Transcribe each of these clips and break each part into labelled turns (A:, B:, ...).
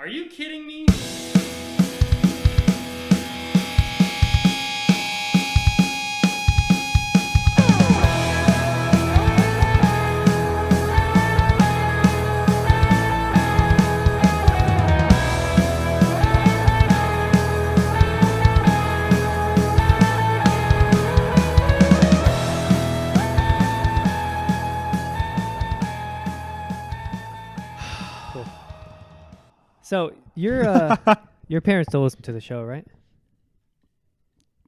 A: Are you kidding me?
B: So your parents don't listen to the show, right?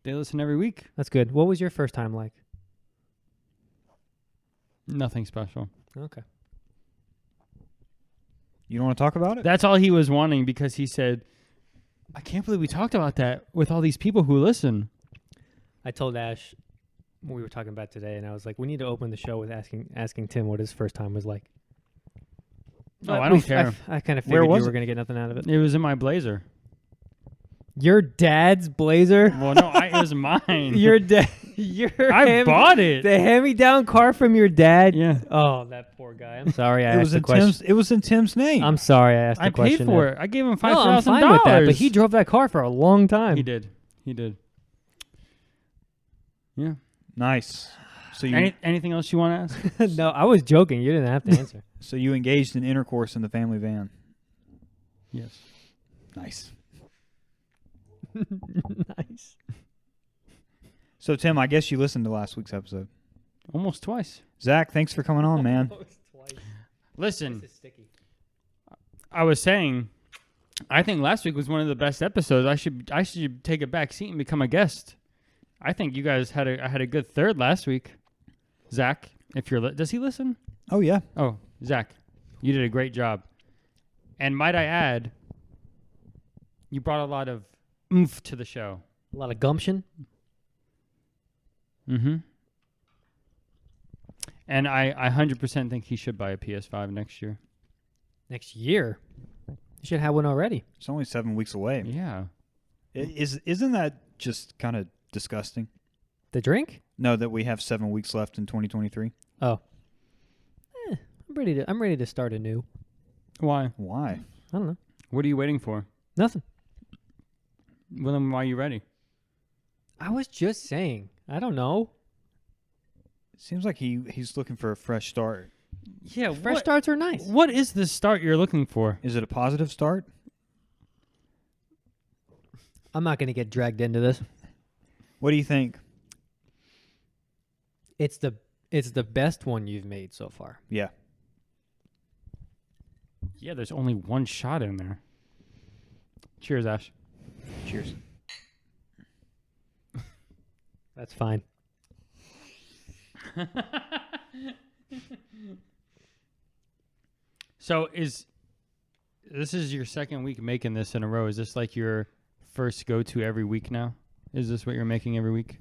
A: They listen every week.
B: That's good. What was your first time like?
A: Nothing special.
B: Okay.
C: You don't want to talk about it?
A: That's all he was wanting because he said, I can't believe we talked about that with all these people who listen.
B: I told Ash what we were talking about today, and I was like, we need to open the show with asking Tim what his first time was like.
A: Oh, I don't care.
B: I kind of
C: Where
B: figured you
C: was
B: were
C: it?
B: going to get nothing out of it.
A: It was in my blazer.
B: Your dad's blazer?
A: Well, no, it was mine.
B: Your dad?
A: I bought it.
B: The hand-me-down car from your dad?
A: Yeah.
B: Oh, that poor guy. I'm sorry I
C: It
B: asked
C: was
B: the
C: in
B: question.
C: Tim's. It was in Tim's name.
B: I'm sorry I asked the
A: I
B: question.
A: paid for it. I gave him $5,000.
B: No, I'm fine with that, but he drove that car for a long time.
A: He did. Yeah.
C: Nice. So you
A: Anything else you want to ask?
B: No, I was joking. You didn't have to answer.
C: so you engaged in intercourse in the family van.
A: Yes.
C: Nice.
B: Nice.
C: So Tim, I guess you listened to last week's episode.
A: Almost twice.
C: Zach, thanks for coming on, man.
A: Listen,
B: This is sticky.
A: I was saying, I think last week was one of the best episodes. I should take a back seat and become a guest. I think you guys had a good third last week. Zach, if you're does he listen?
C: Oh yeah.
A: Oh, Zach, you did a great job. And might I add, you brought a lot of oomph to the show.
B: A lot of gumption.
A: Mm-hmm. And I 100% think he should buy a PS5 next year.
B: Next year. You should have one already.
C: It's only 7 weeks away.
A: Yeah.
C: Isn't that just kind of disgusting?
B: The drink?
C: No, that we have 7 weeks left in 2023.
B: Oh. I'm ready to start anew.
A: Why?
C: Why?
B: I don't know.
A: What are you waiting for?
B: Nothing.
A: Well, then why are you ready?
B: I was just saying. I don't know.
C: It seems like he's looking for a fresh start.
A: Yeah,
B: Fresh starts are nice.
A: What is the start you're looking for?
C: Is it a positive start?
B: I'm not going to get dragged into this.
C: What do you think?
B: It's the best one you've made so far.
C: Yeah.
A: Yeah, there's only one shot in there. Cheers, Ash.
C: Cheers.
B: That's fine.
A: So this is your second week making this in a row. Is this like your first go-to every week now? Is this what you're making every week?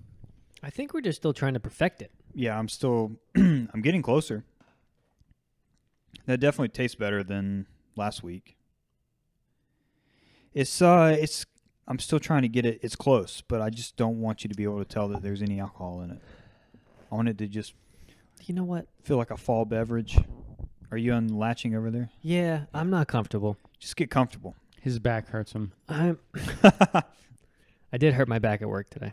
B: I think we're just still trying to perfect it.
C: Yeah, I'm still I'm getting closer. That definitely tastes better than last week. It's I'm still trying to get it. It's close, but I just don't want you to be able to tell that there's any alcohol in it. I want it to just
B: You know what?
C: feel like a fall beverage. Are you unlatching over there?
B: Yeah, I'm not comfortable.
C: Just get comfortable.
A: His back hurts him.
B: I did hurt my back at work today.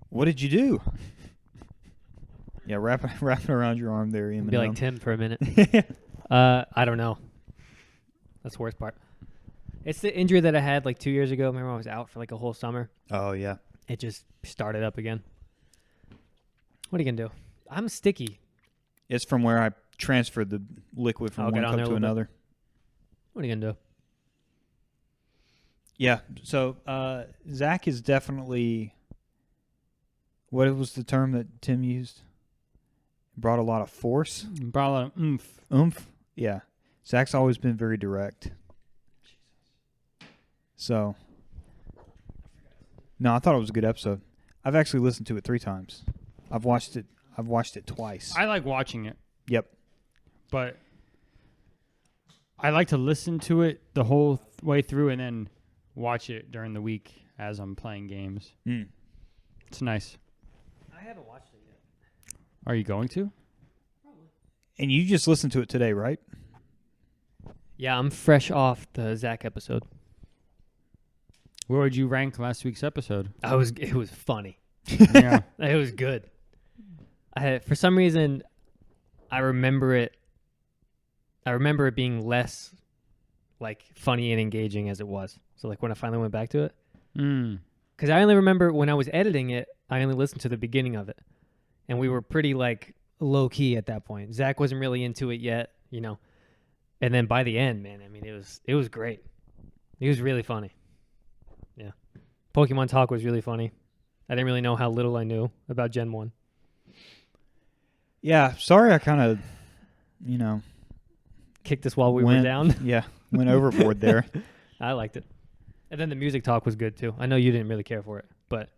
C: What did you do? Yeah, wrap it around your arm there, Ian.
B: Be like Tim for a minute. I don't know. That's the worst part. It's the injury that I had like 2 years ago. Remember I was out for like a whole summer?
C: Oh yeah.
B: It just started up again. What are you going to do? I'm sticky.
C: It's from where I transferred the liquid from
B: I'll
C: one
B: get on
C: cup
B: there a
C: to
B: little bit.
C: another.
B: What are you going to do?
C: Yeah. So Zach is definitely. What was the term that Tim used? Brought a lot of force.
A: Brought a lot of oomph.
C: Oomph. Yeah. Zach's always been very direct. So. No, I thought it was a good episode. I've actually listened to it 3 times. I've watched it twice.
A: I like watching it,
C: Yep.
A: but I like to listen to it the whole way through and then watch it during the week as I'm playing games.
C: Mm.
A: It's nice.
B: I haven't watched it yet.
A: Are you going to?
C: And you just listened to it today, right?
B: Yeah, I'm fresh off the Zach episode.
A: Where would you rank last week's episode?
B: It was funny.
A: Yeah.
B: It was good. For some reason, I remember it being less like funny and engaging as it was. So like when I finally went back to it, because I only remember when I was editing it, I only listened to the beginning of it, and we were pretty like low key at that point. Zach wasn't really into it yet, you know. And then by the end, man, I mean, it was great. It was really funny. Yeah. Pokemon Talk was really funny. I didn't really know how little I knew about Gen 1.
C: Yeah, sorry I kind of,
B: Kicked us while we were down.
C: Yeah, went overboard there.
B: I liked it. And then the music talk was good too. I know you didn't really care for it, but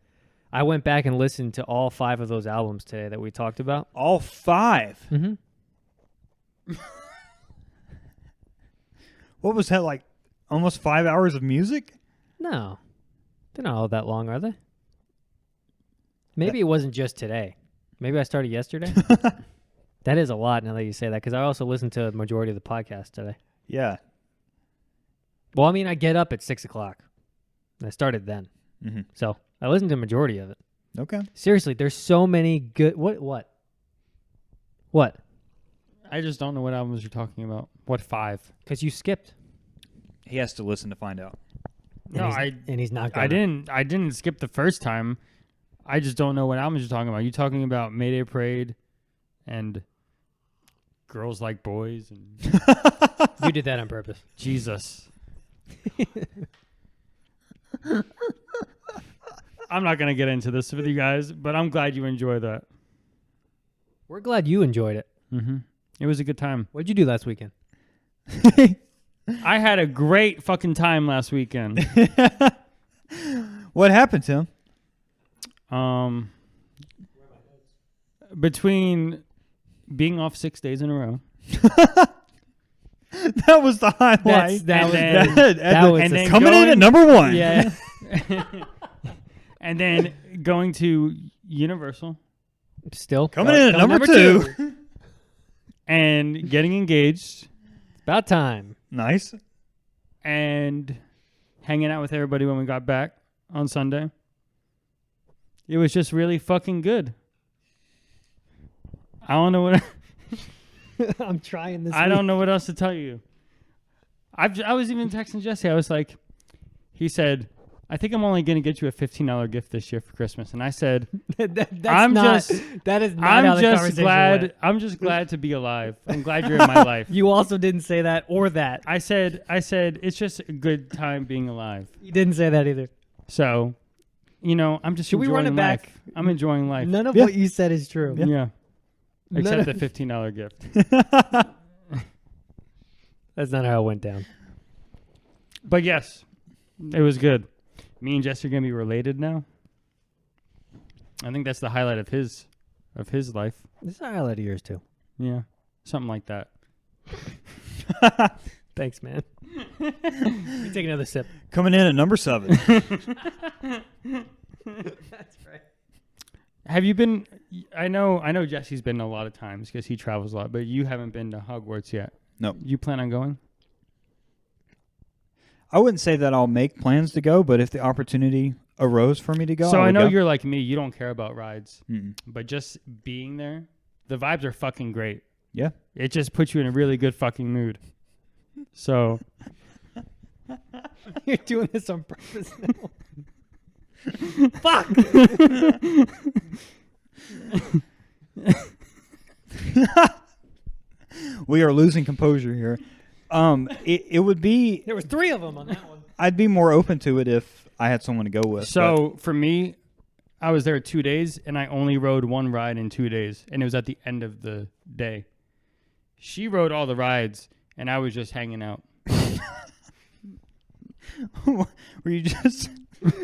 B: I went back and listened to all 5 of those albums today that we talked about.
C: All 5?
B: Mm-hmm.
C: What was that, like almost 5 hours of music?
B: No. They're not all that long, are they? Maybe it wasn't just today. Maybe I started yesterday. That is a lot now that you say that, because I also listened to the majority of the podcast today.
C: Yeah.
B: Well, I mean, I get up at 6 o'clock. I started then.
C: Mm-hmm.
B: So I listened to the majority of it.
C: Okay.
B: Seriously, there's so many good... What?
A: I just don't know what albums you're talking about. What 5?
B: Because you skipped.
C: He has to listen to find out.
B: And he's not gonna.
A: I didn't skip the first time. I just don't know what albums you're talking about. You talking about Mayday Parade and Girls Like Boys and
B: You did that on purpose.
A: Jesus. I'm not going to get into this with you guys, but I'm glad you enjoyed that.
B: We're glad you enjoyed it.
A: Mm-hmm. It was a good time.
B: What did you do last weekend?
A: I had a great fucking time last weekend.
C: What happened, Tim?
A: Between being off 6 days in a row.
C: That was the highlight.
B: That was
C: coming in at number 1.
A: Yeah. And then going to Universal.
B: Still
C: coming in at number 2.
A: And getting engaged.
B: About time.
C: Nice.
A: And hanging out with everybody when we got back on Sunday. It was just really fucking good. I don't know what...
B: I'm trying this.
A: I don't know what else to tell you. I was even texting Jesse. I was like, he said, I think I'm only going to get you a $15 gift this year for Christmas. And I said,
B: that is not how the conversation went.
A: I'm just glad to be alive. I'm glad you're in my life.
B: You also didn't say that or that.
A: I said, it's just a good time being alive.
B: You didn't say that either.
A: So, I'm just
B: Should we run it
A: life.
B: back?
A: I'm enjoying life.
B: None of what you said is true.
A: Yeah. Except the $15 gift.
B: That's not how it went down.
A: But yes, it was good. Me and Jesse are going to be related now. I think that's the highlight of his life.
B: This is a highlight of yours too.
A: Yeah. Something like that.
B: Thanks, man. You take another sip.
C: Coming in at number 7.
B: That's right.
A: Have you been... I know Jesse's been a lot of times because he travels a lot, but you haven't been to Hogwarts yet.
C: No.
A: You plan on going?
C: I wouldn't say that I'll make plans to go, but if the opportunity arose for me to go,
A: So I know
C: go.
A: you're like me. You don't care about rides.
C: Mm-mm.
A: But just being there, the vibes are fucking great.
C: Yeah.
A: It just puts you in a really good fucking mood. So...
B: You're doing this on purpose now. Fuck!
C: We are losing composure here. It would be...
B: There was 3 of them on that one.
C: I'd be more open to it if I had someone to go with.
A: So for me, I was there 2 days, and I only rode one ride in 2 days, and it was at the end of the day. She rode all the rides, and I was just hanging out.
C: Were you just...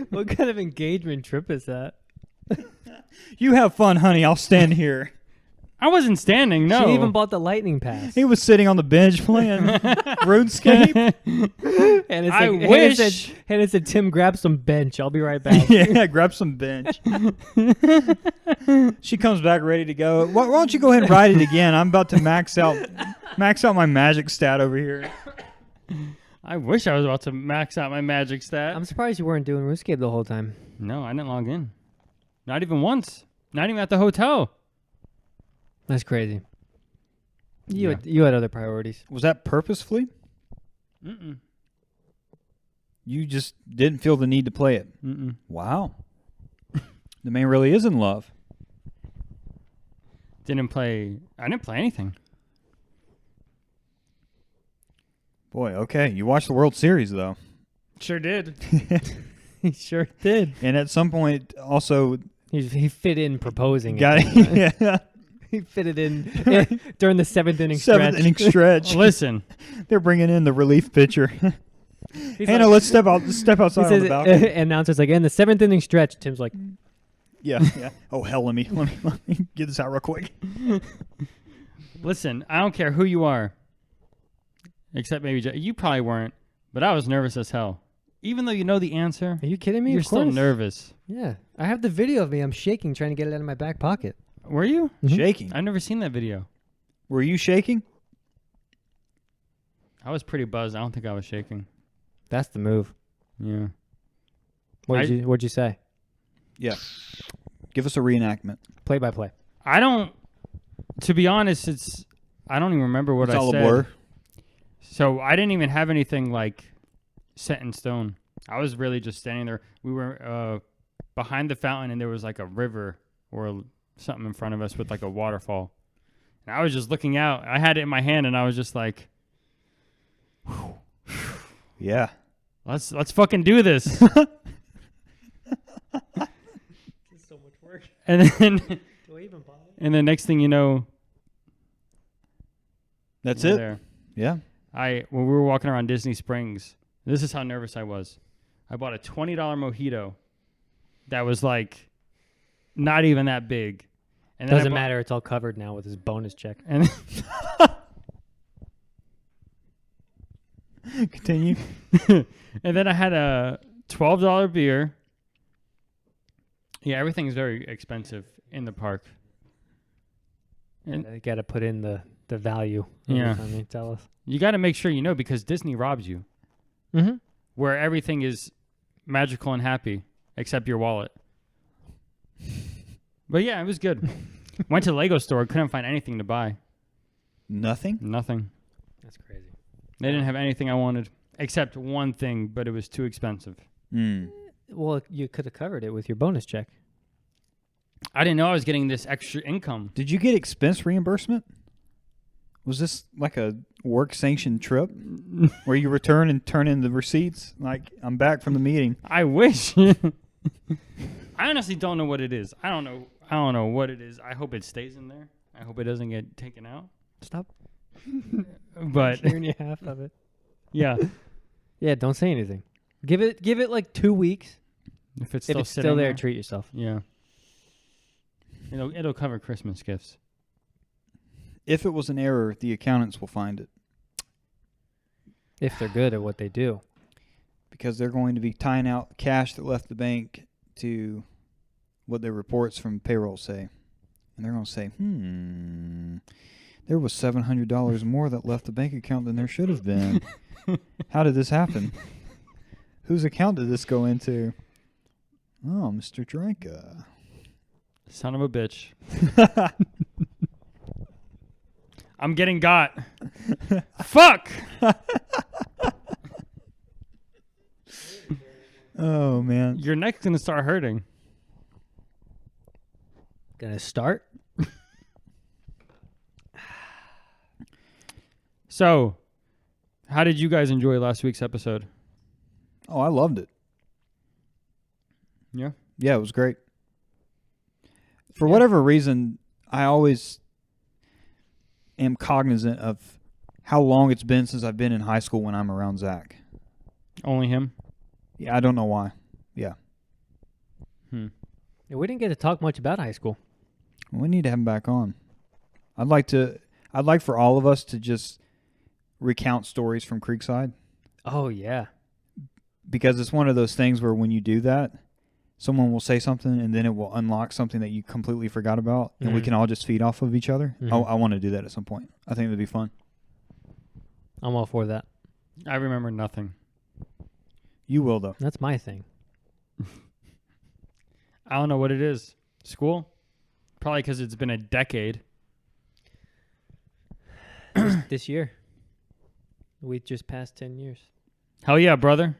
B: What kind of engagement trip is that?
C: You have fun, honey. I'll stand here.
A: I wasn't standing, no.
B: She even bought the lightning pass.
C: He was sitting on the bench playing RuneScape.
B: And it's
A: I
B: like,
A: wish.
B: Hannah said, Tim, grab some bench. I'll be right back.
C: Yeah, grab some bench. She comes back ready to go. Why don't you go ahead and ride it again? I'm about to max out my magic stat over here.
A: I wish I was about to max out my magic stat.
B: I'm surprised you weren't doing RuneScape the whole time.
A: No, I didn't log in. Not even once. Not even at the hotel.
B: That's crazy.
A: Yeah.
B: You had other priorities.
C: Was that purposefully?
A: Mm-mm.
C: You just didn't feel the need to play it.
A: Mm-mm.
C: Wow. The man really is in love.
A: I didn't play anything.
C: Boy, okay. You watched the World Series, though.
A: Sure did.
B: He sure did.
C: And at some point, also
B: He fit in proposing.
C: got
B: it.
C: yeah,
B: He fit it in during the seventh inning
C: seventh
B: stretch.
C: inning stretch.
A: Listen.
C: They're bringing in the relief pitcher.
B: He's
C: Hannah,
B: like-
C: let's step outside on the balcony.
B: Announcer's like, in the seventh inning stretch. Tim's like,
C: Yeah. Oh hell, let me get this out real quick.
A: Listen, I don't care who you are. Except maybe you probably weren't, but I was nervous as hell. Even though you know the answer,
B: are you kidding me?
A: you're
B: Of
A: still
B: course.
A: nervous.
B: Yeah. I have the video of me. I'm shaking trying to get it out of my back pocket.
A: Were you?
C: Shaking.
A: I've never seen that video.
C: Were you shaking?
A: I was pretty buzzed. I don't think I was shaking.
B: That's the move.
A: Yeah.
B: What'd you say?
C: Yeah. Give us a reenactment.
B: Play by play.
A: I don't. To be honest, I don't even remember what
C: It's
A: I
C: all
A: said.
C: a blur.
A: So I didn't even have anything like set in stone. I was really just standing there. We were behind the fountain, and there was like a river or something in front of us with like a waterfall. And I was just looking out. I had it in my hand, and I was just like,
C: Yeah.
A: let's fucking do this.
B: So much work.
A: And then
B: Do I even bother?
A: and the next thing you know,
C: That's
A: we're
C: it.
A: there.
C: Yeah.
A: When we were walking around Disney Springs, this is how nervous I was. I bought a $20 mojito that was like not even that big. And then
B: Doesn't matter. It's all covered now with his bonus check.
A: And
C: Continue.
A: and then I had a $12 beer. Yeah, everything is very expensive in the park. And
B: You got to put in the value.
A: Yeah.
B: I mean, tell us.
A: you got to make sure you know because Disney robs you.
B: Mm-hmm.
A: Where everything is magical and happy except your wallet. But yeah, it was good. Went to the Lego store, couldn't find anything to buy.
C: Nothing.
A: Nothing.
B: That's crazy.
A: They didn't have anything I wanted except one thing, but it was too expensive.
B: Well, you could have covered it with your bonus check.
A: I didn't know I was getting this extra income.
C: Did you get expense reimbursement? Was this like a work sanctioned trip where you return and turn in the receipts? Like, I'm back from the meeting.
A: I wish. I honestly don't know what it is. I don't know what it is. I hope it stays in there. I hope it doesn't get taken out.
B: Stop
A: But
B: sharing you half of it.
A: yeah,
B: Yeah, don't say anything. Give it like 2 weeks.
A: if it's
B: If
A: still
B: it's
A: sitting
B: still there, treat yourself.
A: yeah, it'll cover Christmas gifts.
C: If it was an error, the accountants will find it
B: If they're good at what they do.
C: because they're going to be tying out cash that left the bank to what their reports from payroll say. And they're going to say, there was $700 more that left the bank account than there should have been. How did this happen? Whose account did this go into? Oh, Mr. Dranka.
A: Son of a bitch. I'm getting got. Fuck.
C: Oh, man.
A: Your neck's gonna start hurting.
B: Gonna start?
A: So, how did you guys enjoy last week's episode?
C: Oh, I loved it.
A: Yeah.
C: Yeah, it was great. For whatever reason, I always am cognizant of how long it's been since I've been in high school when I'm around Zach.
A: Only him?
C: Yeah, I don't know why. Yeah.
A: Hmm.
B: Yeah, we didn't get to talk much about high school.
C: We need to have him back on. I'd like for all of us to just recount stories from Creekside,
B: Oh, yeah.
C: because it's one of those things where when you do that, someone will say something and then it will unlock something that you completely forgot about, and we
B: Mhm.
C: can all just feed off of each other.
B: Mhm.
C: I want to do that at some point. I think it'd be fun.
B: I'm all for that.
A: I remember nothing.
C: You will though.
B: That's my thing.
A: I don't know what it is. School? Probably because it's been a decade.
B: This year. We just passed 10 years.
A: Hell yeah, brother.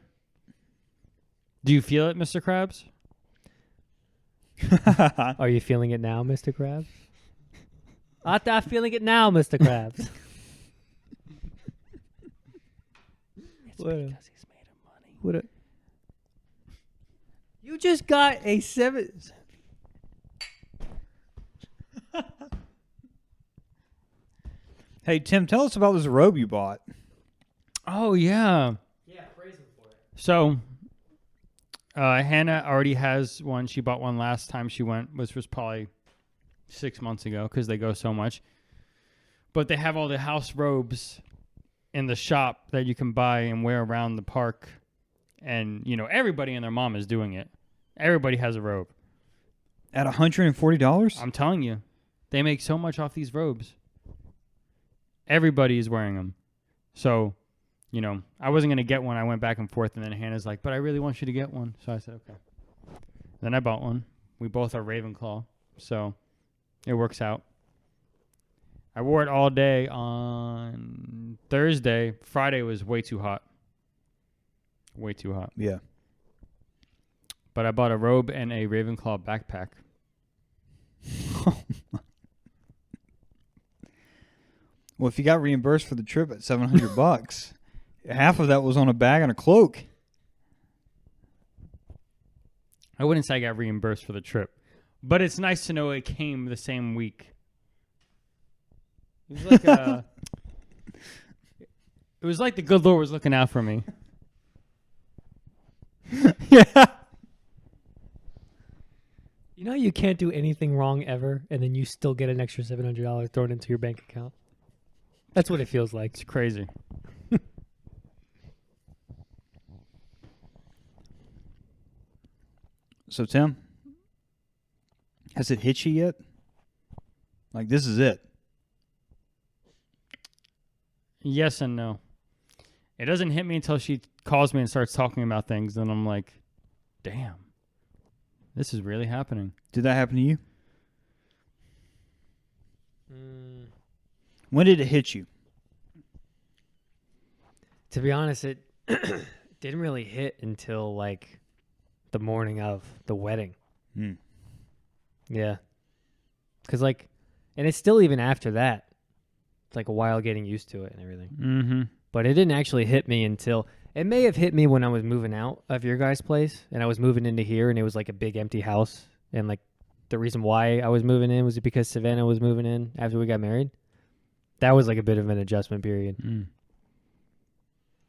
A: Do you feel it, Mr. Krabs?
B: Are you feeling it now, Mr. Krabs? I'm feeling it now, Mr. Krabs. It's because he's made of money.
C: What?
B: You just got a 7.
C: Hey Tim, tell us about this robe you bought.
A: Oh, yeah.
B: Yeah, praise him for it.
A: So, Hannah already has one. She bought one last time she went, which was probably 6 months ago because they go so much. But they have all the house robes in the shop that you can buy and wear around the park. And, you know, everybody and their mom is doing it. Everybody has a robe.
C: At $140?
A: I'm telling you. They make so much off these robes. Everybody is wearing them. So, you know, I wasn't going to get one. I went back and forth, and then Hannah's like, but I really want you to get one. So I said, okay. Then I bought one. We both are Ravenclaw, so it works out. I wore it all day on Thursday. Friday was way too hot. Way too hot.
C: Yeah.
A: But I bought a robe and a Ravenclaw backpack.
C: Well, if you got reimbursed for the trip at $700, half of that was on a bag and a cloak.
A: I wouldn't say I got reimbursed for the trip, but it's nice to know it came the same week. It was like it was like the good Lord was looking out for me.
C: Yeah.
B: You know you can't do anything wrong ever, and then you still get an extra $700 thrown into your bank account? That's what it feels like.
A: It's crazy.
C: So, Tim, has it hit you yet? Like, this is it.
A: Yes and no. It doesn't hit me until she calls me and starts talking about things. Then I'm like, damn, this is really happening.
C: Did that happen to you?
B: Mm.
C: When did it hit you?
B: To be honest, it didn't really hit until like the morning of the wedding.
C: Hmm.
B: Yeah. Because like, and it's still even after that. It's like a while getting used to it and everything.
A: Mm-hmm.
B: But it didn't actually hit me until, it may have hit me when I was moving out of your guys' place and I was moving into here and it was like a big empty house. And like the reason why I was moving in was because Savannah was moving in after we got married. That was like a bit of an adjustment period.
A: Mm.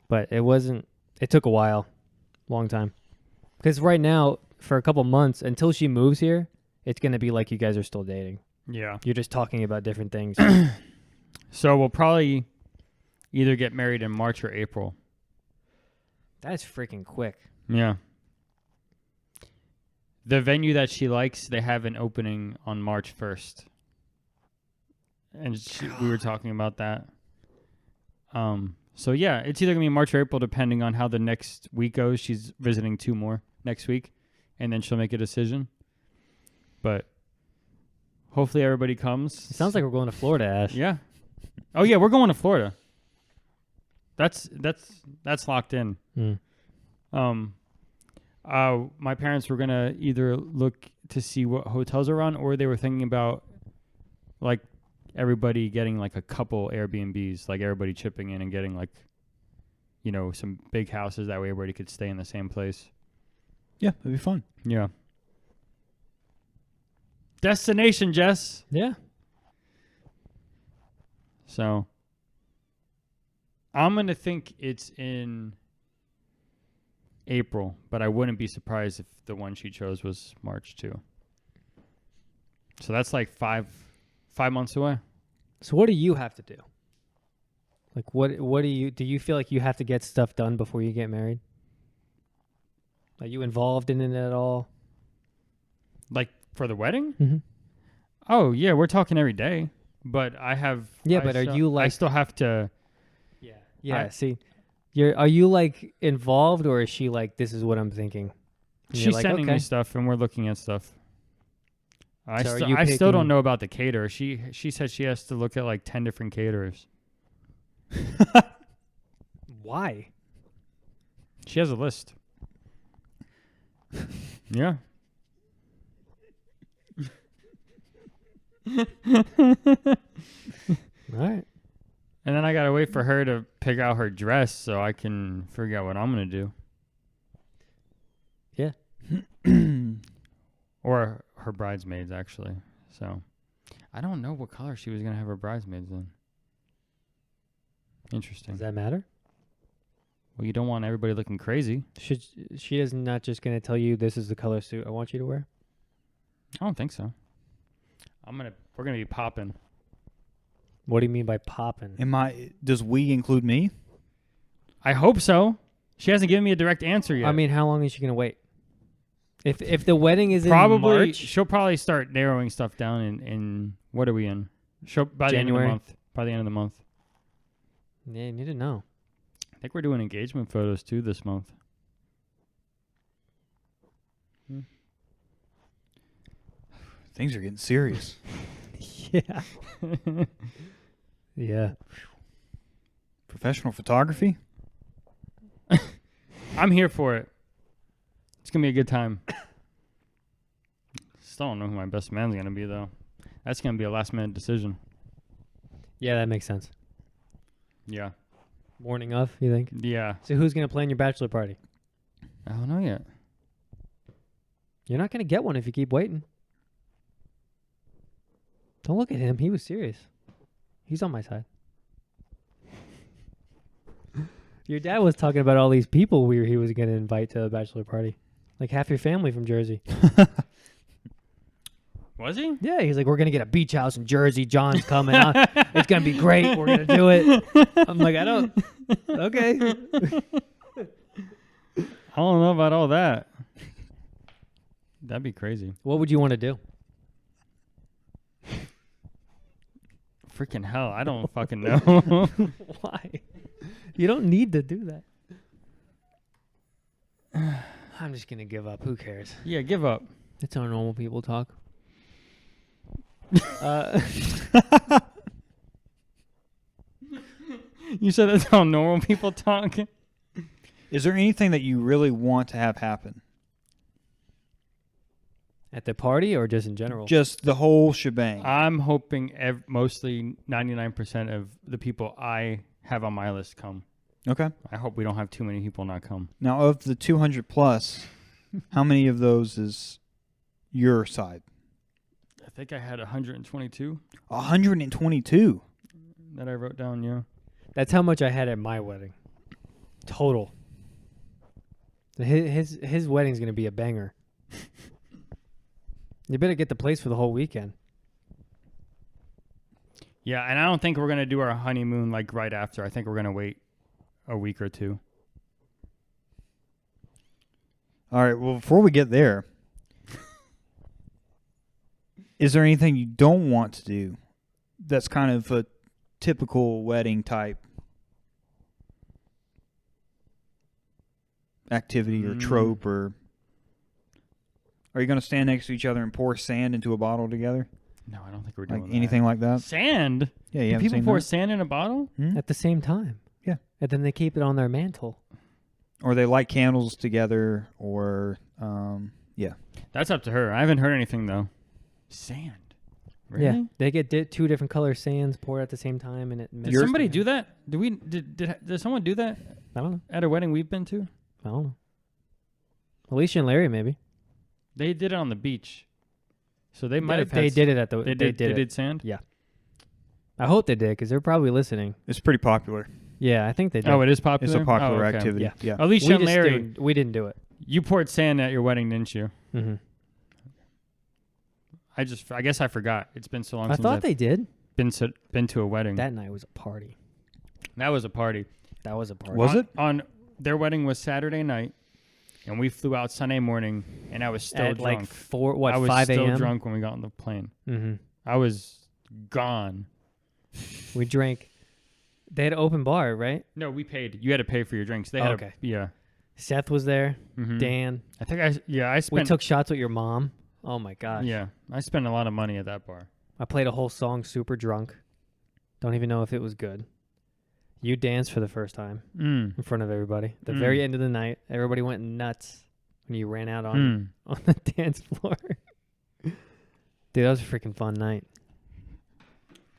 B: But it wasn't, it took a while, long time. Because right now, for a couple months, until she moves here, it's going to be like you guys are still dating.
A: Yeah.
B: You're just talking about different things.
A: So we'll probably either get married in March or April.
B: That's freaking quick.
A: Yeah. The venue that she likes, they have an opening on March 1st. And we were talking about that. So yeah, it's either going to be March or April depending on how the next week goes. She's visiting 2 more next week, and then she'll make a decision. But hopefully everybody comes.
B: It sounds like we're going to Florida, Ash.
A: Yeah. Oh yeah, we're going to Florida. That's locked in.
B: Mm.
A: My parents were gonna either look to see what hotels are on, or they were thinking about like everybody getting like a couple Airbnbs, like everybody chipping in and getting like, you know, some big houses. That way everybody could stay in the same place.
C: Yeah, it'd be fun.
A: Yeah. Destination, Jess.
B: Yeah.
A: So I'm going to think it's in April, but I wouldn't be surprised if the one she chose was March too. So that's like 5 months away.
B: So what do you have to do? Like what do you feel like you have to get stuff done before you get married? Are you involved in it at all?
A: Like for the wedding?
B: Mm-hmm.
A: Oh yeah, we're talking every day. But I have.
B: Yeah,
A: I
B: but are
A: still-
B: you like?
A: I still have to.
B: Yeah.
A: I-
B: See, Are you like involved, or is she like, this is what I'm thinking? And you're
A: She's
B: like,
A: sending me
B: okay.
A: stuff, and we're looking at stuff. I
B: So are
A: still
B: you
A: I still don't
B: picking-
A: know about the caterer. She said she has to look at like 10 different caterers.
B: Why?
A: She has a list. Yeah.
B: All right.
A: And then I gotta wait for her to pick out her dress so I can figure out what I'm gonna do.
B: Yeah.
A: Or her bridesmaids, actually. So I don't know what color she was gonna have her bridesmaids in. Interesting.
B: Does that matter?
A: Well, you don't want everybody looking crazy.
B: She is not just going to tell you this is the color suit I want you to wear?
A: I don't think so. We're gonna be popping.
B: What do you mean by popping?
C: Does we include me?
A: I hope so. She hasn't given me a direct answer yet.
B: I mean, how long is she going to wait? If the wedding is
A: probably
B: in March,
A: she'll probably start narrowing stuff down in what are we in? By the end of
B: January?
A: the month. By the end of the month.
B: yeah, you need to know.
A: I think we're doing engagement photos too this month.
C: Things are getting serious.
B: Yeah. Yeah.
C: Professional photography?
A: I'm here for it. It's gonna be a good time. Still don't know who my best man's gonna be though. That's gonna be a last minute decision.
B: Yeah, that makes sense.
A: Yeah.
B: Morning of, you think?
A: Yeah.
B: So who's going to plan your bachelor party?
A: I don't know yet.
B: You're not going to get one if you keep waiting. Don't look at him. He was serious. He's on my side. Your dad was talking about all these people he was going to invite to the bachelor party. Like half your family from Jersey.
A: Was he?
B: Yeah, he's like, we're going to get a beach house in Jersey. John's coming on. It's going to be great. We're going to do it. I'm like, I don't. Okay.
A: I don't know about all that. That'd be crazy.
B: What would you want to do?
A: Freaking hell. I don't fucking know.
B: Why? You don't need to do that. I'm just going to give up. Who cares?
A: Yeah, give up.
B: It's how normal people talk.
A: You said that's how normal people talk.
C: Is there anything that you really want to have happen?
B: At the party or just in general?
C: Just the whole shebang.
A: I'm hoping mostly 99% of the people I have on my list come.
C: Okay.
A: I hope we don't have too many people not come.
C: Now, of the 200 plus, how many of those is your side?
A: I think I had 122
C: 122.
A: that I wrote down, yeah.
B: That's how much I had at my wedding. Total. His wedding's going to be a banger. You better get the place for the whole weekend.
A: Yeah, and I don't think we're going to do our honeymoon like right after. I think we're going to wait a week or two.
C: All right. Well, before we get there, is there anything you don't want to do that's kind of a typical wedding type activity or trope? Or are you going to stand next to each other and pour sand into a bottle together?
A: No, I don't think we're doing
C: Like
A: that.
C: anything like that?
A: Sand?
C: Yeah, you
A: Do
C: haven't
A: people
C: seen
A: pour
C: that?
A: sand in a bottle?
C: Hmm?
B: At the same time.
C: Yeah.
B: And then they keep it on their mantle.
C: Or they light candles together, or yeah.
A: That's up to her. I haven't heard anything though. Sand? Really?
B: Yeah. They get two different color sands poured at the same time, and it
A: Did
B: mixes
A: somebody
B: together.
A: do that? Did someone do that
B: I don't know.
A: at a wedding we've been to?
B: I don't know. Alicia and Larry, maybe.
A: They did it on the beach. So they might have had
B: They did it at the.
A: They did sand?
B: Yeah. I hope they did, because they're probably listening.
C: It's pretty popular.
B: Yeah, I think they did.
A: Oh, it is popular?
C: It's a popular
A: Oh, okay.
C: activity.
B: Yeah.
C: Yeah.
A: Alicia and Larry,
B: we didn't do it.
A: you poured sand at your wedding, didn't you?
B: Mm-hmm.
A: I guess I forgot. It's been so long
B: I
A: since
B: thought
A: I've
B: they did.
A: been to a wedding.
B: That night was a party.
A: That was a party.
B: That was a party.
C: Was it?
A: On their wedding was Saturday night, and we flew out Sunday morning, and I was still
B: At
A: drunk.
B: like 5
A: I was
B: 5
A: still
B: a.m.?
A: drunk when we got on the plane.
B: Mm-hmm.
A: I was gone.
B: We drank They had an open bar, right?
A: No, we paid. You had to pay for your drinks. They had
B: Okay.
A: yeah.
B: Seth was there.
A: Mhm.
B: Dan.
A: I think I
B: We
A: spent.
B: took shots with your mom. Oh my gosh.
A: Yeah, I spent a lot of money at that bar.
B: I played a whole song super drunk. Don't even know if it was good. You danced for the first time in front of everybody. The very end of the night, everybody went nuts when you ran out on the dance floor. Dude, that was a freaking fun night.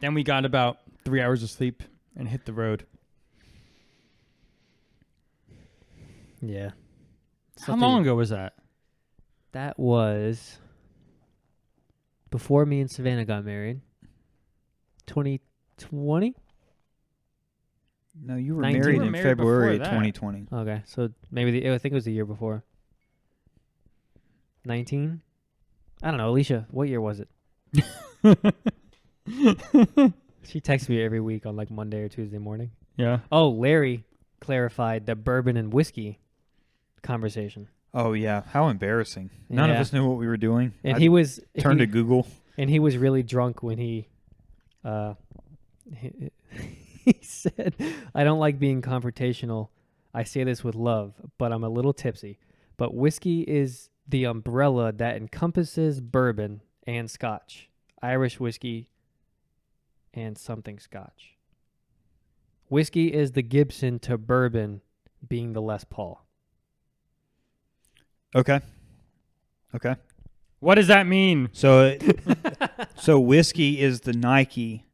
A: Then we got about 3 hours of sleep and hit the road.
B: Yeah.
A: How long ago was that?
B: That was before me and Savannah got married. 2020?
C: No, you were
B: 19.
C: married
A: You were
C: in
A: married
C: February of
A: before that.
C: 2020.
B: Okay, so maybe I think it was the year before. 19? I don't know. Alicia, what year was it? She texts me every week on like Monday or Tuesday morning.
A: Yeah.
B: Oh, Larry clarified the bourbon and whiskey conversation.
C: Oh yeah, how embarrassing! None of
B: Yeah.
C: us knew what we were doing.
B: And
C: I
B: he was
C: turned
B: he,
C: to Google.
B: and he was really drunk when he he said, "I don't like being confrontational. I say this with love, but I'm a little tipsy. But whiskey is the umbrella that encompasses bourbon and scotch, Irish whiskey, and something scotch. Whiskey is the Gibson to bourbon being the Les Paul."
C: Okay.
A: What does that mean?
C: So, so whiskey is the Nike,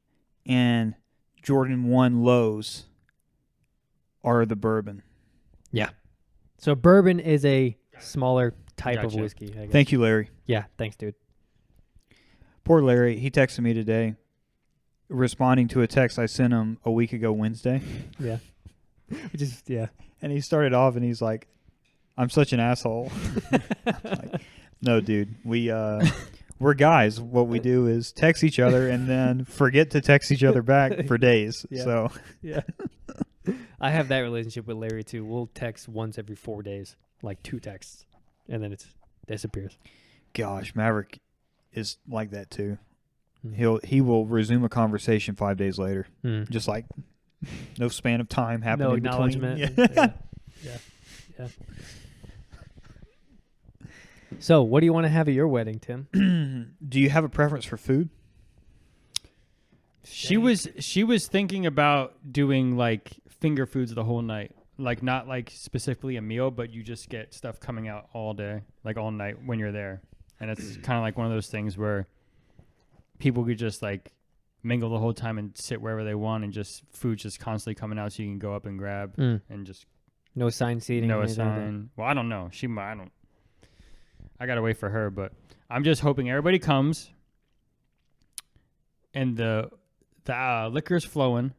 C: and Jordan 1 lows are the bourbon.
B: So bourbon is a smaller type of
A: Gotcha.
B: whiskey, I guess.
C: Thank you, Larry.
B: Yeah, thanks, dude.
C: Poor Larry. He texted me today, responding to a text I sent him a week ago Wednesday,
B: Yeah. Which is, yeah.
C: and he started off and he's like, "I'm such an asshole." I'm like, no, dude. We're guys. What we do is text each other and then forget to text each other back for days.
B: Yeah.
C: So
B: Yeah. I have that relationship with Larry too. We'll text once every 4 days, like 2 texts, and then it disappears.
C: gosh, Maverick is like that too.
B: Mm.
C: He will resume a conversation 5 days later,
B: Mm.
C: just like no span of time happening.
B: No
C: in between.
B: acknowledgement. Yeah. So, what do you want to have at your wedding, Tim?
C: Do you have a preference for food?
A: She was thinking about doing like finger foods the whole night. Like not like specifically a meal, but you just get stuff coming out all day, like all night when you're there. And it's kind of like one of those things where people could just like mingle the whole time and sit wherever they want, and just food's just constantly coming out, so you can go up and grab and just
B: No assigned seating.
A: no
B: or anything like that?
A: assign. Well, I don't know. I gotta wait for her, but I'm just hoping everybody comes and the liquor's flowing,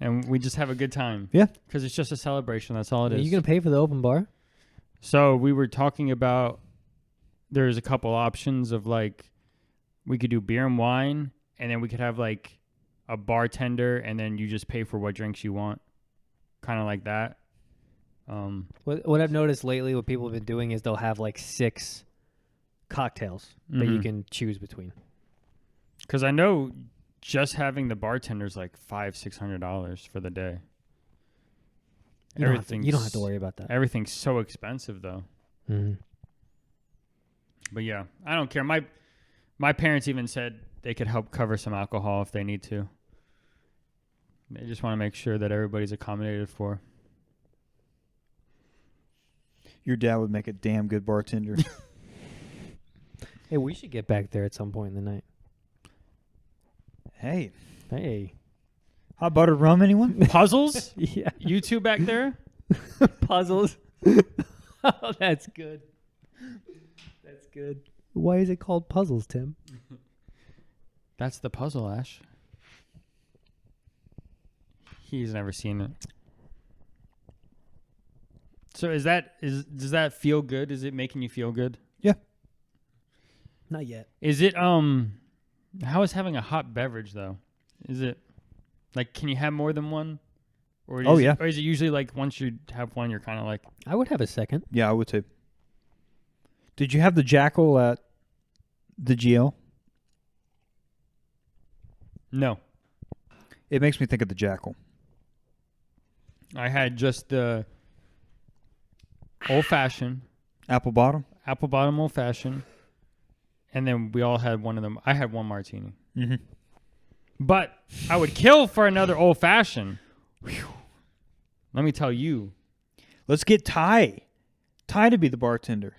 A: and we just have a good time.
C: Yeah.
A: Because it's just a celebration. That's all it
B: Are
A: is.
B: you gonna pay for the open bar?
A: So we were talking about there's a couple options of like we could do beer and wine, and then we could have like a bartender, and then you just pay for what drinks you want, kind of like that.
B: What I've noticed lately, what people have been doing is they'll have like 6 cocktails that you
A: Mhm.
B: can choose between.
A: Because I know just having the bartender's like $500-$600 for the day.
B: You don't have to worry about that.
A: Everything's so expensive though.
B: Mm-hmm.
A: But yeah, I don't care. My parents even said they could help cover some alcohol if they need to. They just want to make sure that everybody's accommodated for.
C: Your dad would make a damn good bartender.
B: Hey, we should get back there at some point in the night.
C: Hey,
B: Hey.
C: hot buttered rum, anyone?
A: Puzzles?
B: Yeah.
A: You two back there?
B: Puzzles. Oh, that's good. That's good. Why is it called puzzles, Tim?
A: That's the puzzle, Ash. He's never seen it. So does that feel good? Is it making you feel good?
B: Not yet.
A: Is it how is having a hot beverage though? Is it like can you have more than one? Or
C: Oh,
A: is
C: yeah.
A: Or is it usually like once you have one you're kind of like
B: I would have a second.
C: Yeah, I would too. Did you have the Jackal at the GL?
A: no.
C: It makes me think of the Jackal.
A: I had just the old-fashioned,
C: Apple bottom.
A: apple bottom old-fashioned, and then we all had one of them. I had one martini.
C: Mm-hmm.
A: But I would kill for another old-fashioned. Let me tell you.
C: Let's get Ty. Ty to be the bartender.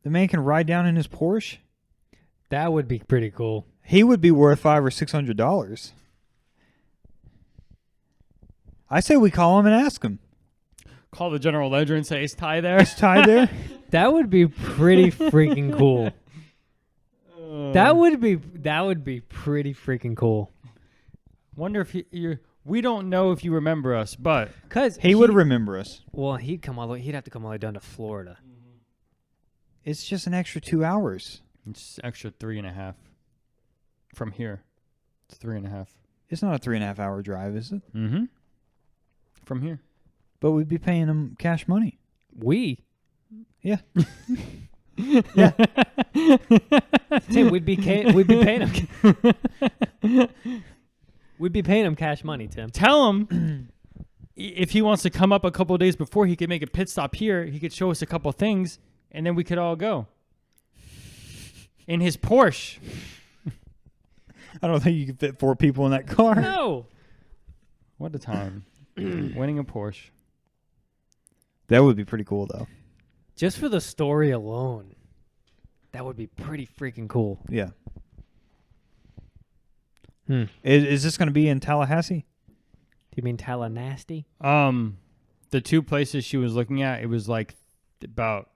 C: The man can ride down in his Porsche.
B: That would be pretty cool.
C: He would be worth $500 or $600. I say we call him and ask him.
A: Call the general ledger and say, is Ty there?
C: Is Ty there?
B: That would be pretty freaking cool. That would be pretty freaking cool.
A: Wonder if we don't know if you remember us, but
B: Cause
C: He would remember us.
B: Well, he'd have to come all the way down to Florida.
C: It's just an extra 2 hours.
A: it's extra 3.5 from here. It's 3.5.
C: It's not a 3.5 hour drive, is it?
A: Mm-hmm. From here.
C: But we'd be paying him cash money.
B: We.
C: Yeah.
B: Yeah. Tim, we'd be paying him. We'd be paying him cash money, Tim.
A: Tell him if he wants to come up a couple of days before, he could make a pit stop here. He could show us a couple things, and then we could all go. In his Porsche.
C: I don't think you could fit 4 people in that car.
B: No.
A: What a time. Winning a Porsche.
C: That would be pretty cool, though.
B: Just for the story alone, that would be pretty freaking cool.
C: Yeah.
B: Hmm.
C: Is this going to be in Tallahassee?
B: Do you mean Tallahassee?
A: The 2 places she was looking at, it was like about,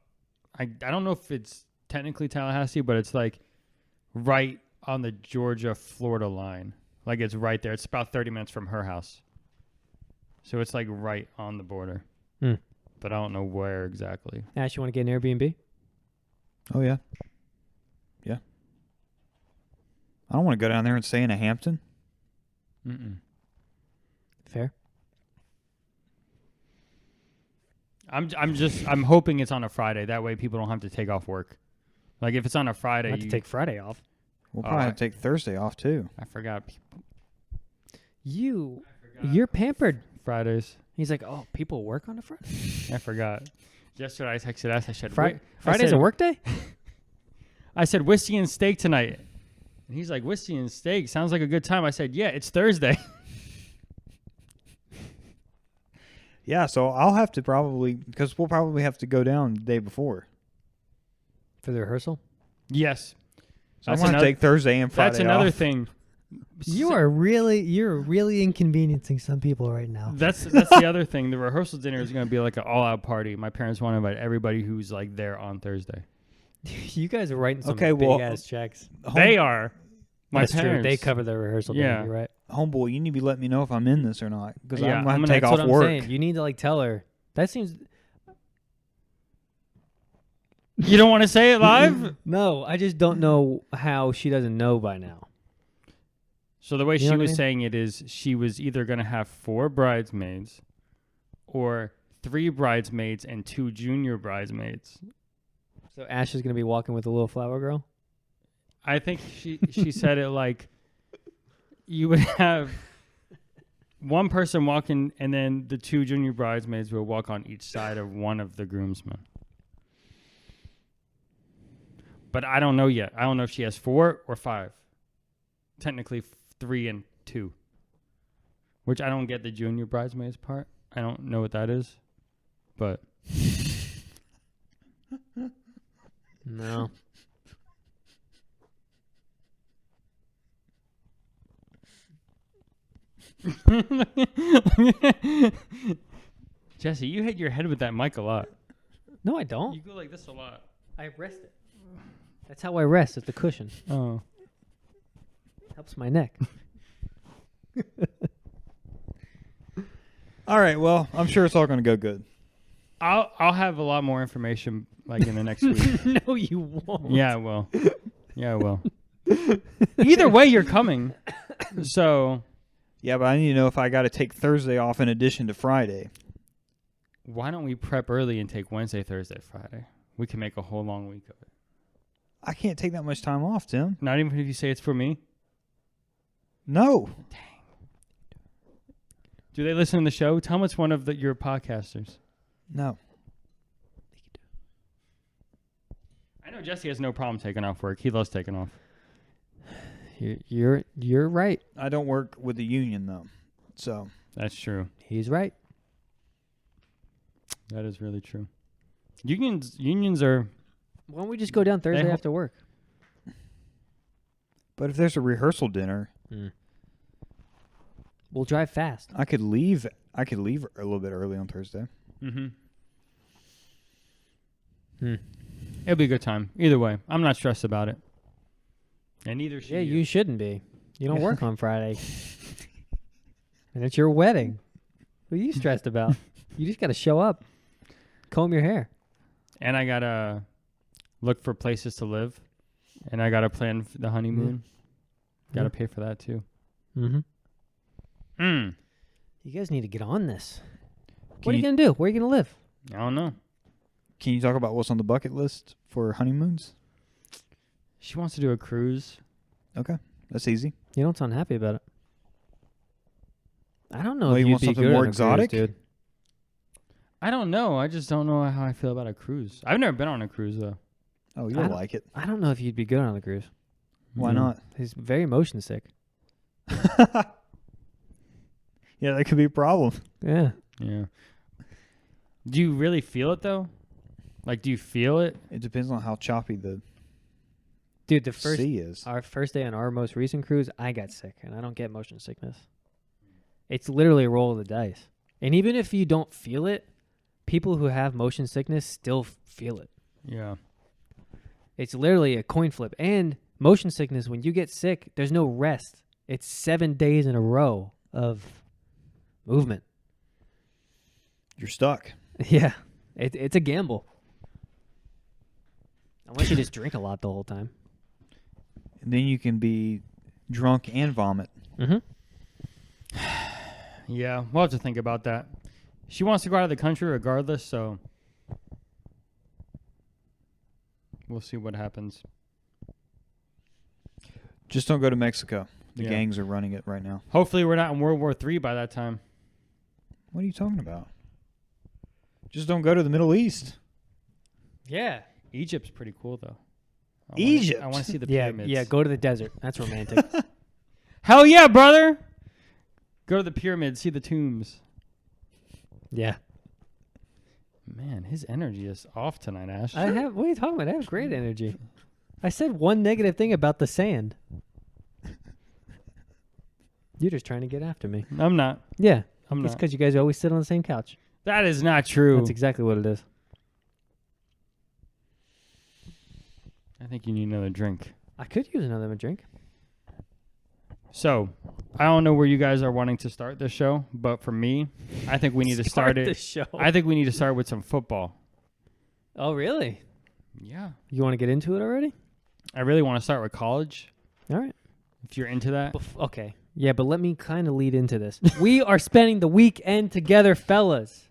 A: I don't know if it's technically Tallahassee, but it's like right on the Georgia-Florida line. Like it's right there. It's about 30 minutes from her house. So it's like right on the border.
B: Hmm.
A: But I don't know where exactly.
B: Ash, you want to get an Airbnb?
C: Oh, yeah. Yeah. I don't want to go down there and stay in a Hampton.
A: Mm-mm.
B: Fair.
A: I'm hoping it's on a Friday. That way people don't have to take off work. Like if it's on a Friday,
B: I have to take Friday off.
C: We'll probably have to take Thursday off, too.
A: I forgot
B: You're pampered.
A: Fridays.
B: He's like, oh, people work on a Friday?
A: I forgot. Yesterday I texted us. I said,
B: Friday's a work day?
A: I said whiskey and steak tonight. And he's like, whiskey and steak sounds like a good time. I said, yeah, it's Thursday.
C: Yeah, so I'll have to because we'll probably have to go down the day before.
B: For the rehearsal?
A: Yes.
C: So I'm going to take Thursday and Friday
A: That's another
C: off.
A: thing.
D: You're really inconveniencing some people right now.
A: That's the other thing. The rehearsal dinner is going to be like an all-out party. My parents want to invite everybody who's like there on Thursday.
B: You guys are writing some
C: well,
B: big-ass checks.
A: They are. My
B: That's
A: parents.
B: true. They cover the rehearsal
A: Yeah.
B: dinner, you're right?
C: Homeboy, you need to be letting me know if I'm in this or not. Because
A: Yeah,
C: I'm going to take
B: That's
C: off
B: what I'm
C: work.
B: saying. You need to like tell her. That seems...
A: You don't want to say it live?
B: No, I just don't know how she doesn't know by now.
A: So the way
B: You know
A: she
B: what I
A: was
B: mean?
A: saying it is she was either going to have 4 bridesmaids or 3 bridesmaids and 2 junior bridesmaids.
B: So Ash is going to be walking with a little flower girl?
A: I think she said it like you would have one person walking and then the 2 junior bridesmaids will walk on each side of one of the groomsmen. But I don't know yet. I don't know if she has 4 or 5. Technically 3 and 2. Which I don't get the junior bridesmaids part. I don't know what that is. But
B: No.
A: Jesse, you hit your head with that mic a lot.
B: No, I don't.
A: You go like this a lot.
B: I rest it. That's how I rest, at the cushion.
A: Oh.
B: Helps my neck.
C: All right, well, I'm sure it's all going to go good.
A: I'll have a lot more information like in the next week.
B: No, you won't.
A: Yeah, I will. Yeah, I will. Either way, you're coming. So
C: Yeah, but I need to know if I got to take Thursday off in addition to Friday.
A: why don't we prep early and take Wednesday, Thursday, Friday? We can make a whole long week of it.
C: I can't take that much time off, Tim.
A: Not even if you say it's for me.
C: No.
A: Do they listen to the show? Tell them it's one of your podcasters.
C: No.
A: I know Jesse has no problem taking off work. He loves taking off.
B: You're right.
C: I don't work with the union though, so
A: That's true.
B: He's right.
A: That is really true. Unions are.
B: Why don't we just go down Thursday after work?
C: But if there's a rehearsal dinner,
B: We'll drive fast.
C: I could leave. I could leave a little bit early on Thursday.
A: Mm-hmm. It'll be a good time. Either way, I'm not stressed about it. And neither should
B: Yeah, you shouldn't be. You don't work on Friday. And it's your wedding. What are you stressed about? You just got to show up. Comb your hair.
A: And I got to look for places to live. And I got to plan the honeymoon. Got to pay for that too.
B: Mm-hmm.
A: You
B: You guys need to get on this. What are you going to do? Where are you going to live?
A: I don't know.
C: Can you talk about what's on the bucket list for honeymoons?
A: She wants to do a cruise.
C: Okay, that's easy.
B: You don't sound happy about it. I don't know
C: Well,
B: if
C: you
B: you'd
C: want
B: be
C: something
B: good
C: more
B: on a cruise,
C: exotic?
B: dude.
A: I don't know. I just don't know how I feel about a cruise. I've never been on a cruise though.
C: Oh,
B: I
C: you'll
B: don't-
C: like it.
B: I don't know if you'd be good on a cruise.
C: Why not?
B: He's very motion sick.
C: Yeah, that could be a problem.
B: Yeah.
A: Yeah. Do you really feel it though? Like, do you feel it?
C: It depends on how choppy the
B: Dude, the first
C: sea is.
B: our first day on our most recent cruise, I got sick, and I don't get motion sickness. It's literally a roll of the dice. And even if you don't feel it, people who have motion sickness still feel it.
A: Yeah.
B: It's literally a coin flip. And motion sickness, when you get sick, there's no rest. It's 7 days in a row of movement.
C: You're stuck.
B: Yeah. It's a gamble. Unless you just drink a lot the whole time.
C: And then you can be drunk and vomit.
B: Mm-hmm.
A: Yeah, we'll have to think about that. She wants to go out of the country regardless, so we'll see what happens.
C: Just don't go to Mexico. The
A: Yeah.
C: gangs are running it right now.
A: Hopefully we're not in World War III by that time.
C: What are you talking about? Just don't go to the Middle East.
B: Yeah.
A: Egypt's pretty cool, though.
C: Egypt?
A: I want to see the
B: Yeah,
A: pyramids.
B: yeah, go to the desert. That's romantic.
A: Hell yeah, brother! Go to the pyramids, see the tombs.
B: Yeah.
A: Man, his energy is off tonight, Ash.
B: What are you talking about? I have great energy. I said one negative thing about the sand. You're just trying to get after me.
A: I'm not.
B: Yeah.
A: I'm
B: It's
A: not.
B: because you guys always sit on the same couch.
A: That is not true.
B: That's exactly what it is.
A: I think you need another drink.
B: I could use another drink.
A: So, I don't know where you guys are wanting to start this show, but for me, I think we need to start
B: the
A: it.
B: show.
A: I think we need to start with some football.
B: Oh, really?
A: Yeah.
B: You want to get into it already?
A: I really want to start with college,
B: All right.
A: if you're into that.
B: Okay. Yeah, but let me kind of lead into this. We are spending the weekend together, fellas.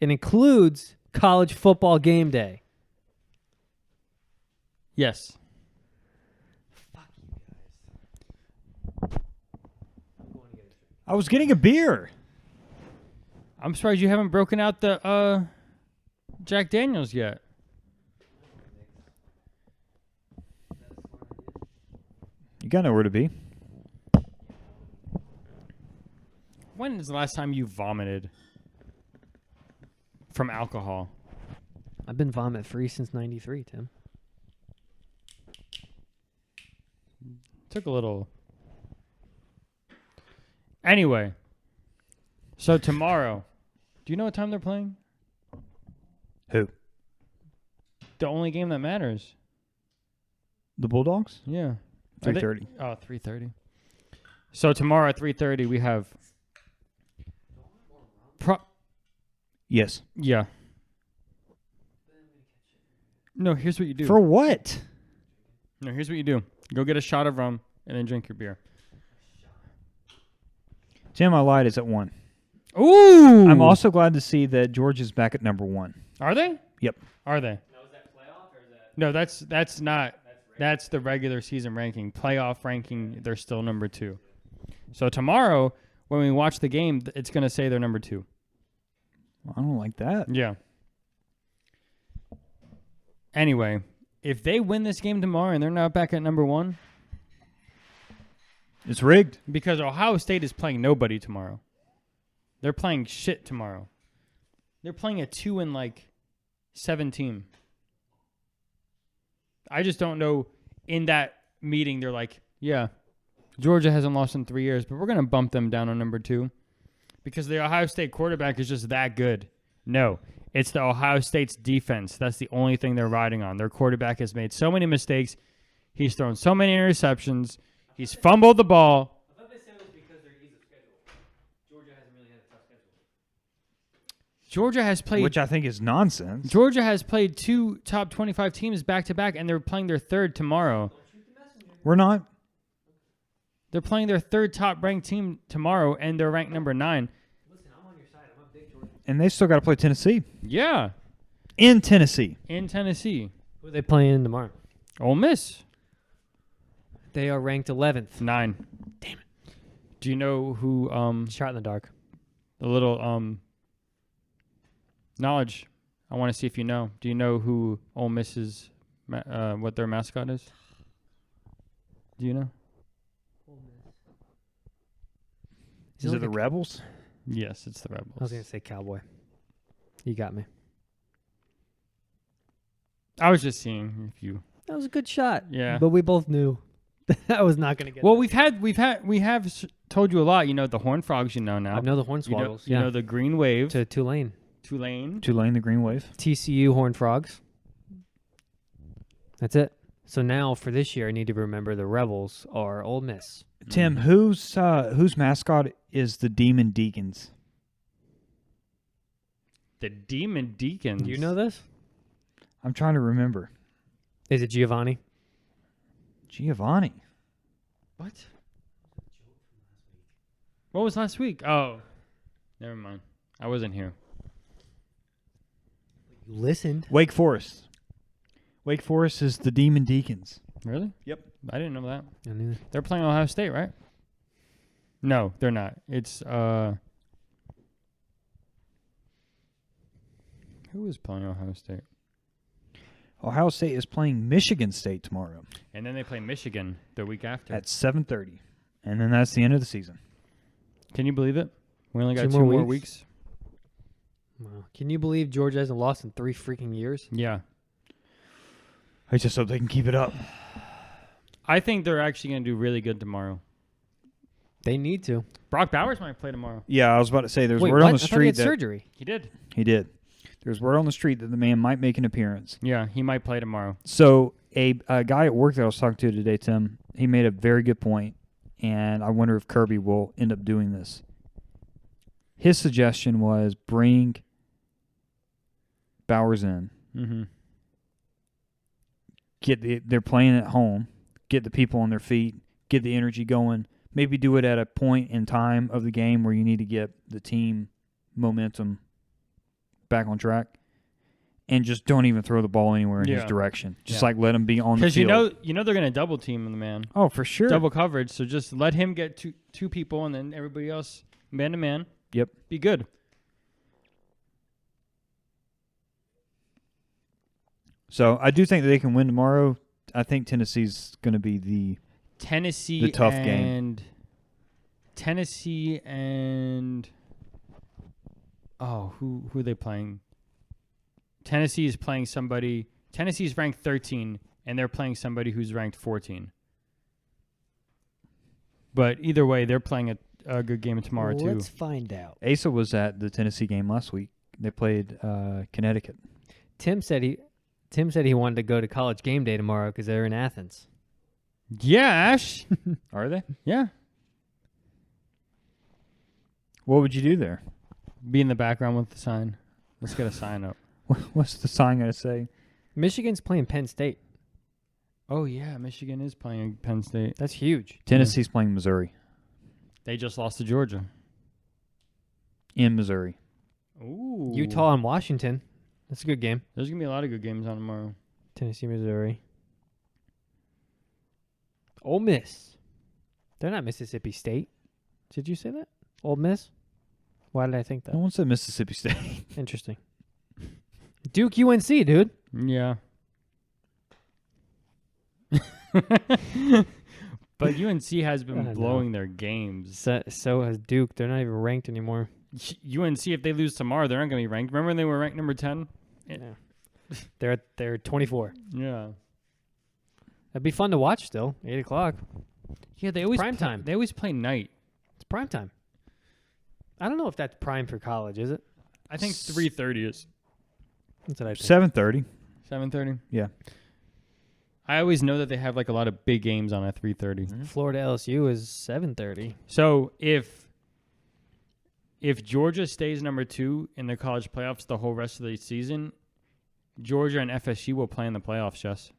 B: It includes college football game day.
A: Yes.
C: I was getting a beer.
A: I'm surprised you haven't broken out the Jack Daniels yet.
C: You got nowhere to be.
A: When is the last time you vomited from alcohol?
B: I've been vomit free since '93, Tim.
A: Took a little. Anyway, so tomorrow, do you know what time they're playing?
C: Who?
A: The only game that matters.
C: The Bulldogs?
A: Yeah. Are they-
C: 3:30.
A: Oh, 3:30. So tomorrow at 3:30 we have.
C: Yes.
A: Yeah. No, here's what you do.
C: For what?
A: No, here's what you do. Go get a shot of rum and then drink your beer.
C: Tim, I lied. It's at 1.
A: Ooh!
C: I'm also glad to see that George is back at number 1.
A: Are they?
C: Yep.
A: Are they? No, is that playoff or is that? No, that's not. That's the regular season ranking. Playoff ranking, they're still number 2. So tomorrow when we watch the game, it's going to say they're number 2.
C: I don't like that.
A: Yeah. Anyway, if they win this game tomorrow and they're not back at number 1,
C: It's rigged.
A: because Ohio State is playing nobody tomorrow. They're playing shit tomorrow. They're playing a 2-7 team. I just don't know. In that meeting, they're like, yeah, Georgia hasn't lost in 3 years, but we're going to bump them down on number 2 because the Ohio State quarterback is just that good. No, it's the Ohio State's defense. That's the only thing they're riding on. Their quarterback has made so many mistakes. He's thrown so many interceptions. He's fumbled the ball.
B: I thought they said it was because they're easy schedule. Georgia hasn't really had a tough schedule.
A: Georgia has played.
C: Which I think is nonsense.
A: Georgia has played 2 top 25 teams back to back, and they're playing their 3rd tomorrow.
C: We're not.
A: They're playing their 3rd top ranked team tomorrow, and they're ranked number 9.
B: Listen, I'm on your side. I'm a big Georgia.
C: And they still got to play Tennessee.
A: Yeah,
C: In Tennessee.
A: in Tennessee.
B: Who are they playing tomorrow?
A: Ole Miss,
B: They are ranked 11th.
A: 9. Damn it. Do you know who?
B: Shot in the dark.
A: A little knowledge. I want to see if you know. Do you know who Ole Miss's what their mascot is? Do you know?
C: Is it the Rebels?
A: Yes, it's the Rebels.
B: I was going to say cowboy. You got me.
A: I was just seeing if you.
B: That was a good shot.
A: Yeah.
B: But we both knew that was not going to get
A: Well,
B: that.
A: we have told you a lot. You know the Horned Frogs. You know now.
B: I know the Hornswoggles.
A: You know the Green Wave.
B: To Tulane.
A: Tulane.
C: Tulane, the Green Wave.
B: TCU Horned Frogs. That's it. So now for this year, I need to remember the Rebels are Ole Miss.
C: Tim, whose mascot is the Demon Deacons?
A: The Demon Deacons.
B: Do you know this?
C: I'm trying to remember.
B: Is it Giovanni?
C: Giovanni.
A: What? What was last week? Oh, never mind. I wasn't here.
D: You listened.
C: Wake Forest. Wake Forest is the Demon Deacons.
A: Really?
C: Yep.
A: I didn't know that.
B: I knew.
A: They're playing Ohio State, right? No, they're not. It's who is playing Ohio State?
C: Ohio State is playing Michigan State tomorrow
A: And then they play Michigan the week after.
C: at 7:30, and then that's the end of the season.
A: Can you believe it? We only got
B: 2
A: 2
B: more
A: more
B: weeks?
A: weeks.
B: Wow. Can you believe Georgia hasn't lost in 3 freaking years?
A: Yeah.
C: I just hope they can keep it up.
A: I think they're actually going to do really good tomorrow.
B: They need to.
A: Brock Bowers might play tomorrow.
C: Yeah, I was about to say there's
B: Wait,
C: word
B: what?
C: on the
B: I thought he
C: street
B: had
C: that
B: surgery.
A: He did.
C: he did. There's word on the street that the man might make an appearance.
A: Yeah, he might play tomorrow.
C: So a guy at work that I was talking to today, Tim, he made a very good point, and I wonder if Kirby will end up doing this. His suggestion was bring Bowers in,
A: Mm-hmm.
C: they're playing at home, get the people on their feet, get the energy going. Maybe do it at a point in time of the game where you need to get the team momentum back on track, and just don't even throw the ball anywhere in his
A: Yeah.
C: direction. Just
A: Yeah.
C: like let him be on the
A: Because
C: field.
A: you know they're going to double team the man.
C: Oh, for sure.
A: Double coverage. So just let him get two people, and then everybody else man to man.
C: Yep.
A: Be good.
C: So I do think that they can win tomorrow. I think Tennessee's going to be the
A: Tennessee
C: tough
A: and
C: game.
A: Tennessee and who are they playing? Tennessee is playing somebody. Tennessee's ranked 13, and they're playing somebody who's ranked 14. But either way, they're playing a good game tomorrow too.
D: Let's find out.
C: Asa was at the Tennessee game last week. They played Connecticut.
B: Tim said he wanted to go to college game day tomorrow because they're in Athens.
A: Yeah, Ash.
C: Are they?
A: Yeah.
C: What would you do there?
A: Be in the background with the sign. Let's get a sign up.
C: What's the sign going to say?
B: Michigan's playing Penn State.
A: Oh, yeah. Michigan is playing Penn State.
B: That's huge.
C: Tennessee's playing Missouri.
A: They just lost to Georgia.
C: In Missouri.
A: Ooh.
B: Utah and Washington. That's a good game.
A: There's going to be a lot of good games on tomorrow.
B: Tennessee, Missouri. Ole Miss. They're not Mississippi State. Did you say that? Ole Miss? Why did I think
C: No
B: that?
C: one said Mississippi State.
B: Interesting. Duke UNC, dude.
A: Yeah. But UNC has
B: I
A: been
B: know.
A: blowing their games.
B: So has Duke. They're not even ranked anymore.
A: UNC, if they lose tomorrow, they're not going to be ranked. Remember when they were ranked number 10?
B: Yeah. They're 24.
A: Yeah.
B: That'd be fun to watch still. 8 o'clock.
A: Yeah, they always
B: Prime time.
A: They always play night.
B: It's prime time. I don't know if that's prime for college, is it?
A: I think 3:30 is
B: That's what I think.
C: 7:30.
A: 7:30.
C: Yeah.
A: I always know that they have like a lot of big games on at 3:30.
B: Florida LSU is 7:30.
A: So if Georgia stays number 2 in the college playoffs the whole rest of the season, Georgia and FSU will play in the playoffs, Jess.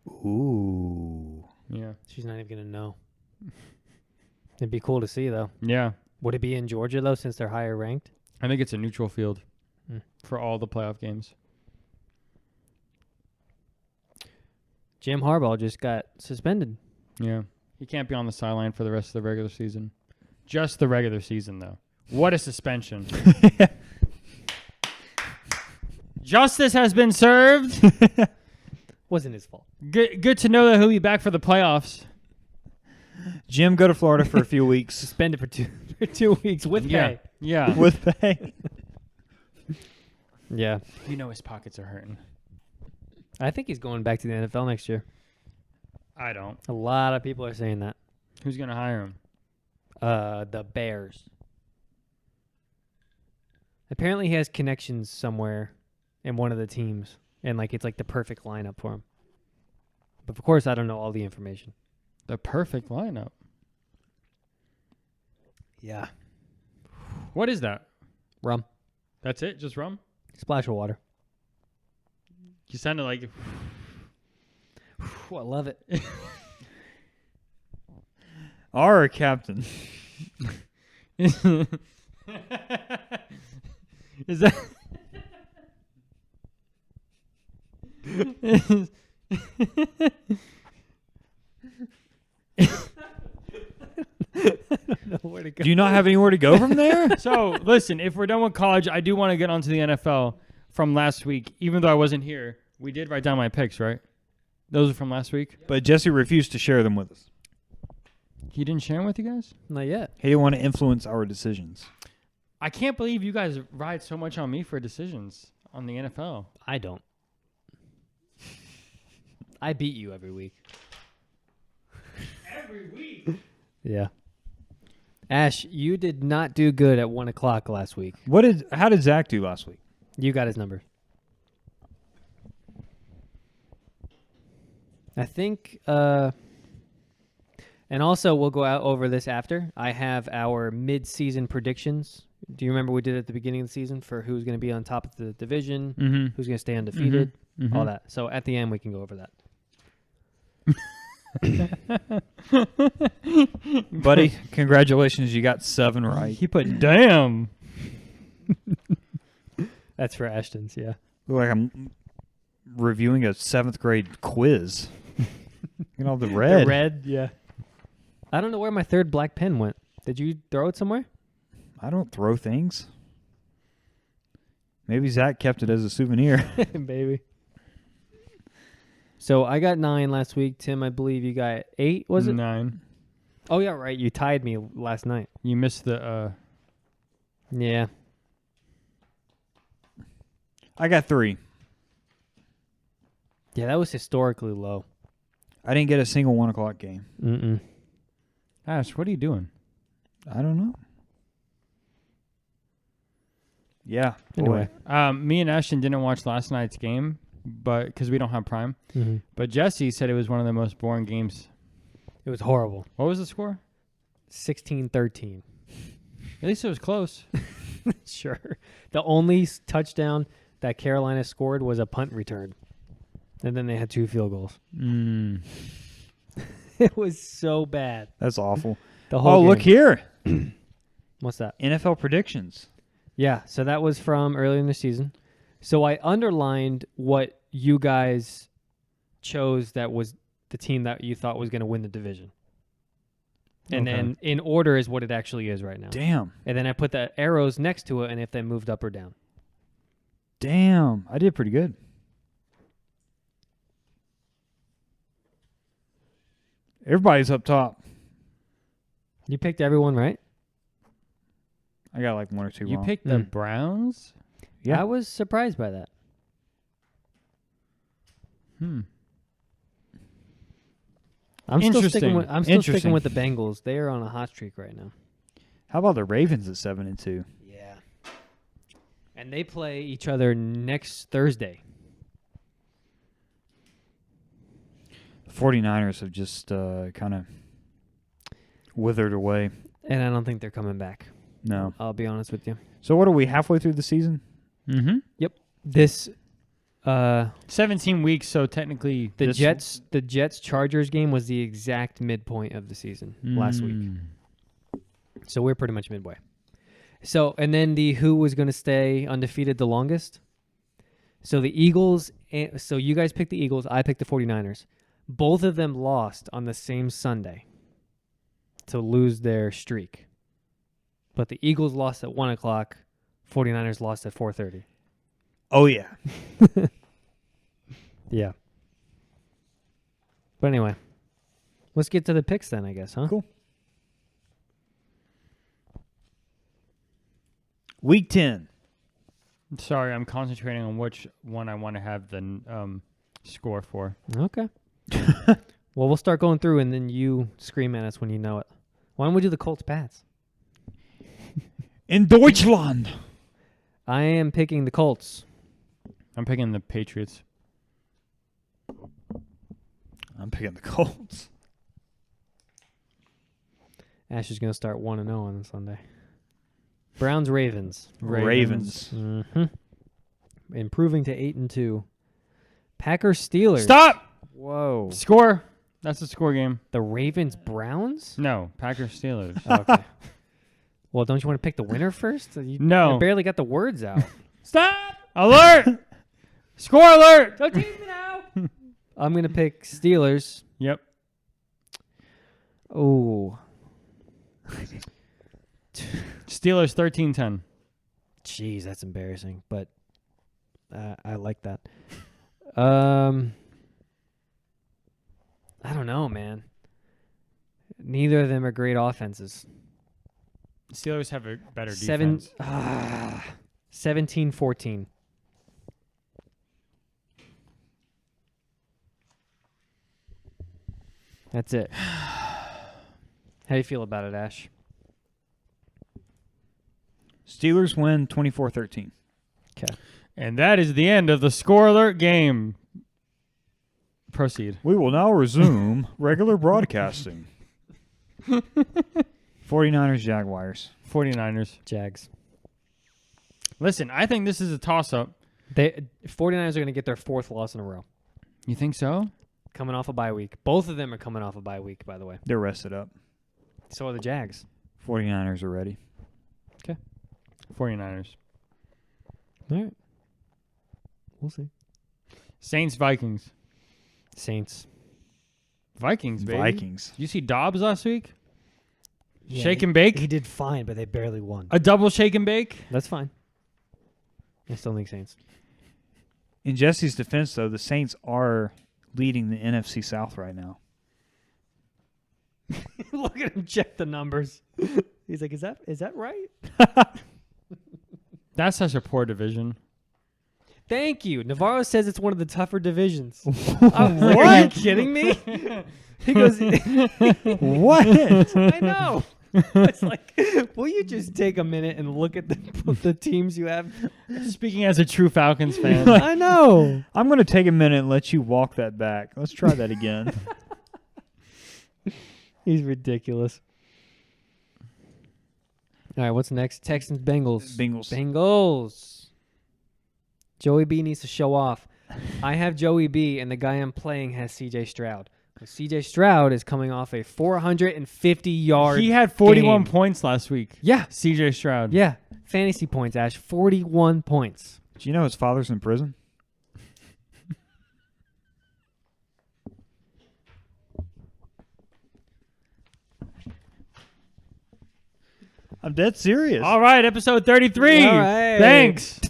C: Ooh.
A: Yeah.
B: She's not even gonna know. It'd be cool to see though.
A: Yeah.
B: Would it be in Georgia though, since they're higher ranked?
A: I think it's a neutral field
B: Hmm.
A: for all the playoff games.
B: Jim Harbaugh just got suspended.
A: Yeah. He can't be on the sideline for the rest of the regular season. Just the regular season, though. What a suspension. Justice has been served.
B: Wasn't his fault.
A: Good to know that he'll be back for the playoffs.
C: Jim, go to Florida for a few weeks
B: Suspended for two weeks with
A: Yeah.
B: pay.
A: Yeah.
C: with pay.
B: Yeah.
A: You know his pockets are hurting.
B: I think he's going back to the NFL next year.
A: I don't.
B: A lot of people are saying that.
A: Who's going to hire him?
B: The Bears. Apparently he has connections somewhere in one of the teams. And it's like the perfect lineup for him. But of course I don't know all the information.
A: The perfect lineup.
B: Yeah.
A: What is that?
B: Rum.
A: That's it? Just rum?
B: Splash of water.
A: You sounded like...
B: I love it.
C: Our captain.
A: Is that...
B: Where to go?
C: Do you not have anywhere to go from there?
A: So, listen, if we're done with college, I do want to get onto the NFL from last week. Even though I wasn't here, we did write down my picks, right? Those are from last week?
C: But Jesse refused to share them with us.
A: He didn't share them with you guys?
B: Not yet.
C: He didn't want to influence our decisions.
A: I can't believe you guys ride so much on me for decisions on the NFL.
B: I don't. I beat you every week.
A: Every week?
B: Yeah. Ash, you did not do good at 1 o'clock last week.
C: How did Zach do last week?
B: You got his number. I think, and also we'll go out over this after. I have our mid-season predictions. Do you remember we did at the beginning of the season for who's going to be on top of the division,
A: Mm-hmm.
B: who's going to stay undefeated, all that. So at the end, we can go over that.
C: Buddy, congratulations. You got 7 right.
A: He put damn.
B: That's for Ashton's, yeah.
C: Look like I'm reviewing a 7th grade quiz. Look at all the red.
B: The red, yeah. I don't know where my third black pen went. Did you throw it somewhere?
C: I don't throw things. Maybe Zach kept it as a souvenir.
B: Baby. So I got 9 last week. Tim, I believe you got 8, was it?
A: 9.
B: Oh, yeah, right. You tied me last night.
A: You missed the...
B: Yeah.
C: I got 3.
B: Yeah, that was historically low.
C: I didn't get a single 1 o'clock game.
B: Mm-mm.
A: Ash, what are you doing?
C: I don't know. Yeah.
B: Anyway.
A: Me and Ashton didn't watch last night's game, but because we don't have Prime.
B: Mm-hmm.
A: But Jesse said it was one of the most boring games.
B: It was horrible.
A: What was the score?
B: 16-13.
A: At least it was close.
B: Sure. The only touchdown that Carolina scored was a punt return. And then they had 2 field goals. It was so bad.
C: That's awful.
B: The whole game.
C: Look here.
B: What's that?
C: NFL predictions.
B: Yeah, so that was from earlier in the season. So I underlined what you guys chose that was the team that you thought was going to win the division. And
C: Okay.
B: then in order is what it actually is right now.
C: Damn.
B: And then I put the arrows next to it, and if they moved up or down.
C: Damn. I did pretty good. Everybody's up top.
B: You picked everyone right.
C: I got like one or two
A: You
C: wrong.
A: picked the
B: Mm.
A: Browns?
C: Yeah.
B: I was surprised by that. I'm still sticking
A: Interesting.
B: with. I'm still
C: Interesting.
B: sticking with the Bengals. They are on a hot streak right now.
C: How about the Ravens at 7-2?
B: Yeah. And they play each other next Thursday.
C: The 49ers have just kind of withered away.
B: And I don't think they're coming back.
C: No.
B: I'll be honest with you.
C: So what are we, halfway through the season?
A: Mm-hmm.
B: This
A: 17 weeks, so technically
B: the
C: This-
B: Jets Chargers game was the exact midpoint of the season last week.
A: Mm.
B: So we're pretty much midway. So and then the who was going to stay undefeated the longest? So the Eagles, so you guys picked the Eagles, I picked the 49ers. Both of them lost on the same Sunday to lose their streak. But the Eagles lost at 1 o'clock, 49ers lost at 4:30.
C: Oh, yeah.
B: Yeah. But anyway, let's get to the picks then, I guess, huh?
C: Cool. Week 10.
A: Sorry, I'm concentrating on which one I want to have the score for.
B: Okay. Well, we'll start going through, and then you scream at us when you know it. Why don't we do the Colts Pats?
C: In Deutschland.
B: I am picking the Colts.
A: I'm picking the Patriots.
C: I'm picking the Colts.
B: Ash is going to start 1-0 on Sunday. Browns Ravens.
C: Ravens.
B: Mm-hmm. Improving to 8-2. Packers Steelers.
A: Stop!
B: Whoa.
A: Score. That's a score game.
B: The Ravens Browns?
A: No, Packers Steelers.
B: Okay. Well, don't you want to pick the winner first? You
A: No.
B: I barely got the words out.
A: Stop! Alert! Score alert!
B: Don't tease me now. I'm going to pick Steelers.
A: Yep.
B: Oh.
A: Steelers 13-10.
B: Jeez, that's embarrassing, but I like that. I don't know, man. Neither of them are great offenses.
A: Steelers have a better defense.
B: 17-14. That's it. How do you feel about it, Ash?
C: Steelers win 24-13.
B: Okay.
A: And that is the end of the score alert game. Proceed.
C: We will now resume regular broadcasting. 49ers, Jaguars.
A: 49ers.
B: Jags.
A: Listen, I think this is a toss-up.
B: 49ers are going to get their fourth loss in a row.
A: You think so?
B: Coming off a bye week. Both of them are coming off a bye week, by the way.
C: They're rested up.
B: So are the Jags.
C: 49ers are ready.
A: 49ers.
B: All right. We'll see.
A: Saints, Vikings.
B: Saints.
A: Vikings, baby.
C: Vikings.
A: Did you see Dobbs last week?
D: Yeah,
A: Shake and bake?
D: He did fine, but they barely won.
A: A double shake and bake?
B: That's fine. I still think Saints.
C: In Jesse's defense, though, the Saints are leading the NFC South right now.
B: Look at him check the numbers. He's like, is that right?
A: That's such a poor division.
B: Thank you. Navarro says it's one of the tougher divisions. I was like, are you kidding me? He goes,
C: What?
B: I know. It's like, will you just take a minute and look at the teams you have?
A: Speaking as a true Falcons fan.
B: I know.
C: I'm going to take a minute and let you walk that back. Let's try that again.
B: He's ridiculous. All right, what's next? Texans, Bengals. Bengals. Joey B needs to show off. I have Joey B, and the guy I'm playing has C.J. Stroud. C.J. Stroud is coming off a 450-yard
A: He had 41
B: game.
A: points last week.
B: Yeah.
A: CJ Stroud.
B: Yeah. Fantasy points, Ash. 41 points.
C: Do you know his father's in prison? I'm dead serious.
A: All right, episode 33.
B: All right.
A: Thanks.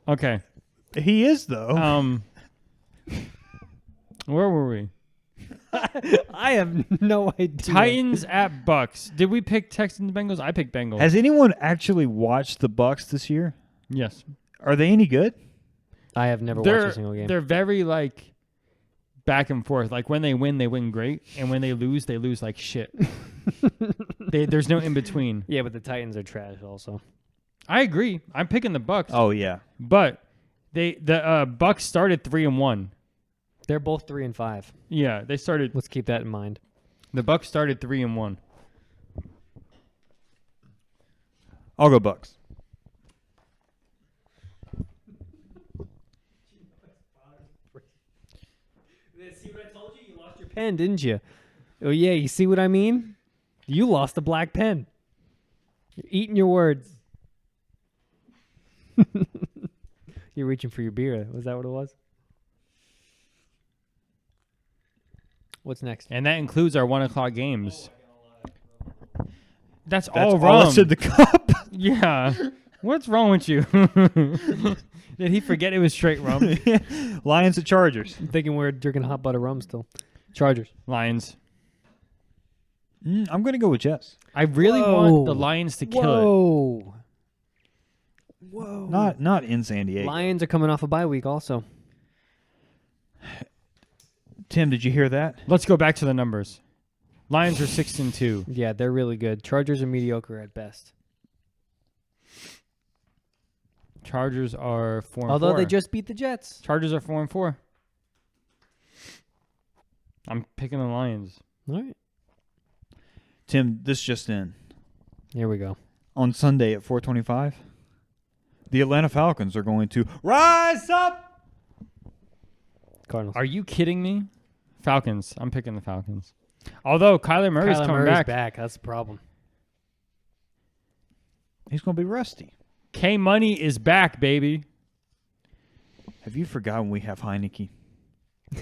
A: Okay.
C: He is though.
A: Where were we?
B: I have no idea.
A: Titans at Bucks. Did we pick Texans Bengals? I picked Bengals.
C: Has anyone actually watched the Bucks this year?
A: Yes.
C: Are they any good?
B: I have never watched a single game.
A: They're very like back and forth. Like when they win great, and when they lose like shit. There's no in between.
B: Yeah, but the Titans are trash also.
A: I agree. I'm picking the Bucks.
C: Oh yeah.
A: But the Bucks started 3-1.
B: They're both 3-5.
A: Yeah, they started.
B: Let's keep that in mind.
A: The Bucks started 3-1.
C: I'll go Bucks.
B: See what I told you? You lost your pen, didn't you? Oh yeah, you see what I mean? You lost a black pen. You're eating your words. You're reaching for your beer. Was that what it was? What's next?
A: And that includes our 1 o'clock games. That's
C: That's
A: all
C: all
A: wrong.
C: that's in the cup.
A: Yeah. What's wrong with you? Did he forget it was straight rum?
C: Lions at Chargers.
B: I'm thinking we're drinking hot butter rum still. Chargers.
A: Lions.
C: I'm going to go with Jets.
A: I really
B: Whoa.
A: want the Lions to kill
B: Whoa.
C: Not in San Diego.
B: Lions are coming off a bye week also.
C: Tim, did you hear that?
A: it. Let's go back to the numbers. Lions are 6-2.
B: Yeah, they're really good. Chargers are mediocre at best.
A: Chargers are 4-4.
B: Although they just beat the Jets.
A: Chargers are 4-4. I'm picking the Lions.
B: All right.
C: Tim, this just in.
B: Here we go.
C: On Sunday at 4:25, the Atlanta Falcons are going to rise up.
B: Cardinals.
A: Are you kidding me? Falcons. I'm picking the Falcons. Although Kyler Murray's
B: Kyler
A: coming
B: Murray's
A: back.
B: That's the problem.
C: He's going to be rusty.
A: K Money is back, baby.
C: Have you forgotten we have Heineke?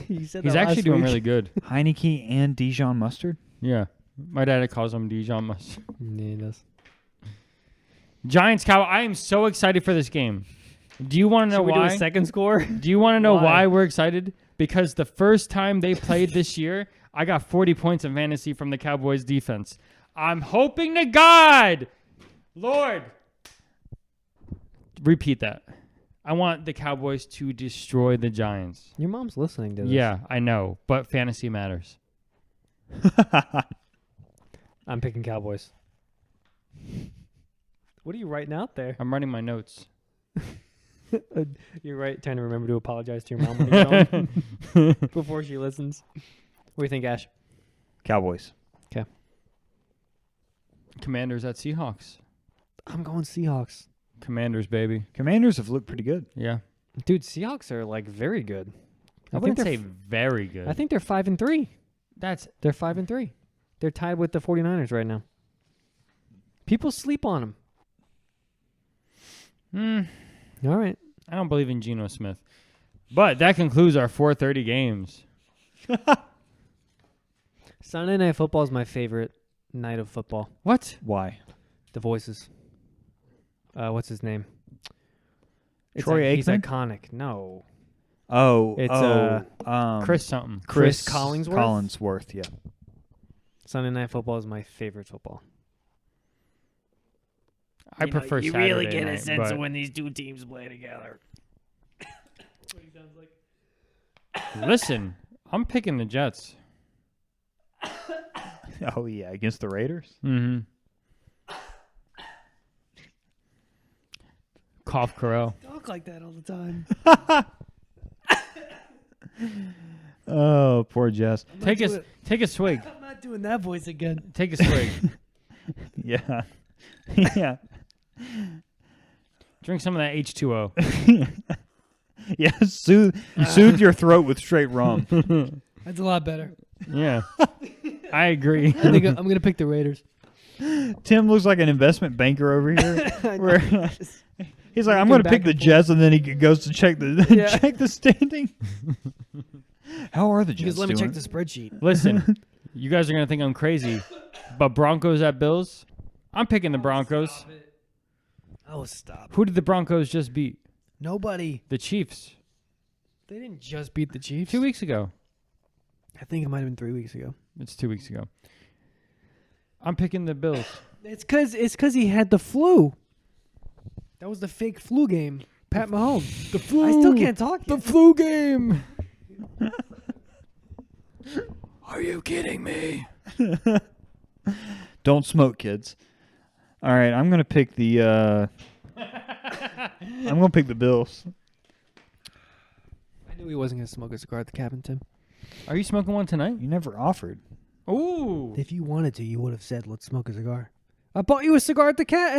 B: You said
A: He's
B: that
A: actually
B: last
A: doing
B: week.
A: really good.
C: Heineke and Dijon Mustard?
A: Yeah. My dad calls him Dijon Mustard.
B: Yeah, he does.
A: Giants Cow. I am so excited for this game. Do you want to know
B: Should we do
A: why?
B: a second score?
A: Do you want to know
B: Why?
A: why we're excited? Because the first time they played this year, I got 40 points in fantasy from the Cowboys defense. I'm hoping to God, Lord, repeat that. I want the Cowboys to destroy the Giants.
B: Your mom's listening to this.
A: Yeah, I know, but fantasy matters.
B: I'm picking Cowboys. What are you writing out there?
A: I'm writing my notes.
B: You're right. Trying to remember to apologize to your mom when you get home before she listens. What do you think, Ash?
C: Cowboys.
A: Commanders at Seahawks.
B: I'm going Seahawks.
A: Commanders, baby.
C: Commanders have looked pretty good.
A: Yeah.
B: Dude, Seahawks are like very good.
A: I wouldn't say very good.
B: I think they're 5-3.
A: that's
B: They're 5-3. They're tied with the 49ers right now. People sleep on them. All right.
A: I don't believe in Geno Smith. But that concludes our 4:30 games.
B: Sunday Night Football is my favorite night of football.
A: What?
C: Why?
B: The voices. What's his name?
C: Troy
B: He's
C: Aikman?
B: iconic. No.
C: Oh,
B: It's,
A: Chris something.
B: Chris Collinsworth?
C: Collinsworth, yeah.
B: Sunday Night Football is my favorite football.
A: I prefer Saturday night, but
B: when these two teams play together.
A: listen, I'm picking the Jets.
C: Oh, yeah, against the Raiders?
A: Mm-hmm. Cough Corral.
D: Talk like that all the time.
C: Oh, poor Jess.
A: Take a swig.
D: I'm not doing that voice again.
A: Take a swig.
C: Yeah. Yeah.
A: Drink some of that H2O.
C: Yeah, soothe your throat with straight rum.
D: That's a lot better.
A: Yeah. I agree.
D: I think I'm going to pick the Raiders.
C: Tim looks like an investment banker over here. Where he's like, I'm
D: Looking
C: going to pick
D: back
C: the
D: and
C: Jets, and then he goes to check the check the standing. How are the Jets
D: Because let me
C: doing?
D: check the spreadsheet.
A: Listen, You guys are gonna think I'm crazy, but Broncos at Bills. I'm picking the Broncos.
D: Oh, stop.
A: Who did the Broncos just beat?
D: Nobody.
A: The Chiefs
D: They didn't just beat the Chiefs.
A: 2 weeks ago.
D: I think it might have been 3 weeks ago.
A: It's 2 weeks ago. I'm picking the Bills.
D: It's because he had the flu. That was the fake flu game. Pat Mahomes.
A: The flu.
D: I still can't talk.
A: The
D: Yet.
A: flu game. Are you kidding me?
C: Don't smoke, kids. All right, I'm gonna pick the. I'm gonna pick the Bills.
D: I knew he wasn't gonna smoke a cigar at the cabin, Tim.
A: Are you smoking one tonight?
C: You never offered.
A: Ooh.
D: If you wanted to, you would have said, "Let's smoke a cigar." I bought you a cigar at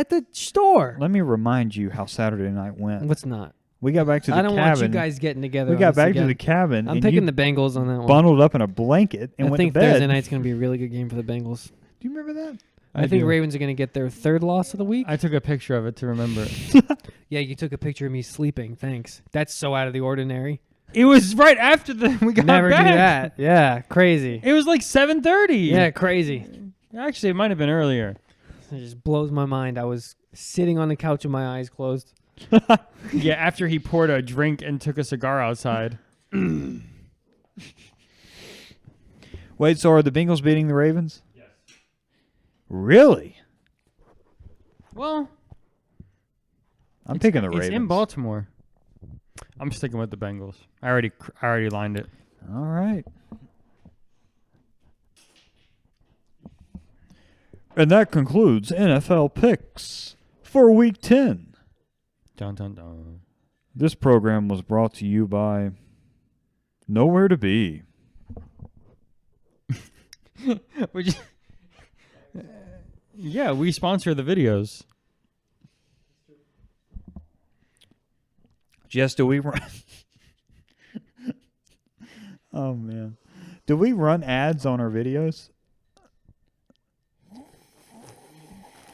D: the store.
C: Let me remind you how Saturday night went.
D: Let's not.
C: We got back to the
D: I don't
C: cabin.
D: want you guys getting together.
C: we
D: on
C: got
D: this
C: back
D: again.
C: to the cabin.
D: I'm
C: and
D: picking
C: you
D: the Bengals on that one.
C: bundled up in a blanket and
D: I
C: went
D: think
C: to bed.
D: Thursday night's going to be a really good game for the Bengals.
C: Do you remember that?
D: I think
A: do.
D: Ravens are going to get their third loss of the week.
A: I took a picture of it to remember it.
D: Yeah, you took a picture of me sleeping. Thanks. That's so out of the ordinary.
A: It was right after we got
D: Never
A: back.
D: do that. Yeah, crazy.
A: It was like 7:30.
D: Yeah, crazy.
A: Actually, it might have been earlier.
D: It just blows my mind. I was sitting on the couch with my eyes closed.
A: Yeah, after he poured a drink and took a cigar outside.
C: Wait, so are the Bengals beating the Ravens? Yes. Really?
A: Well,
C: I'm picking the Ravens.
A: It's in Baltimore. I'm sticking with the Bengals. I already lined it.
C: All right. And that concludes NFL picks for Week 10.
A: Dun dun dun.
C: This program was brought to you by Nowhere to Be.
A: Yeah, we sponsor the videos.
C: Jess, do we run? Oh man, do we run ads on our videos?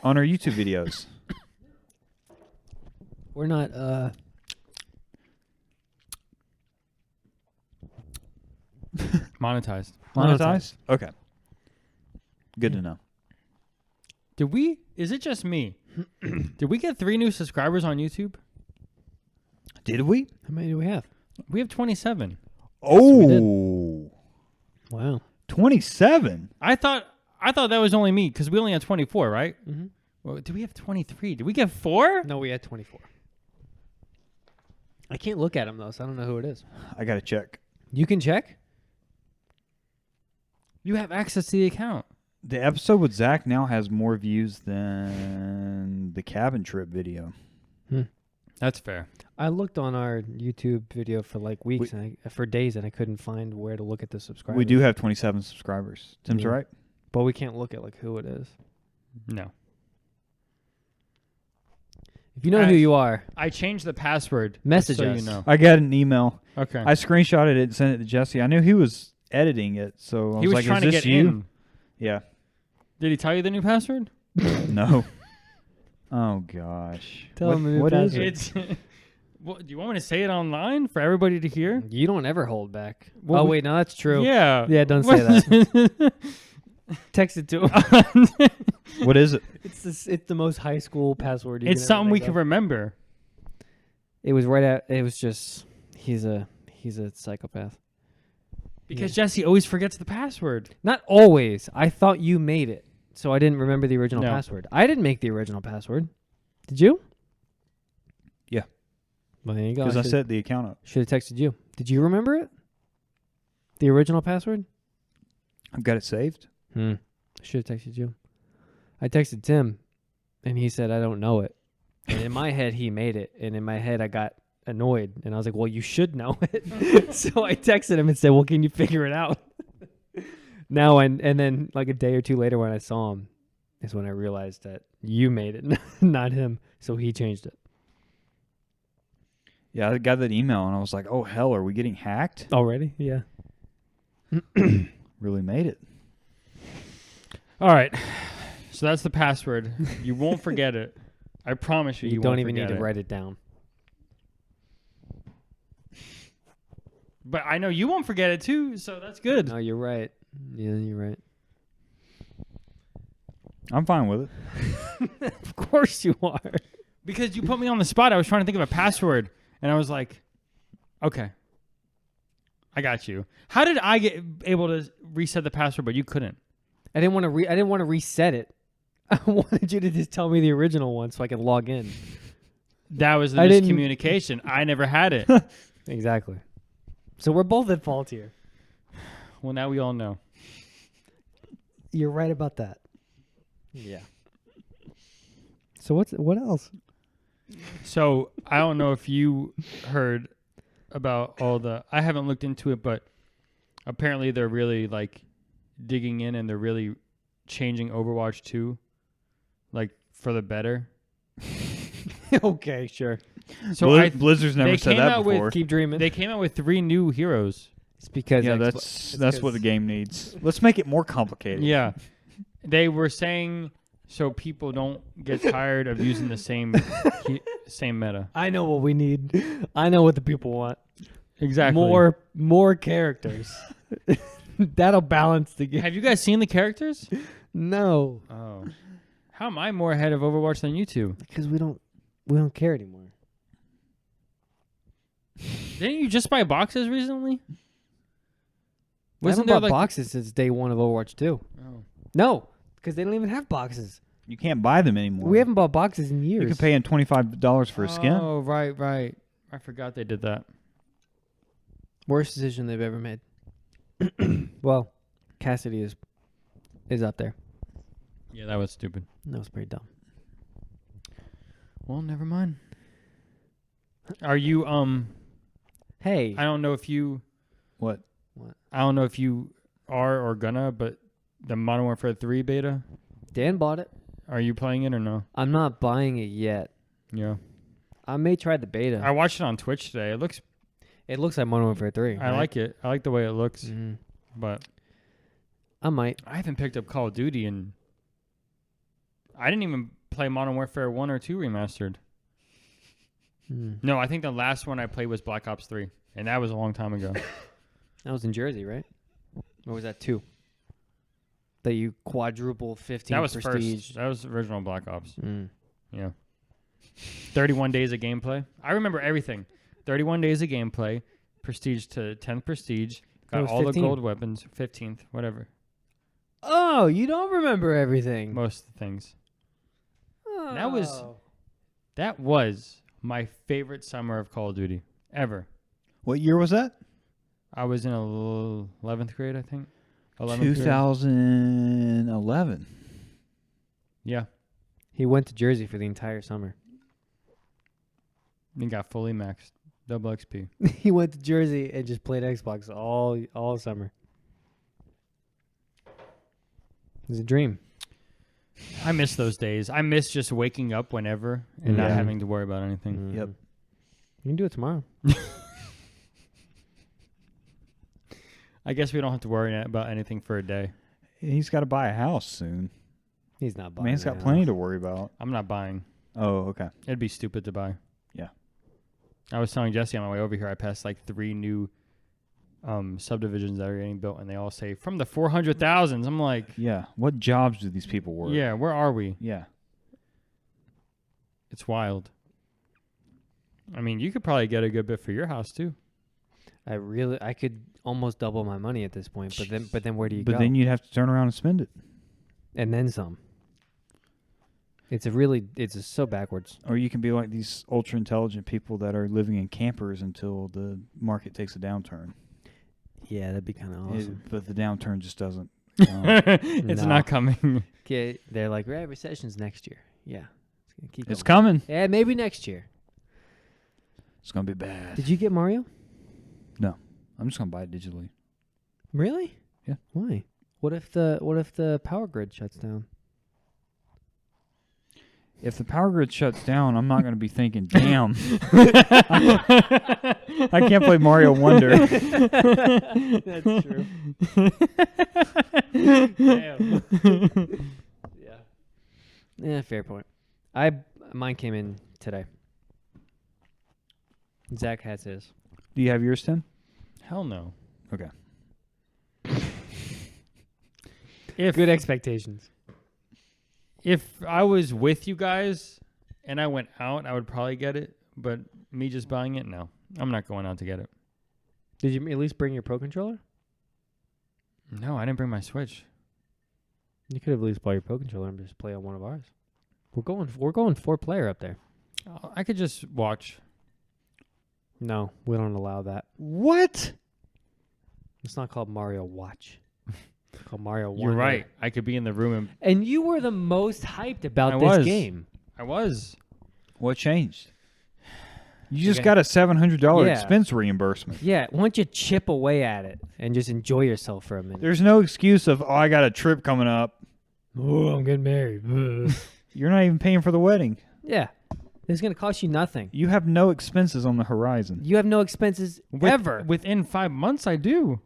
C: On our YouTube videos?
D: We're not.
A: Monetized.
C: Monetized? Okay. Good to know.
A: Is it just me? Did we get 3 new subscribers on YouTube?
C: Did we?
D: How many do we have?
A: We have 27.
C: Oh,
D: Wow.
C: 27.
A: I thought that was only me because we only had 24, right?
D: Mm-hmm.
A: Well, did we have 23? Did we get 4?
D: No, we had 24. I can't look at him though, so I don't know who it is.
C: I gotta check.
D: You can check.
A: You have access to the account.
C: The episode with Zach now has more views than the cabin trip video.
A: That's fair.
D: I looked on our YouTube video for like weeks, for days, and I couldn't find where to look at the subscribers.
C: We do have 27 subscribers. Tim's
D: Yeah.
C: right.
D: but we can't look at like who it is.
A: No.
D: If you know who you are,
A: I changed the password.
D: Message
A: so
D: us.
A: you know.
C: I got an email.
A: Okay.
C: I screenshotted it and sent it to Jesse. I knew he was editing it, so I
A: he was
C: like,
A: trying
C: "Is
A: to
C: this
A: get
C: you?"
A: in.
C: Yeah.
A: Did he tell you the new password?
C: No. Oh gosh.
D: Tell him the new
C: what is
D: password.
C: it?
A: It's. What, do you want me to say it online for everybody to hear?
D: you don't ever hold back.
A: Well,
D: oh wait, no, that's true.
A: Yeah.
D: Yeah, don't say that. Text it to him.
C: What is it?
D: It's the most high school password.
A: It's something we can remember.
D: It was right at. It was just. He's a psychopath.
A: Because Jesse always forgets the password.
D: Not always. I thought you made it, so I didn't remember the original
A: No.
D: password. I didn't make the original password. Did you?
C: Yeah.
D: Well, there you go.
C: Because I set the account up.
D: Should have texted you. Did you remember it? The original password?
C: I've got it saved.
D: I should have texted you. I texted Tim, and he said, I don't know it. And in my head, he made it. And in my head, I got annoyed. And I was like, well, you should know it. So I texted him and said, well, can you figure it out? Now, and then like a day or two later when I saw him, is when I realized that you made it, not him. So he changed it.
C: Yeah, I got that email and I was like, oh, hell, are we getting hacked?
D: Already? Yeah.
C: Really made it.
A: All right. So that's the password. You won't forget it. I promise you.
D: You
A: You
D: don't
A: won't
D: even need
A: forget
D: to
A: it.
D: write it down.
A: But I know you won't forget it too, so that's good.
D: No, you're right. Yeah, you're right.
C: I'm fine with it.
D: Of course you are.
A: Because you put me on the spot. I was trying to think of a password, and I was like, okay, I got you. How did I get able to reset the password, but you couldn't?
D: I didn't want to reset it. I wanted you to just tell me the original one so I could log in.
A: That was the
D: I didn't-
A: miscommunication. I never had it.
D: Exactly. So we're both at fault here.
A: Well, now we all know.
D: You're right about that. Yeah. So what else?
A: So I don't know if you heard about all the. I haven't looked into it, but apparently they're really like digging in and they're really changing Overwatch 2, like for the better.
D: Okay, sure.
A: So
C: Blizzard's never
A: they
C: said
A: came
C: that
A: out with-
C: before.
D: Keep dreaming.
A: they came out with 3 new heroes.
D: It's because
C: Yeah,
D: it's
C: that's what the game needs. Let's make it more complicated.
A: Yeah, they were saying so people don't get tired of using the same same meta.
D: I know what we need. I know what the people want.
A: Exactly.
D: More characters. That'll balance the game.
A: Have you guys seen the characters?
D: No,
A: Oh, how am I more ahead of Overwatch than you two?
D: because we don't care anymore.
A: Didn't you just buy boxes recently?
D: I haven't
A: Wasn't there
D: bought
A: like
D: boxes since day one of Overwatch 2.
A: Oh.
D: No, because they don't even have boxes.
C: You can't buy them anymore.
D: We haven't bought boxes in years.
C: You can pay in $25 for a skin.
A: Oh, right. I forgot they did that.
D: Worst decision they've ever made. Well, Cassidy is up there.
A: Yeah, that was stupid.
D: That was pretty dumb.
A: Well, never mind. Are you
D: Hey,
A: I don't know if you
C: What?
A: I don't know if you are or gonna, but the Modern Warfare 3 beta,
D: Dan bought it.
A: are you playing it or no?
D: I'm not buying it yet.
A: Yeah.
D: I may try the beta.
A: I watched it on Twitch today.
D: It looks like Modern Warfare 3.
A: I like it. I like the way it looks,
D: Mhm.
A: but
D: I might.
A: I haven't picked up Call of Duty and I didn't even play Modern Warfare 1 or 2 remastered.
D: Mm.
A: No, I think the last one I played was Black Ops 3, and that was a long time ago.
D: That was in Jersey, right? Or was that 2? That you quadruple 15
A: That was
D: prestige.
A: first. That was original Black Ops.
D: Mm.
A: Yeah. 31 days of gameplay. I remember everything. 31 days of gameplay. Prestige to 10th prestige.
D: That
A: Got
D: was
A: all
D: 15.
A: the gold weapons. 15th, whatever.
D: Oh, you don't remember everything.
A: Most of the things.
D: Oh.
A: That was my favorite summer of Call of Duty ever.
C: What year was that?
A: I was in 11th grade, I think. 11th grade.
C: 2011.
A: Yeah.
D: He went to Jersey for the entire summer.
A: And got fully maxed. Double XP.
D: He went to Jersey and just played Xbox all summer. It was a dream.
A: I miss those days. I miss just waking up whenever and not
C: Yeah.
A: having to worry about anything.
C: Yep.
D: You can do it tomorrow.
A: I guess we don't have to worry about anything for a day.
C: He's got to buy a house soon.
D: He's not buying.
C: Man's got plenty to worry about.
A: I'm not buying.
C: Oh, okay.
A: It'd be stupid to buy.
C: Yeah.
A: I was telling Jesse on my way over here, I passed like 3 new subdivisions that are getting built, and they all say from the 400,000s. I'm like,
C: Yeah. What jobs do these people work?
A: yeah, where are we?
C: Yeah.
A: It's wild. I mean, you could probably get a good bit for your house too.
D: I could almost double my money at this point, but then where do you
C: But
D: go?
C: then you'd have to turn around and spend it.
D: And then some. It's so backwards.
C: Or you can be like these ultra intelligent people that are living in campers until the market takes a downturn.
D: Yeah, that'd be kind of awesome.
C: But the downturn just doesn't.
A: It's
D: No.
A: not coming.
D: Okay, they're like, right, recession's next year. Yeah, it's gonna keep
C: It's
D: going.
C: coming.
D: Yeah, maybe next year.
C: It's going to be bad.
D: Did you get Mario?
C: I'm just going to buy it digitally.
D: Really?
C: Yeah.
D: Why? What if the power grid shuts down?
C: If the power grid shuts down, I'm not going to be thinking, damn. I can't play Mario Wonder.
D: That's true. Damn. Yeah. Yeah, fair point. Mine came in today. Zach has his.
C: Do you have yours, Tim?
A: Hell no.
C: Okay.
A: If
D: Good expectations.
A: If I was with you guys and I went out, I would probably get it. But me just buying it, no. I'm not going out to get it.
D: Did you at least bring your Pro Controller?
A: No, I didn't bring my Switch.
D: You could have at least bought your Pro Controller and just play on one of ours. We're going 4-player up there.
A: I could just watch.
D: No, we don't allow that.
C: What?
D: It's not called Mario Watch. It's called Mario
A: You're
D: Wonder.
A: right. I could be in the room
D: And you were the most hyped about
A: I
D: this
A: was.
D: game.
A: I was.
C: What changed? You just
A: Okay.
C: got a $700
D: Yeah.
C: expense reimbursement.
D: Yeah, why don't you chip away at it and just enjoy yourself for a minute?
C: There's no excuse of, I got a trip coming up.
D: Oh, I'm getting married.
C: You're not even paying for the wedding.
D: Yeah, it's going to cost you nothing.
C: You have no expenses on the horizon.
D: You have no expenses ever.
A: Within 5 months, I do.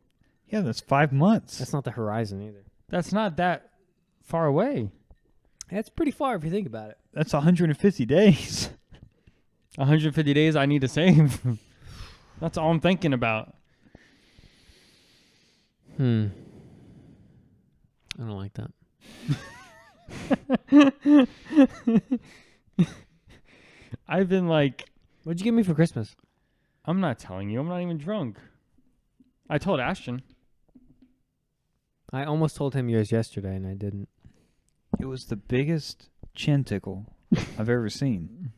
C: Yeah, that's 5 months.
D: That's not the horizon either.
A: That's not that far away.
D: That's pretty far if you think about it.
C: That's 150 days.
A: 150 days I need to save. That's all I'm thinking about.
D: I don't like that.
A: I've been like,
D: What'd you give me for Christmas?
A: I'm not telling you. I'm not even drunk. I told Ashton.
D: I almost told him yours yesterday, and I didn't.
C: It was the biggest chin tickle I've ever seen.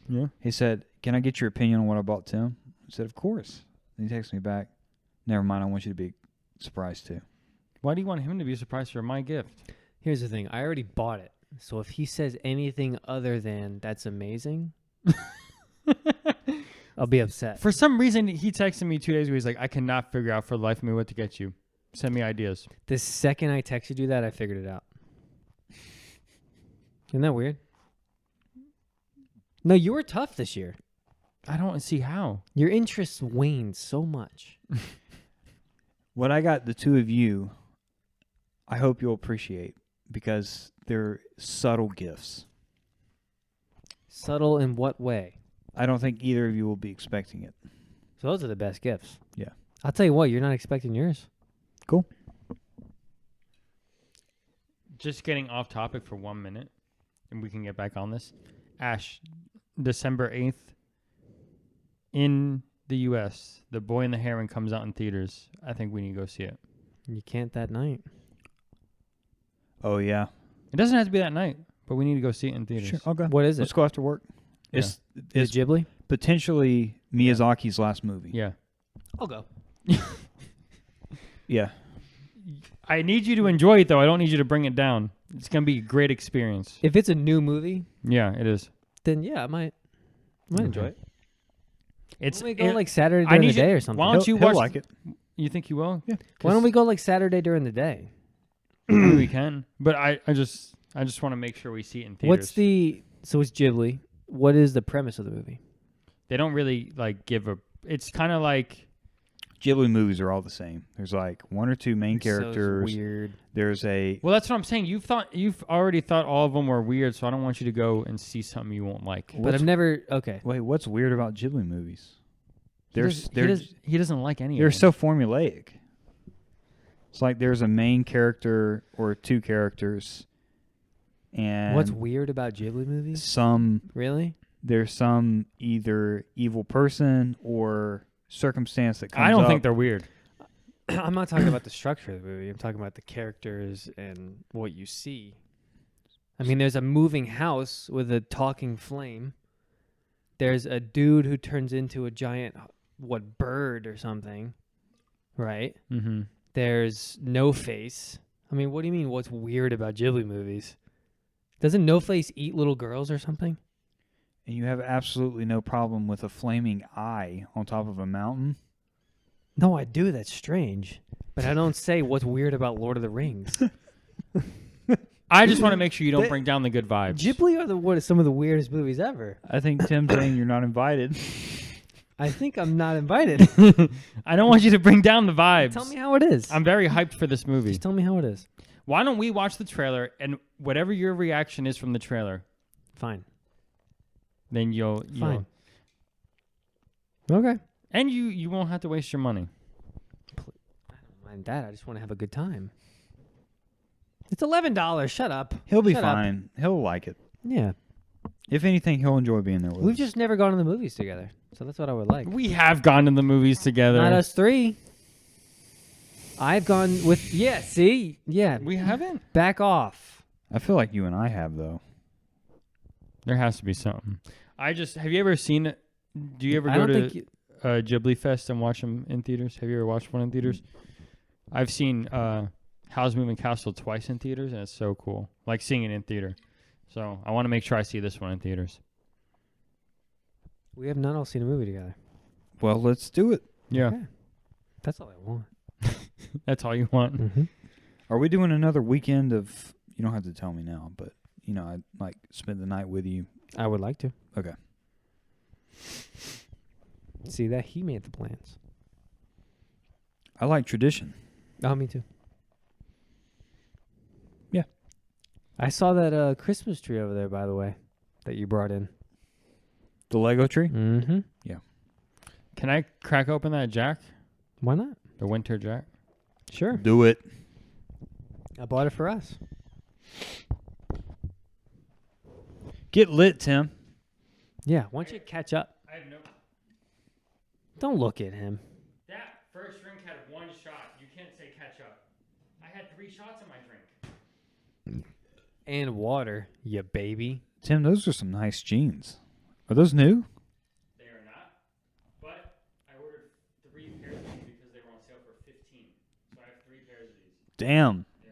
A: Yeah.
C: He said, can I get your opinion on what I bought Tim? I said, of course. And he texted me back, never mind, I want you to be surprised too.
A: Why do you want him to be surprised for my gift?
D: Here's the thing. I already bought it. So if he says anything other than that's amazing, I'll be upset.
A: For some reason, he texted me 2 days ago. He's like, I cannot figure out for the life of me what to get you. Send me ideas.
D: The second I texted you that, I figured it out. Isn't that weird? No, you were tough this year.
A: I don't see how.
D: Your interest waned so much.
C: What I got the two of you, I hope you'll appreciate because they're subtle gifts.
D: Subtle in what way?
C: I don't think either of you will be expecting it.
D: So those are the best gifts.
C: Yeah.
D: I'll tell you what, you're not expecting yours.
C: Cool.
A: Just getting off topic for 1 minute, and we can get back on this. Ash, December 8th, in the U.S., The Boy and the Heron comes out in theaters. I think we need to go see it.
D: You can't that night.
C: Oh, yeah.
A: It doesn't have to be that night, but we need to go see it in theaters.
C: Sure, I'll go.
D: What is it?
C: Let's go after work.
A: Yeah.
C: It's
D: Is it Ghibli?
C: potentially Miyazaki's last movie.
A: Yeah.
D: I'll go.
C: Yeah.
A: I need you to enjoy it, though. I don't need you to bring it down. It's going to be a great experience.
D: If it's a new movie,
A: Yeah, it is.
D: then yeah, I might enjoy it.
A: It's
D: Why don't we go
A: it-
D: like Saturday
A: I
D: during the
A: need you-
D: day or something?
A: Why don't you
C: He'll
A: watch?
C: like it.
A: You think you will?
C: Yeah.
D: Why don't we go like Saturday during the day?
A: Maybe we can. But I just want to make sure we see it in theaters.
D: So it's Ghibli. What is the premise of the movie?
A: They don't really like give a. It's kind of like
C: Ghibli movies are all the same. There's like one or two main
D: So it's
C: characters.
D: weird.
C: There's a
A: well, that's what I'm saying. You've already thought all of them were weird, so I don't want you to go and see something you won't like.
D: But I've never. Okay.
C: wait. What's weird about Ghibli movies?
A: He doesn't like any.
C: They're
A: of them.
C: so formulaic. It's like there's a main character or two characters, and
D: What's weird about Ghibli movies? Really?
C: There's some either evil person or circumstance that comes
A: I don't
C: up.
A: think they're weird.
D: I'm not talking about the structure of the movie. I'm talking about the characters and what you see. I mean, there's a moving house with a talking flame. There's a dude who turns into a giant, bird or something, right?
A: Mm-hmm.
D: There's No Face. I mean, what do you mean? What's weird about Ghibli movies? Doesn't No Face eat little girls or something?
C: And you have absolutely no problem with a flaming eye on top of a mountain.
D: No, I do. That's strange. But I don't say what's weird about Lord of the Rings.
A: I just want to make sure you don't bring down the good vibes.
D: Ghibli are some of the weirdest movies ever.
C: I think Tim's saying you're not invited.
D: I think I'm not invited.
A: I don't want you to bring down the vibes.
D: Tell me how it is.
A: I'm very hyped for this movie.
D: Just tell me how it is.
A: Why don't we watch the trailer and whatever your reaction is from the trailer,
D: Fine.
A: then you'll
D: Fine. Okay.
A: and you won't have to waste your money.
D: I don't mind that. I just want to have a good time.
B: It's $11. Shut up.
C: He'll be
B: Shut up.
C: fine. He'll like it.
B: Yeah.
C: If anything, he'll enjoy being there with
B: We've
C: us.
B: just never gone to the movies together. So that's what I would like.
A: We have gone to the movies together.
B: Not us three. I've gone with... Yeah, see? Yeah.
A: We haven't.
B: Back off.
C: I feel like you and I have, though.
A: There has to be something. Have you ever seen it? Do you ever
B: I
A: go
B: don't
A: to
B: think...
A: Ghibli Fest and watch them in theaters? Have you ever watched one in theaters? I've seen Howl's Moving Castle twice in theaters, and it's so cool. Like seeing it in theater. So I want to make sure I see this one in theaters.
B: We have not all seen a movie together.
C: Well, let's do it.
A: Yeah.
B: Okay. That's all I want.
A: That's all you want.
B: Mm-hmm.
C: Are we doing another weekend of... You don't have to tell me now, but, I'd like spend the night with you.
B: I would like to.
C: Okay.
B: See that? He made the plans.
C: I like tradition.
B: Oh, me too.
C: Yeah.
B: I saw that Christmas tree over there, by the way, that you brought in.
C: The Lego tree?
B: Mm-hmm.
A: Can I crack open that Jack?
B: Why not?
A: The winter Jack?
B: Sure.
C: Do it.
B: I bought it for us.
C: Get lit, Tim.
B: Yeah. Why don't you catch up?
A: I have no...
B: Don't look at him.
A: That first drink had one shot. You can't say catch up. I had 3 shots in my drink.
B: And water, you baby.
C: Tim, those are some nice jeans. Are those new?
A: They are not. But I ordered 3 pairs of these because they were on sale for $15. So I have 3 pairs of these.
C: Damn.
A: Yeah.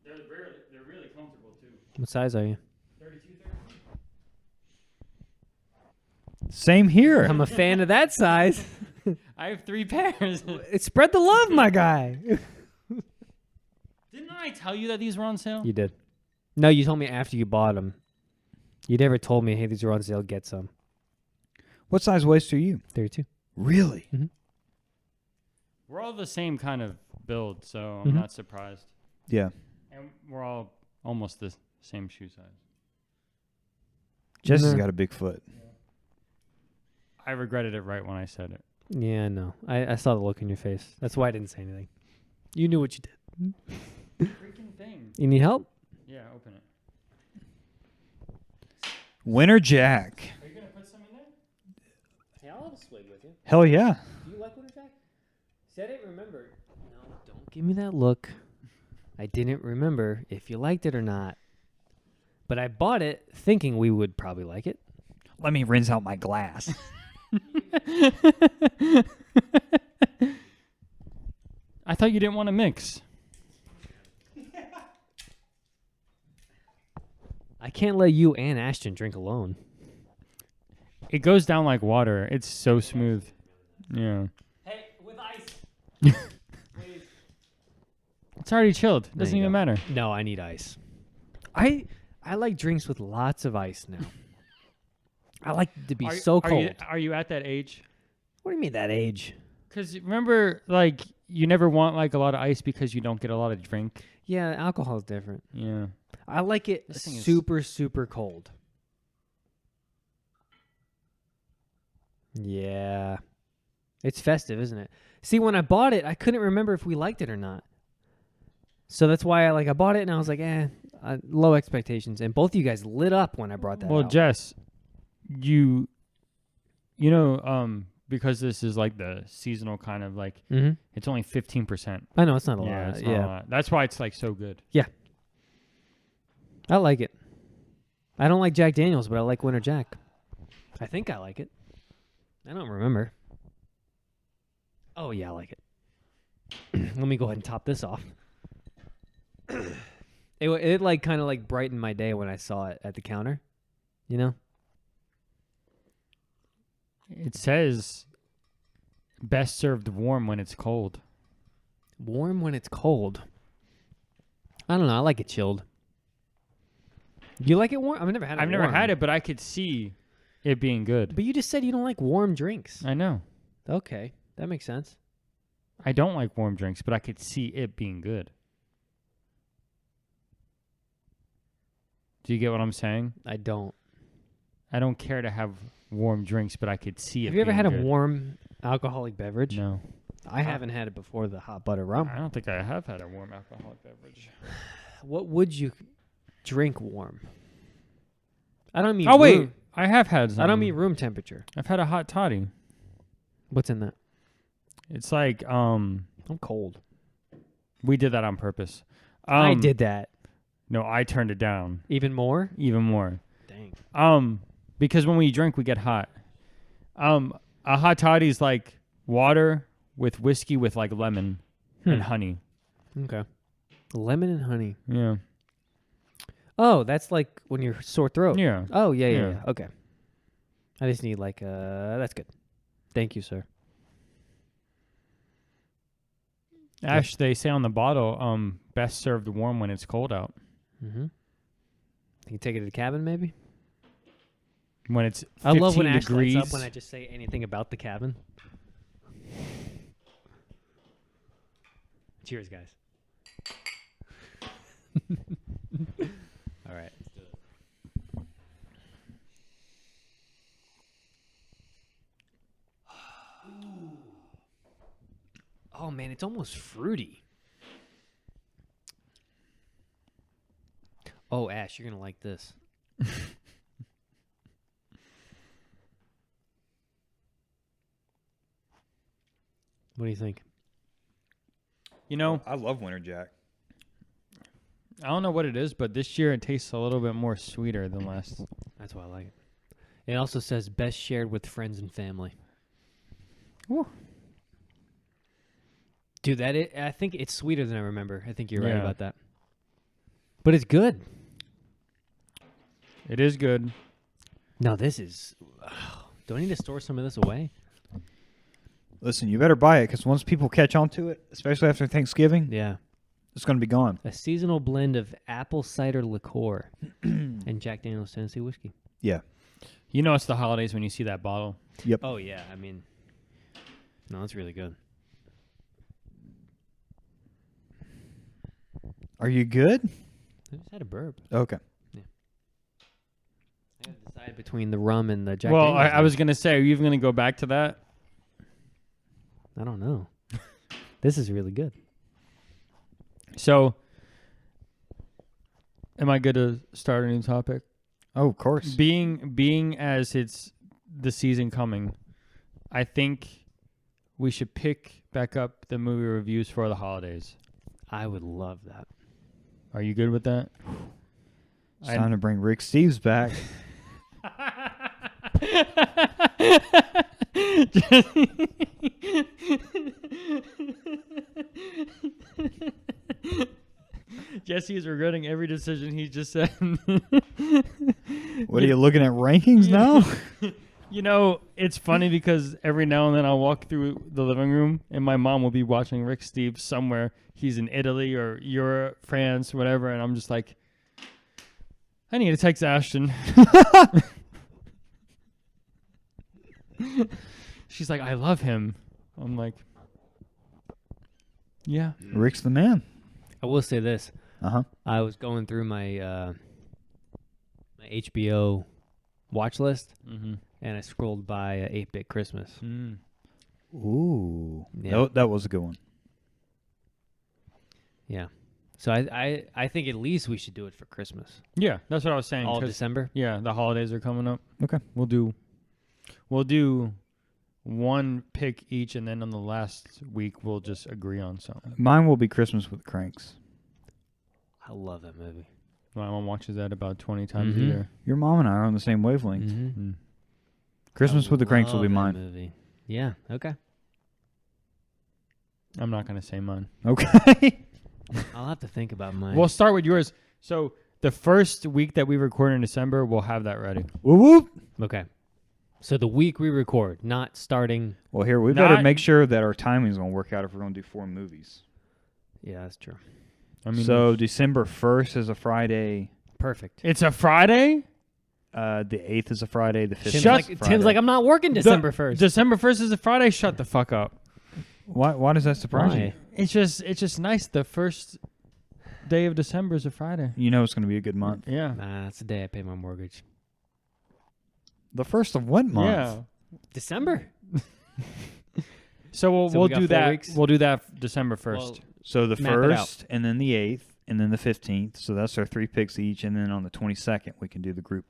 A: They're really comfortable too.
B: What size are you?
A: 32, 30.
C: Same here.
B: I'm a fan of that size.
A: I have 3 pairs.
B: Spread the love, my guy.
A: Didn't I tell you that these were on sale?
B: You did. No, you told me after you bought them. You never told me, hey, these are on sale, get some.
C: What size waist are you?
B: 32.
C: Really?
A: We're all the same kind of build, so
B: Mhm.
A: I'm not surprised.
C: Yeah.
A: And we're all almost the same shoe size.
C: Jesse's
B: Nah.
C: got a big foot.
A: I regretted it right when I said it.
B: Yeah, I know. I saw the look in your face. That's why I didn't say anything. You knew what you did.
A: Freaking thing.
B: You need help?
A: Yeah, open it.
C: Winter Jack.
A: Are you going to put some in there?
B: Hey, I'll have a swig with you.
C: Hell yeah.
B: Do you like Winter Jack? See, I didn't remember. No, don't give me that look. I didn't remember if you liked it or not. But I bought it thinking we would probably like it.
C: Let me rinse out my glass.
A: I thought you didn't want to mix.
B: I can't let you and Ashton drink alone.
A: It goes down like water. It's so smooth. Yeah.
B: Hey, with ice. Please.
A: It's already chilled.
B: There
A: Doesn't
B: you
A: even
B: go.
A: matter.
B: No, I need ice. I like drinks with lots of ice now. I like it to be so cold.
A: Are you at that age?
B: What do you mean that age?
A: Because remember, like, you never want, like, a lot of ice because you don't get a lot of drink.
B: Yeah, alcohol is different.
A: Yeah.
B: I like it
A: This thing is-
B: super, super cold. Yeah. It's festive, isn't it? See, when I bought it, I couldn't remember if we liked it or not. So that's why I bought it and I was like, low expectations. And both of you guys lit up when I brought that
A: Well,
B: out.
A: Jess, you know, because this is like the seasonal kind of like,
B: Mm-hmm.
A: it's only 15%.
B: I know, it's not a
A: Yeah,
B: lot.
A: it's not a lot. That's why it's like so good.
B: I like it. I don't like Jack Daniels, but I like Winter Jack. I think I like it. I don't remember. Oh, yeah, I like it. Let me go ahead and top this off. It like kind of like brightened my day when I saw it at the counter. You know?
A: It says best served warm when it's cold.
B: Warm when it's cold. I don't know. I like it chilled. Do you like it warm? I've never had it
A: I've never
B: warm.
A: had it, but I could see it being good.
B: But you just said you don't like warm drinks.
A: I know.
B: Okay. That makes sense.
A: I don't like warm drinks, but I could see it being good. Do you get what I'm saying?
B: I don't.
A: I don't care to have warm drinks, but I could see it.
B: Have you ever
A: being
B: had a
A: good.
B: warm alcoholic beverage?
A: No.
B: I haven't had it before the hot butter rum.
A: I don't think I have had a warm alcoholic beverage.
B: What would you drink warm? I don't mean.
A: Oh wait,
B: room-
A: I have had some.
B: I don't mean room temperature.
A: I've had a hot toddy.
B: What's in that?
A: It's like
B: I'm cold.
A: we did that on purpose.
B: I did that.
A: No, I turned it down
B: Even more?
A: even more.
B: Dang.
A: Because when we drink, we get hot. A hot toddy is like water with whiskey with like lemon and honey.
B: Okay. Lemon and honey.
A: Yeah.
B: Oh, that's like when you're sore throat.
A: Yeah.
B: Oh, yeah.
A: Yeah.
B: Okay. I just need like that's good. Thank you, sir.
A: Ash, they say on the bottle, best served warm when it's cold out.
B: Mm-hmm. You can take it to the cabin, maybe?
A: When it's 15
B: I love when Ash
A: degrees.
B: lights up when I just say anything about the cabin. Cheers, guys. All right. Let's do it. Oh, man, it's almost fruity. Oh, Ash, you're going to like this. What do you think?
A: You know,
C: I love Winter Jack.
A: I don't know what it is, but this year it tastes a little bit more sweeter than last.
B: That's why I like it. It also says best shared with friends and family.
A: Woo.
B: Dude, I think it's sweeter than I remember. I think you're right
A: Yeah.
B: about that. But it's good.
A: It is good.
B: No, this is... do I need to store some of this away?
C: Listen, you better buy it because once people catch on to it, especially after Thanksgiving,
B: Yeah.
C: it's going to be gone.
B: A seasonal blend of apple cider liqueur and Jack Daniel's Tennessee whiskey.
C: Yeah.
A: You know it's the holidays when you see that bottle.
C: Yep.
B: Oh, yeah. I mean... No, it's really good.
C: Are you good?
B: I just had a burp.
C: Okay.
B: I had to decide between the rum and the Jack
A: Well,
B: Daniel's.
A: I was going to say, are you even going to go back to that?
B: I don't know. This is really good.
A: So, am I good to start a new topic?
C: Oh, of course.
A: Being as it's the season coming, I think we should pick back up the movie reviews for the holidays.
B: I would love that.
A: Are you good with that?
C: It's time to bring Rick Steves back.
A: Jesse is regretting every decision he just said.
C: What are you looking at rankings now?
A: You know, it's funny because every now and then I'll walk through the living room and my mom will be watching Rick Steves somewhere. He's in Italy or Europe, France, whatever, and I'm just like, I need to text Ashton. She's like, I love him. I'm like, yeah.
C: Rick's the man.
B: I will say this.
C: Uh-huh.
B: I was going through my my HBO watch list,
A: Mm-hmm.
B: and I scrolled by 8-Bit Christmas.
A: Mm.
C: Ooh.
B: Yeah.
C: That was a good one.
B: Yeah. So I think at least we should do it for Christmas.
A: Yeah, that's what I was saying.
B: All
A: 'cause,
B: December?
A: yeah, the holidays are coming up.
C: Okay.
A: We'll do one pick each, and then on the last week we'll just agree on something.
C: Mine will be Christmas with Cranks.
B: I love that movie.
A: My mom watches that about 20 times
B: Mhm.
A: a year.
C: Your mom and I are on the same wavelength.
B: Mm-hmm.
A: Mm.
C: Christmas with the Cranks will be
B: Love that
C: mine.
B: Movie. Yeah. Okay.
A: I'm not going to say mine.
C: Okay.
B: I'll have to think about mine.
A: We'll start with yours. So the first week that we record in December, we'll have that ready.
C: Whoop whoop.
B: Okay. So the week we record, not starting.
C: Well, here, we
A: Not-
C: better make sure that our timing's going to work out if we're going to do 4 movies.
B: Yeah, that's true.
A: I mean,
C: So December 1st is a Friday.
B: Perfect.
A: it's a Friday?
C: The 8th is a Friday. The 5th
B: Tim's
C: is
A: Shut-
C: a
B: like,
C: Friday.
B: Tim's like, I'm not working December 1st.
A: December 1st is a Friday? Shut the fuck up.
C: Why does that surprise you?
B: Why?
A: It's just nice. The first day of December is a Friday.
C: You know it's going to be a good month.
A: Yeah.
B: Nah, that's the day I pay my mortgage.
C: The first of what month?
A: Yeah.
B: December.
A: So we'll,
B: So we
A: we'll
B: got
A: do
B: 4
A: that.
B: weeks?
A: We'll do that December 1st.
B: Well,
C: So the
B: Map it out.
C: 1st, and then the 8th, and then the 15th. So that's our 3 picks each, and then on the 22nd we can do the group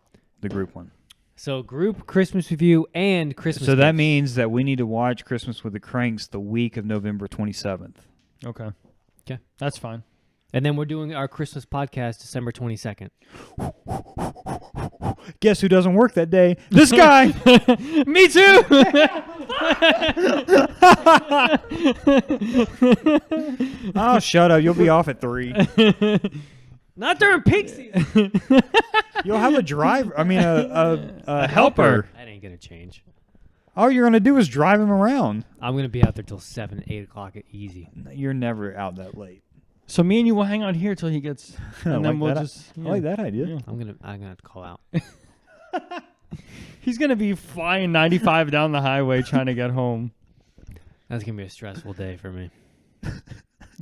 C: one.
B: So group Christmas review and Christmas.
C: So that
B: gifts.
C: means that we need to watch Christmas with the Cranks the week of November 27th.
A: Okay.
B: 'Kay.
A: That's fine.
B: And then we're doing our Christmas podcast December 22nd.
C: Guess who doesn't work that day? This guy.
A: Me too.
C: Oh, shut up! You'll be off at 3.
B: Not during peak season.
C: You'll have a driver. I mean, a helper.
B: That ain't gonna change.
C: All you're gonna do is drive him around.
B: I'm gonna be out there till 7, 8 o'clock at easy.
C: You're never out that late.
A: So me and you will hang out here till he gets,
C: I
A: and then
C: like
A: we'll
C: that.
A: just.
C: I like that idea.
A: Yeah.
B: I'm gonna have to call out.
A: He's gonna be flying 95 down the highway trying to get home.
B: That's gonna be a stressful day for me.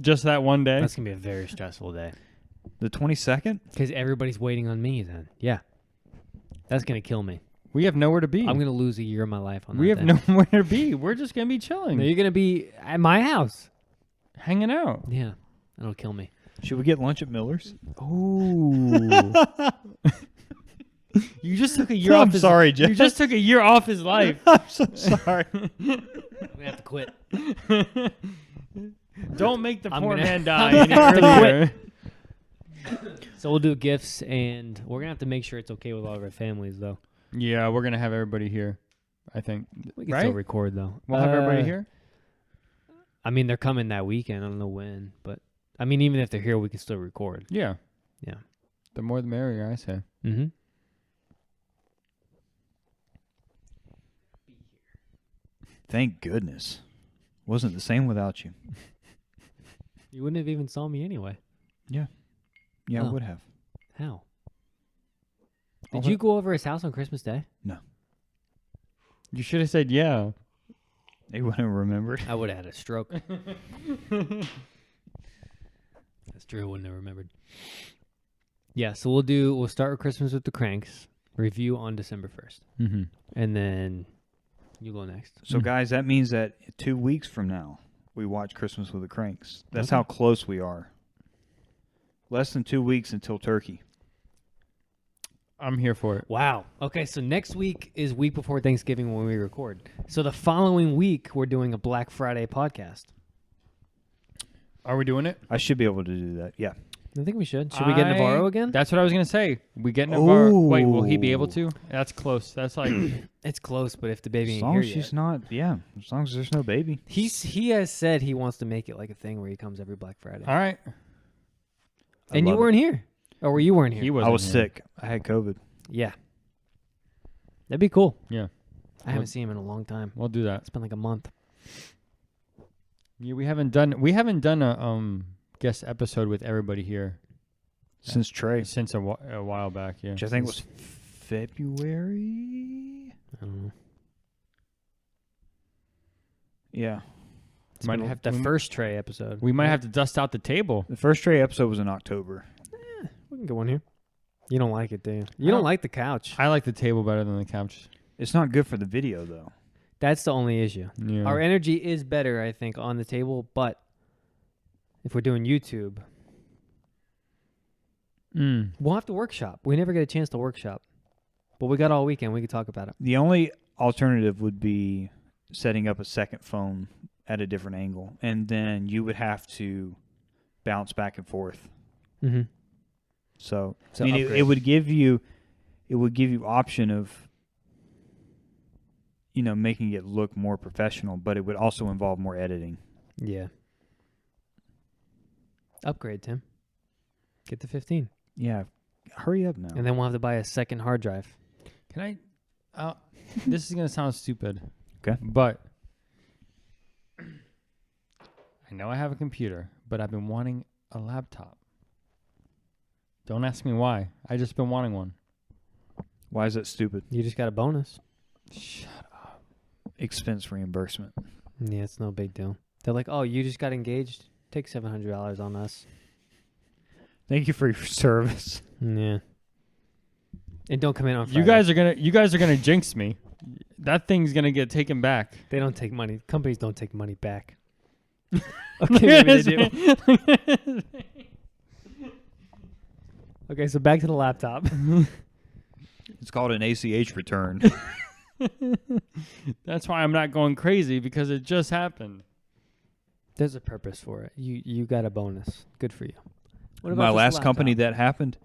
A: Just that one day.
B: That's gonna be a very stressful day
C: The 22nd?
B: because everybody's waiting on me. Then, yeah, that's gonna kill me.
A: We have nowhere to be.
B: I'm gonna lose a year of my life on
A: we
B: that.
A: have
B: day.
A: nowhere to be. We're just gonna be chilling,
B: No, you're gonna be at my house.
A: hanging out.
B: Yeah, that'll kill me.
C: Should we get lunch at Miller's?
A: Ooh. You just took a year
C: I'm
A: off. His,
C: sorry,
A: You
C: Jeff.
A: just took a year off his life.
C: I'm so sorry.
B: I'm gonna have to quit.
A: Don't make the
B: I'm
A: poor
B: gonna-
A: man
B: I'm
A: die
B: gonna
A: any
B: have to
A: earlier.
B: So we'll do gifts, and we're gonna have to make sure it's okay with all of our families, though.
A: Yeah, we're gonna have everybody here. I think.
B: We can
A: Right?
B: still record though.
A: We'll have everybody here.
B: I mean, they're coming that weekend. I don't know when, but I mean, even if they're here, we can still record.
A: Yeah.
B: Yeah.
A: The more the merrier, I say.
B: Mm-hmm.
C: Thank goodness. Wasn't the same without you.
B: You wouldn't have even saw me anyway.
C: Yeah, I
B: Oh.
C: would have.
B: How?
C: I'll
B: Did you
C: let-
B: go over his house on Christmas Day?
A: You should have said yeah.
C: They wouldn't have remembered.
B: I would have had a stroke. That's true. I wouldn't have remembered. Yeah, so we'll start with Christmas with the Cranks. Review on December 1st.
A: Mm-hmm.
B: And then you go next.
C: So, guys, that means that 2 weeks from now, we watch Christmas with the Cranks. That's
B: Okay.
C: how close we are. Less than 2 weeks until Turkey.
A: I'm here for it.
B: Wow. Okay, so next week is week before Thanksgiving when we record. So the following week, we're doing a Black Friday podcast.
A: Are we doing it?
C: I should be able to do that. Yeah.
B: I think we should. Should we get Navarro again?
A: That's what I was gonna say. We get Navarro. Wait, will he be able
C: Ooh.
A: to? That's close. That's like
B: It's close, but if the baby
C: As
B: ain't
C: long
B: here
C: as she's
B: yet.
C: not, yeah. As long as there's no baby.
B: He has said he wants to make it like a thing where he comes every Black Friday.
A: all right.
B: And you
C: love
B: weren't here. Or were you weren't here?
A: He was.
C: I was sick. I had COVID.
B: Yeah. That'd be cool.
A: Yeah,
B: I haven't seen him in a long time.
A: we'll do that.
B: It's been like a month.
A: Yeah, we haven't done a guest episode with everybody here
C: Since Trey.
A: since a while back. Yeah,
C: Which I think was February.
B: I don't know.
C: Yeah.
B: It's
A: Might
B: been
A: have
B: the
A: to-
B: first Trey episode.
A: we might have to dust out the table.
C: The first Trey episode was in October.
B: We can go one here. You don't like it, do you? You
A: I
B: don't
A: don't-
B: like the couch.
A: I like the table better than the couch.
C: It's not good for the video, though.
B: That's the only issue.
A: Yeah.
B: Our energy is better, I think, on the table, but if we're doing YouTube, we'll have to workshop. We never get a chance to workshop. But we got all weekend. We could talk about it.
C: The only alternative would be setting up a second phone at a different angle, and then you would have to bounce back and forth.
B: Mm-hmm.
C: So,
B: So
C: I mean, it
B: upgrade.
C: would give you option of, making it look more professional, but it would also involve more editing.
B: Yeah. Upgrade, Tim. Get the 15.
C: Yeah, hurry up now.
B: And then we'll have to buy a second hard drive.
A: Can I? This is gonna sound stupid.
C: Okay.
A: But I know I have a computer, but I've been wanting a laptop. Don't ask me why. I just been wanting one.
C: Why is that stupid?
B: You just got a bonus.
A: Shut up.
C: Expense reimbursement.
B: Yeah, it's no big deal. They're like, oh, you just got engaged? Take $700 on us.
C: Thank you for your service.
B: Yeah. And don't come in on Friday.
A: You guys are gonna jinx me. that thing's gonna get taken back.
D: They don't take money. Companies don't take money back. Okay, maybe they do. Okay, so back to the laptop.
C: It's called an ACH return.
A: That's why I'm not going crazy, because it just happened.
D: There's a purpose for it. You got a bonus. Good for you. What
C: My
D: this
C: last company
D: laptop?
C: that happened,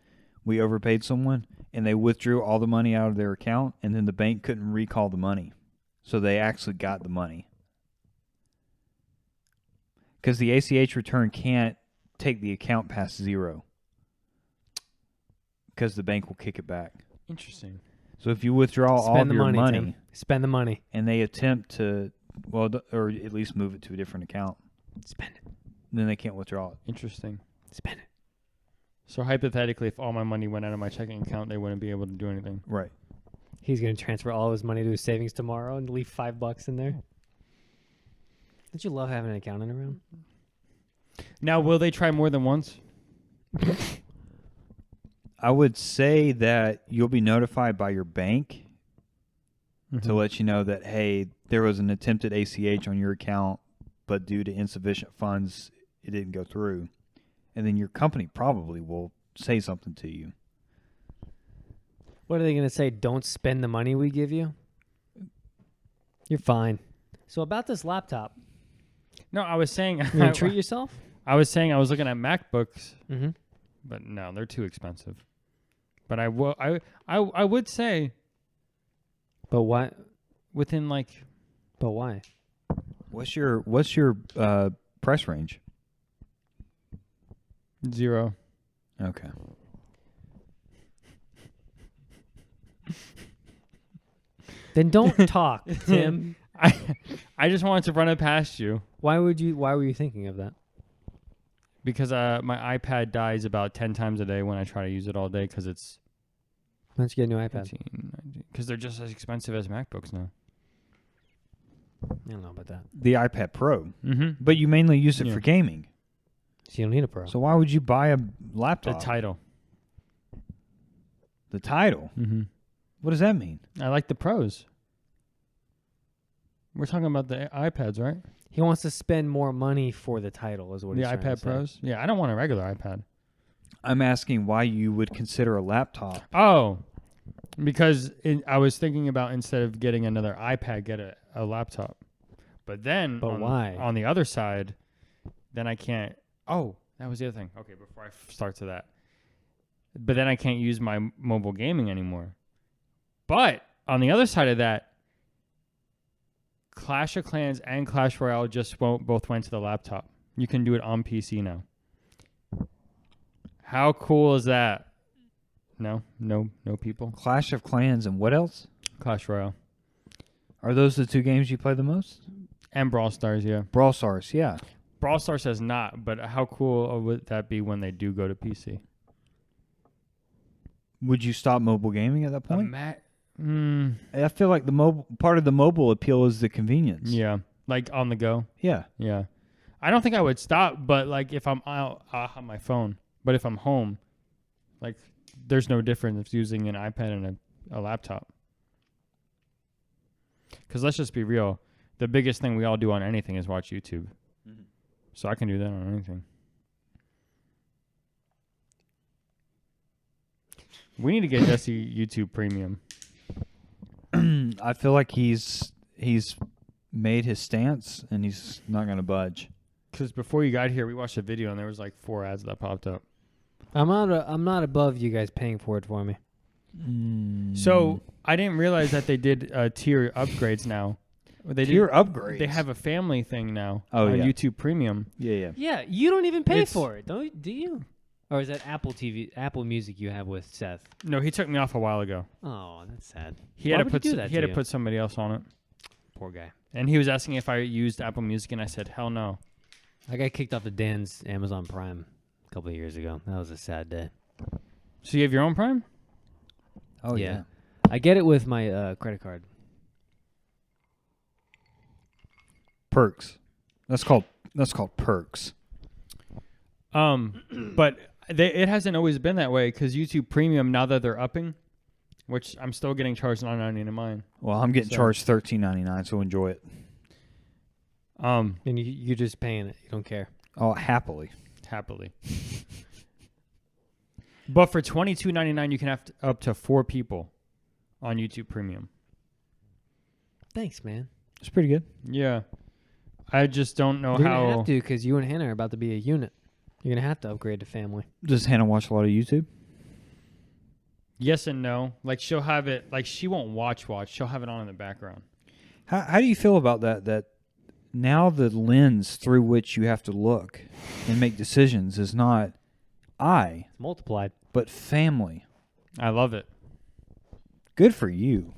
C: we overpaid someone, and they withdrew all the money out of their account, and then the bank couldn't recall the money. So they actually got the money. Because the ACH return can't take the account past 0. Because the bank will kick it back.
A: Interesting.
C: So if you withdraw all
D: Spend
C: of
D: the
C: your
D: money,
C: money
D: Tim. Spend the money.
C: and they attempt to, or at least move it to a different account,
D: Spend it.
C: then they can't withdraw it.
A: Interesting.
D: Spend it.
A: So hypothetically, if all my money went out of my checking account, they wouldn't be able to do anything.
C: Right.
D: He's going to transfer all his money to his savings tomorrow and leave $5 in there. Don't you love having an accountant around?
A: Now, will they try more than once?
C: I would say that you'll be notified by your bank to let you know that, hey, there was an attempted ACH on your account, but due to insufficient funds, it didn't go through. And then your company probably will say something to you.
D: What are they going to say? Don't spend the money we give you? You're fine. So about this laptop,
A: No, I was saying
D: you going to treat yourself?
A: I was saying I was looking at MacBooks,
D: Mm-hmm.
A: but no, they're too expensive. But I would say
D: But why?
A: within like
D: But why?
C: What's your price range?
A: 0.
C: Okay.
D: Then don't talk, Tim.
A: I just wanted to run it past you
D: Why were you thinking of that?
A: because my iPad dies about 10 times a day when I try to use it all day because it's
D: Why don't you get a new iPad?
A: because they're just as expensive as MacBooks now.
D: I don't know about that.
C: The iPad Pro.
A: Mm-hmm.
C: But you mainly use it
A: Yeah.
C: for gaming.
D: So you don't need a Pro.
C: So why would you buy a
A: The
C: laptop?
A: title.
C: The title?
A: Mm-hmm.
C: What does that mean?
A: I like the pros. We're talking about the iPads, right?
D: He wants to spend more money for the title, is what
A: The
D: he's trying to
A: iPad
D: say.
A: Pros. Yeah, I don't want a regular iPad.
C: I'm asking why you would consider a laptop.
A: Oh, because I was thinking about instead of getting another iPad, get a laptop. But then,
D: But why?
A: On the other side, then I can't. Oh, that was the other thing. Okay, before I start to that. But then I can't use my mobile gaming anymore. But on the other side of that, Clash of Clans and Clash Royale both went to the laptop. You can do it on PC now. How cool is that? No people.
C: Clash of Clans and what else?
A: Clash Royale
C: Are those the two games you play the most?
A: and Brawl Stars, yeah.
C: Brawl Stars, yeah.
A: Brawl Stars says not, but how cool would that be when they do go to PC?
C: Would you stop mobile gaming at that point? I feel like the mobile part of the mobile appeal is the convenience.
A: Yeah, like on the go.
C: Yeah.
A: Yeah, I don't think I would stop, but like if I'm out, I'll have my phone. But if I'm home, like there's no difference using an iPad and a laptop. Because let's just be real, the biggest thing we all do on anything is watch YouTube.
C: Mm-hmm.
A: So I can do that on anything. We need to get Jesse YouTube Premium.
C: I feel like he's made his stance and he's not going to budge.
A: Because before you got here, we watched a video and there was like 4 ads that popped up.
D: I'm not above you guys paying for it for me.
A: So I didn't realize that they did tier upgrades now. They
C: tier upgrades.
A: They have a family thing now
C: Oh,
A: on
C: yeah.
A: YouTube Premium.
C: Yeah.
D: Yeah, you don't even pay
A: It's-
D: for it, do you? Or is that Apple Music you have with Seth?
A: No, he took me off a while ago.
D: Oh, that's sad.
A: He
D: Why
A: had to
D: would
A: put
D: he do that
A: he had
D: to
A: to
D: you?
A: put somebody else on it,
D: Poor guy.
A: and he was asking if I used Apple Music, and I said hell no.
D: I got kicked off of Dan's Amazon Prime a couple of years ago. That was a sad day.
A: So you have your own Prime?
C: Oh, yeah.
D: I get it with my credit card.
C: Perks. That's called perks.
A: But it hasn't always been that way because YouTube Premium, now that they're upping, which I'm still getting charged $9.90 in mine.
C: Well, I'm getting
A: So-
C: charged $13.99, so enjoy it.
B: And you're just paying it. You don't care.
C: Oh, happily.
A: Happily. But for $22.99, you can have up to 4 people on YouTube Premium.
B: Thanks, man.
C: It's pretty good.
A: Yeah. I just don't know
B: You're
A: how.
B: gonna have to because you and Hannah are about to be a unit. You're gonna have to upgrade to family.
C: Does Hannah watch a lot of YouTube?
A: Yes and no. Like, she'll have it, like, she won't watch. She'll have it on in the background.
C: How do you feel about that? That now the lens through which you have to look and make decisions is not I,
B: It's multiplied.
C: but family.
A: I love it.
C: Good for you.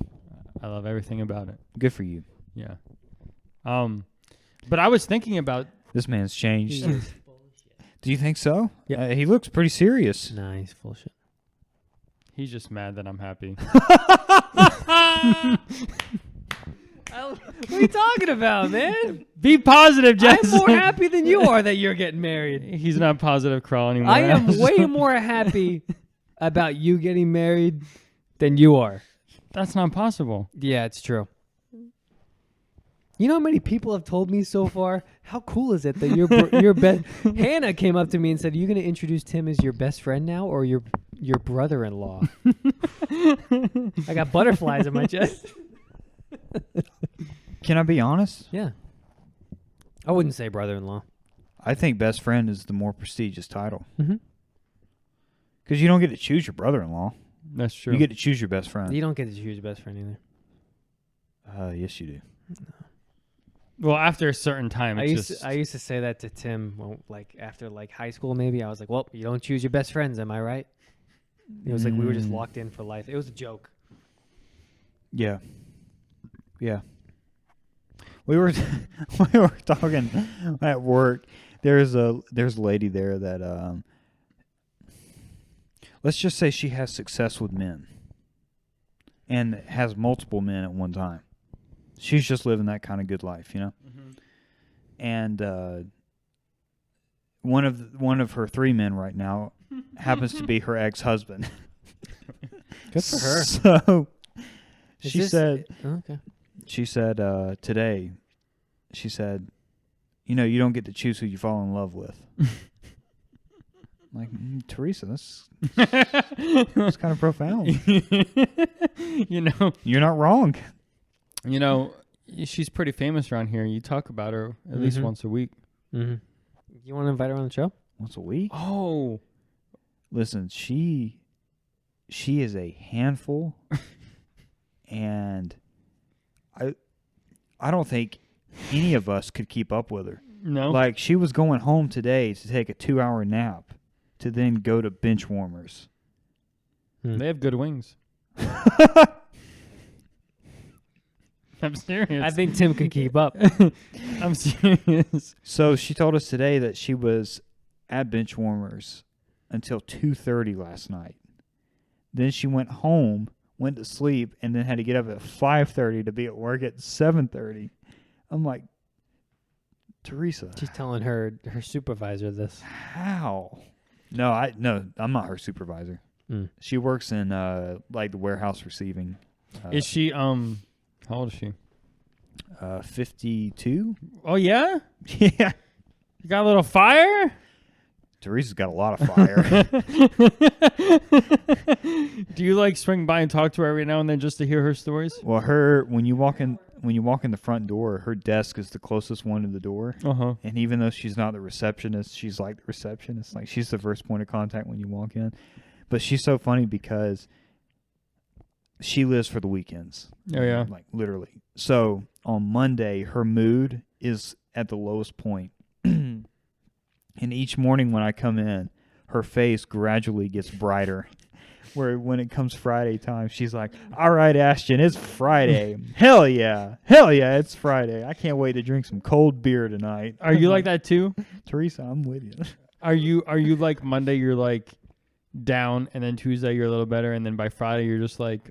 A: I love everything about it.
C: Good for you.
A: Yeah. But I was thinking about.
C: This man's changed.
B: He is.
C: Do you think so?
B: Yeah.
C: He looks pretty serious.
B: Nah, he's full of shit.
A: He's just mad that I'm happy.
B: What are you talking about, man?
A: Be positive, Jess.
B: I'm more happy than you are that you're getting married.
A: He's not positive crawl anymore.
B: I am way more happy about you getting married than you are.
A: That's not possible.
B: Yeah, it's true. You know how many people have told me so far? How cool is it that your best Hannah came up to me and said, "Are you going to introduce Tim as your best friend now, or your brother-in-law?" I got butterflies in my chest.
C: Can I be honest?
B: Yeah, I wouldn't say brother-in-law.
C: I think best friend is the more prestigious title.
B: Mm-hmm.
C: Because you don't get to choose your brother-in-law.
A: That's true.
C: You get to choose your best friend.
B: You don't get to choose your best friend either.
C: Yes, you do.
A: Well, after a certain time,
B: I
A: it's
B: used to say that to Tim, well, like after like high school maybe. I was like, "Well, you don't choose your best friends, am I right?" It was like we were just locked in for life. It was a joke.
C: Yeah. Yeah. We were we were talking at work. There's a lady there that let's just say she has success with men and has multiple men at one time. She's just living that kind of good life, you know.
A: Mm-hmm.
C: And one of her 3 men right now happens to be her ex-husband.
B: Good for her.
C: So
B: Is
C: she
B: this-
C: said.
B: Okay.
C: She said today, she said, you don't get to choose who you fall in love with. Like, Teresa, that's kind of profound. You're not wrong.
A: She's pretty famous around here. You talk about her at least
B: Mhm.
A: once a week.
B: Mm-hmm. You want to invite her on the show?
C: Once a week?
A: Oh,
C: Listen, she is a handful, and I don't think any of us could keep up with her.
A: no.
C: Like, she was going home today to take a 2-hour nap to then go to bench warmers.
A: They have good wings. I'm serious.
B: I think Tim could keep up.
A: I'm serious.
C: So she told us today that she was at bench warmers until 2:30 last night. Then she went home, went to sleep, and then had to get up at 5:30 to be at work at 7:30. I'm like, Teresa,
B: She's telling her supervisor this.
C: how? No, I'm not her supervisor.
B: Mm.
C: She works in like the warehouse receiving.
A: Is she how old is she?
C: 52?
A: Oh yeah?
C: Yeah.
A: You got a little fire?
C: Teresa's got a lot of fire.
A: Do you like swing by and talk to her every now and then just to hear her stories?
C: Well, when you walk in the front door, her desk is the closest one to the door.
A: Uh-huh.
C: And even though she's not the receptionist, she's like the receptionist. Like, she's the first point of contact when you walk in. But she's so funny because she lives for the weekends.
A: Oh, yeah.
C: Like, literally. So on Monday, her mood is at the lowest point. And each morning when I come in, her face gradually gets brighter. Where when it comes Friday time, she's like, "All right, Ashton, it's Friday. Hell yeah, it's Friday. I can't wait to drink some cold beer tonight."
A: Are you like that too?
C: Teresa? I'm with you.
A: Are you like Monday you're like down and then Tuesday you're a little better and then by Friday you're just like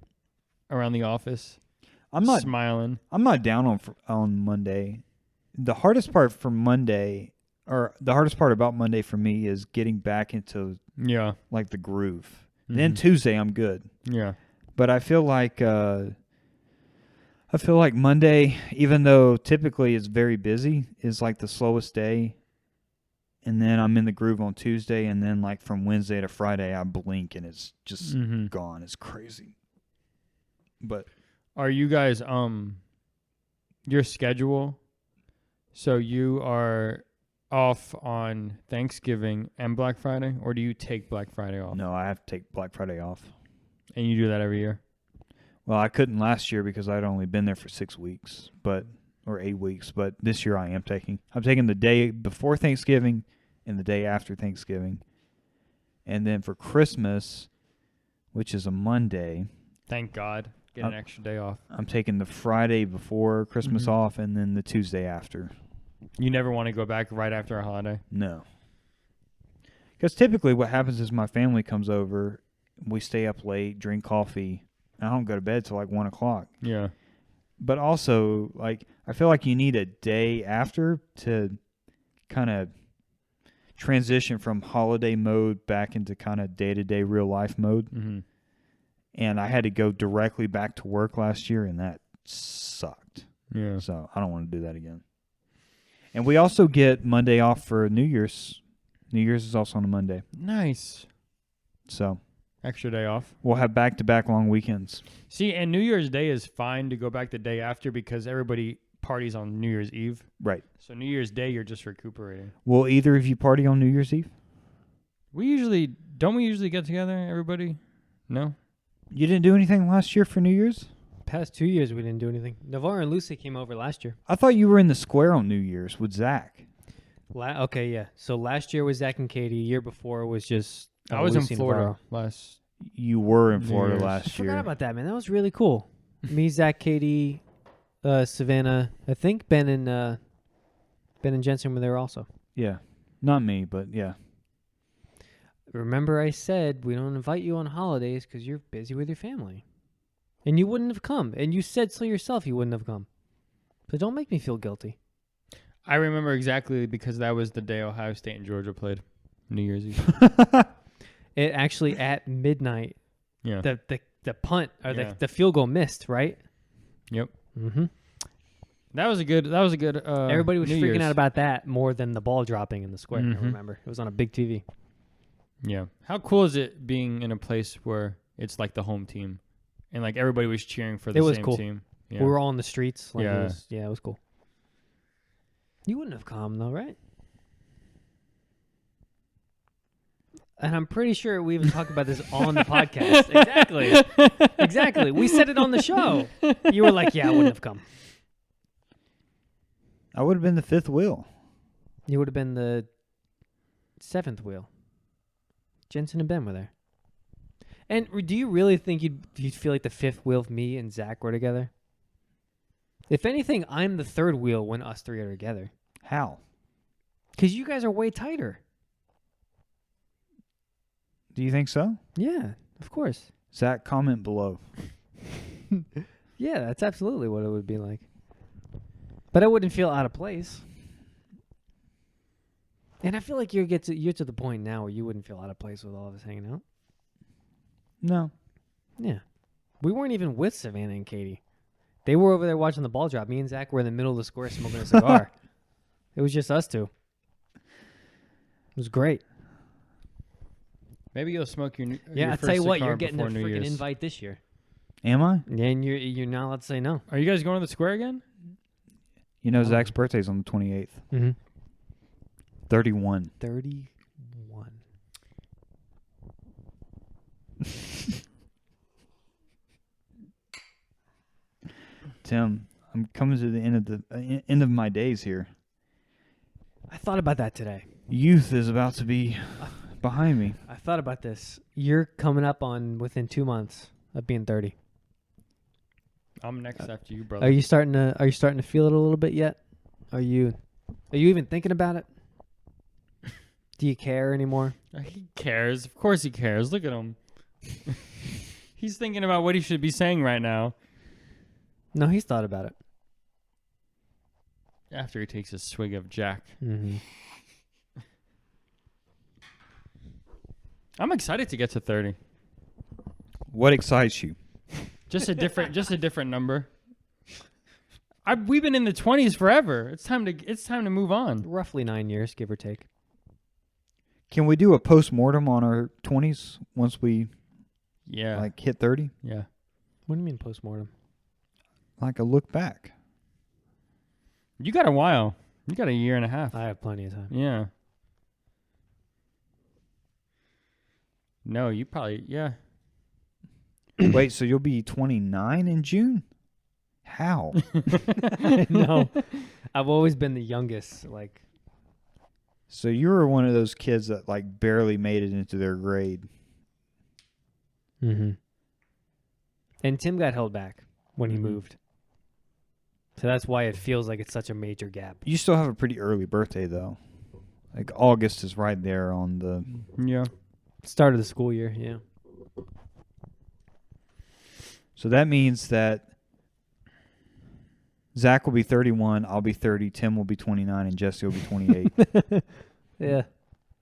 A: around the office
C: I'm not
A: smiling?
C: I'm not down on Monday. The hardest part for Monday, or the hardest part about Monday for me, is getting back into
A: Yeah.
C: like the groove.
A: Mhm.
C: Then Tuesday I'm good.
A: Yeah.
C: But I feel like Monday, even though typically it's very busy, is like the slowest day. And then I'm in the groove on Tuesday, and then like from Wednesday to Friday, I blink and it's just gone. It's crazy. But
A: Are you guys your schedule? So you are off on Thanksgiving and Black Friday, or do you take Black Friday off?
C: no, I have to take Black Friday off.
A: And you do that every year?
C: Well, I couldn't last year because I'd only been there for 6 weeks, or 8 weeks. But this year I am taking. I'm taking the day before Thanksgiving and the day after Thanksgiving, and then for Christmas, which is a Monday,
A: Thank God. Get an extra day off.
C: I'm taking the Friday before Christmas off, and then the Tuesday after.
A: You never want to go back right after a holiday?
C: No, because typically what happens is my family comes over, we stay up late, drink coffee. I don't go to bed till like 1 o'clock.
A: Yeah.
C: But also, like, I feel like you need a day after to kind of transition from holiday mode back into kind of day-to-day real life mode.
A: Mm-hmm.
C: And I had to go directly back to work last year, and that sucked.
A: Yeah.
C: So I don't want to do that again. And we also get Monday off for New Year's. New Year's is also on a Monday.
A: Nice.
C: So
A: Extra day off.
C: we'll have back-to-back long weekends.
A: See, and New Year's Day is fine to go back the day after because everybody parties on New Year's Eve.
C: Right.
A: So New Year's Day, you're just recuperating.
C: Will either of you party on New Year's Eve?
A: We usually get together, everybody? No?
C: You didn't do anything last year for New Year's?
D: Past 2 years, we didn't do anything. Navarre and Lucy came over last year.
C: I thought you were in the square on New Year's with Zach.
D: Okay, yeah. So last year was Zach and Katie. Year before was just
A: I was in
D: Lucy and
A: Florida
D: Navarro.
A: last.
C: You were in
A: New
C: Florida
A: Year's.
D: I
C: last
D: forgot
C: year.
D: about that, man. That was really cool. Me, Zach, Katie, Savannah. I think Ben and Jensen were there also.
C: Yeah. Not me, but yeah.
D: Remember I said we don't invite you on holidays because you're busy with your family. And you wouldn't have come. And you said so yourself you wouldn't have come. So don't make me feel guilty.
A: I remember exactly because that was the day Ohio State and Georgia played. New Year's Eve.
D: It actually at midnight,
A: Yeah.
D: the punt or
A: Yeah.
D: the field goal missed, right?
A: Yep.
D: Mm-hmm.
A: That was a good.
D: Everybody was
A: New
D: freaking
A: Year's.
D: out about that more than the ball dropping in the square.
A: Mhm.
D: I remember it was on a big TV.
A: Yeah. How cool is it being in a place where it's like the home team, and like everybody was cheering for the
D: It was
A: same
D: cool.
A: team? Yeah.
D: We were all in the streets. Like
A: Yeah.
D: it was cool. You wouldn't have come though, right? And I'm pretty sure we even talked about this on the podcast. Exactly. We said it on the show. You were like, "Yeah, I wouldn't have come."
C: I would have been the fifth wheel.
D: You would have been the seventh wheel. Jensen and Ben were there. And do you really think you'd feel like the fifth wheel if me and Zach were together? If anything, I'm the third wheel when us three are together.
C: How?
D: Because you guys are way tighter.
C: Do you think so?
D: Yeah, of course.
C: Zach, comment below.
D: Yeah, that's absolutely what it would be like. But I wouldn't feel out of place. And I feel like you're to the point now where you wouldn't feel out of place with all of us hanging out.
C: No.
D: Yeah. We weren't even with Savannah and Katie. They were over there watching the ball drop. Me and Zach were in the middle of the square smoking a cigar. It was just us two. It was great.
A: Maybe you'll smoke your.
D: Yeah,
A: your
D: I'll tell you
A: first
D: what,
A: cigar
D: you're getting a
A: before New
D: freaking
A: Year's.
D: invite this year.
C: Am I?
D: Yeah, and you're not allowed to say no.
A: Are you guys going to the square again?
C: You know, Zach's birthday's on the 28th.
D: Mm-hmm.
C: 31.
D: 31.
C: Tim, I'm coming to the end of my days here.
D: I thought about that today.
C: Youth is about to be behind me.
D: I thought about this. You're coming up on within 2 months of being 30.
A: I'm next after you, brother.
D: Are you starting to feel it a little bit yet? Are you even thinking about it? Do you care anymore?
A: He cares. Of course he cares. Look at him. He's thinking about what he should be saying right now.
D: No, he's thought about it.
A: After he takes a swig of Jack.
D: Mm-hmm.
A: I'm excited to get to 30.
C: What excites you?
A: Just a different number. We've been in the 20s forever. It's time to move on.
B: Roughly 9 years, give or take.
C: Can we do a post-mortem on our 20s once we
A: Yeah.
C: hit 30?
A: Yeah.
B: What do you mean postmortem?
C: Like a look back.
A: You got a while. You got a year and a half.
B: I have plenty of time.
A: Yeah. No, you probably, yeah.
C: Wait, so you'll be 29 in June? How?
B: No, I've always been the youngest. Like,
C: So you were one of those kids that barely made it into their grade.
B: mm-hmm. And Tim got held back when he moved. So that's why it feels like it's such a major gap.
C: You still have a pretty early birthday though. August is right there on the.
A: Yeah.
B: Start of the school year, yeah.
C: So that means that Zach will be 31, I'll be 30, Tim will be 29, and Jesse will be 28.
B: Yeah.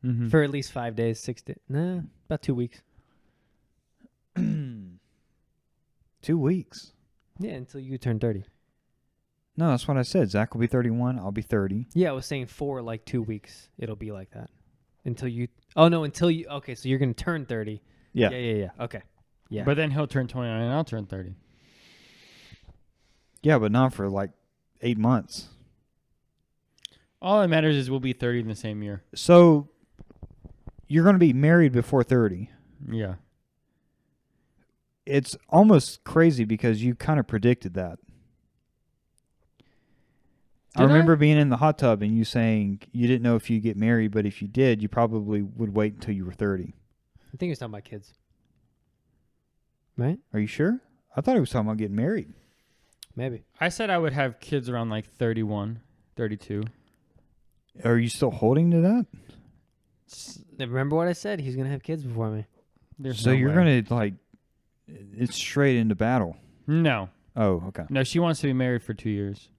A: Mm-hmm.
B: For at least 5 days, 6 days. Nah, about 2 weeks.
C: 2 weeks.
B: Yeah, until you turn 30.
C: No, that's what I said. Zach will be 31, I'll be 30.
B: Yeah, I was saying for 2 weeks, it'll be like that. Until you... Oh, no, until you... Okay, so you're going to turn 30.
C: Yeah.
B: Yeah. Okay. Yeah.
A: But then he'll turn 29 and I'll turn 30.
C: Yeah, but not for 8 months.
A: All that matters is we'll be 30 in the same year.
C: So you're going to be married before 30.
A: Yeah.
C: It's almost crazy because you kind of predicted that. I
A: Did I?
C: remember being in the hot tub and you saying you didn't know if you'd get married, but if you did, you probably would wait until you were 30.
B: I think he was talking about kids. Right?
C: Are you sure? I thought he was talking about getting married.
B: Maybe.
A: I said I would have kids around 31, 32.
C: Are you still holding to that?
B: Remember what I said? He's going to have kids before me.
A: There's
C: So
A: no
C: you're
A: way.
C: going to it's straight into battle.
A: No.
C: Oh, okay.
A: No, she wants to be married for 2 years.